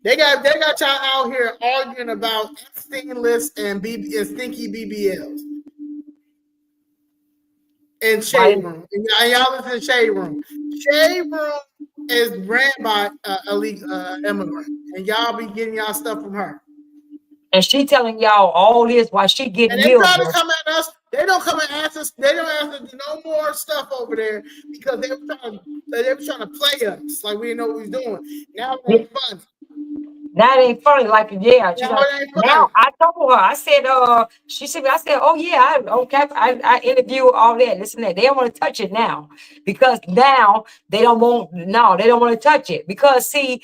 They got y'all out here arguing about Epstein list and stinky BBLs and Shade Room. And y'all listen to Shade Room. Shade Room is ran by elite immigrant, and y'all be getting y'all stuff from her. And she telling y'all all this while she getting And they try to millions. come at us. They don't come and ask us. They don't ask us no more stuff over there because they were trying to play us like we didn't know what we was doing. Now it ain't fun. That ain't funny. Like, yeah. Now it ain't fun. Now I told her, I said, she said, oh yeah, I interview all that, listen that. They don't want to touch it now because now they don't want to touch it because see,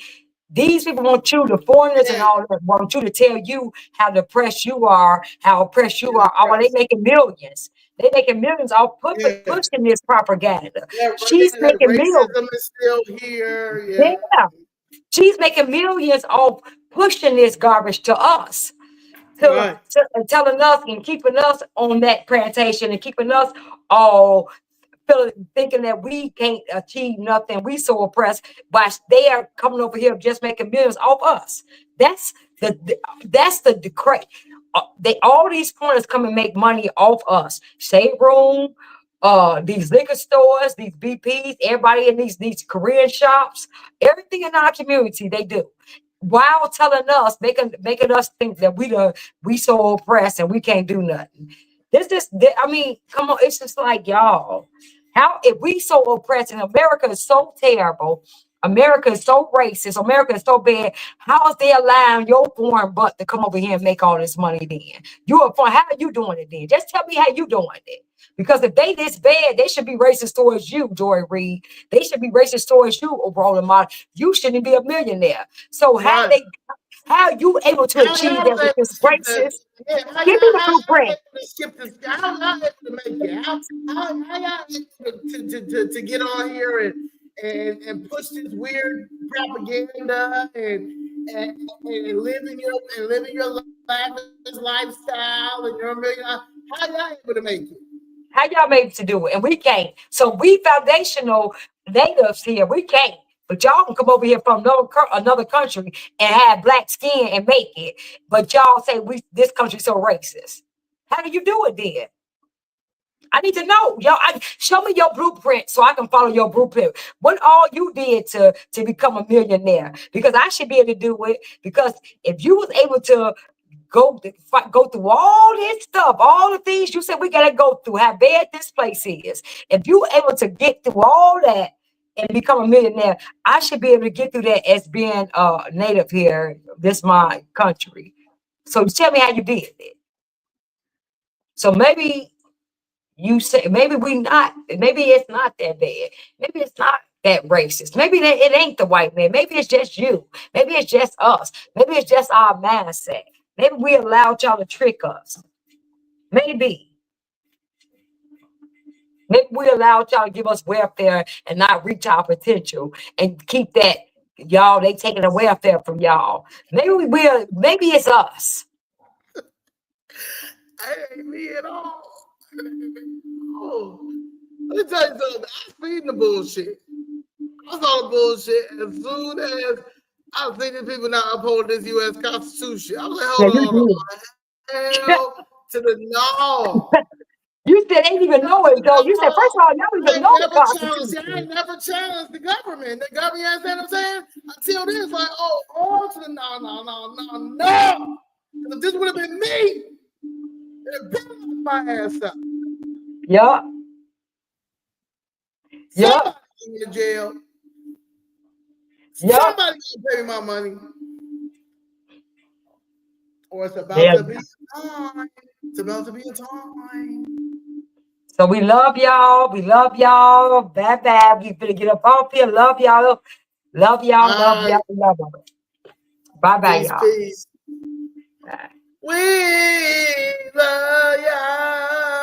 these people want you, the foreigners and all that, want you to tell you how depressed you are, how oppressed you are. Oh, well, they making millions. They making millions off Yeah. pushing this propaganda. Yeah, She's that making millions. racism is still here. Yeah. Yeah. She's making millions off pushing this garbage to us. Right. Telling us and keeping us on that plantation and keeping us all thinking that we can't achieve nothing. We so oppressed, but they are coming over here just making millions off us. That's the decree. They all these corners come and make money off us. Shade Room, these liquor stores, these BPs, everybody in these Korean shops, everything in our community they do. While telling us, making us think that we so oppressed and we can't do nothing. I mean, come on, it's just like y'all. How if we so oppressed and America is so terrible, America is so racist, America is so bad, how is they allowing your foreign butt to come over here and make all this money then? How are you doing it then? Just tell me how you doing it. Because if they this bad, they should be racist towards you, Joy Reid. They should be racist towards you, Roland Martin. You shouldn't be a millionaire. So how are you able to achieve that with this racist? Give me the blueprint. Skip this. How y'all able to make it? How y'all able to get on here and push this weird propaganda and living your lifestyle and you're a millionaire? How y'all able to make it? How y'all made to do it? And we can't. So we foundational natives here, we can't. But y'all can come over here from another country and have black skin and make it. But y'all say this country's so racist. How do you do it then? I need to know. Y'all, show me your blueprint so I can follow your blueprint. What all you did to become a millionaire? Because I should be able to do it. Because if you was able to go through all this stuff, all the things you said we gotta go through, how bad this place is. If you able to get through all that and become a millionaire, I should be able to get through that as being native here. This my country. So tell me how you did it. So maybe you say maybe it's not that bad. Maybe it's not that racist. Maybe it ain't the white man. Maybe it's just you. Maybe it's just us. Maybe it's just our mindset. Maybe we allowed y'all to trick us. Maybe we allowed y'all to give us welfare and not reach our potential and keep that y'all. They taking the welfare from y'all. Maybe maybe it's us. I ain't me at all. Oh, let me tell you something. I seen the bullshit. I saw the bullshit as soon as I was thinking people not uphold this U.S. Constitution. I was like, hold on. Hell to the no. You said they didn't even know it, though. You said, first of all, y'all don't even know the Constitution. I ain't never challenged the government. The government, you understand what I'm saying? Until then, it's like, oh, to the no. If this would have been me, it'd been my ass up. Yeah. Somebody get me to jail. Yep. Somebody gonna pay me my money. Or it's about to be a time. It's about to be a time. So we love y'all. We love y'all. Bye. We finna get up off here. Love y'all. Love y'all. Love y'all. Love y'all. Bye, y'all. Peace. Bye. We love y'all.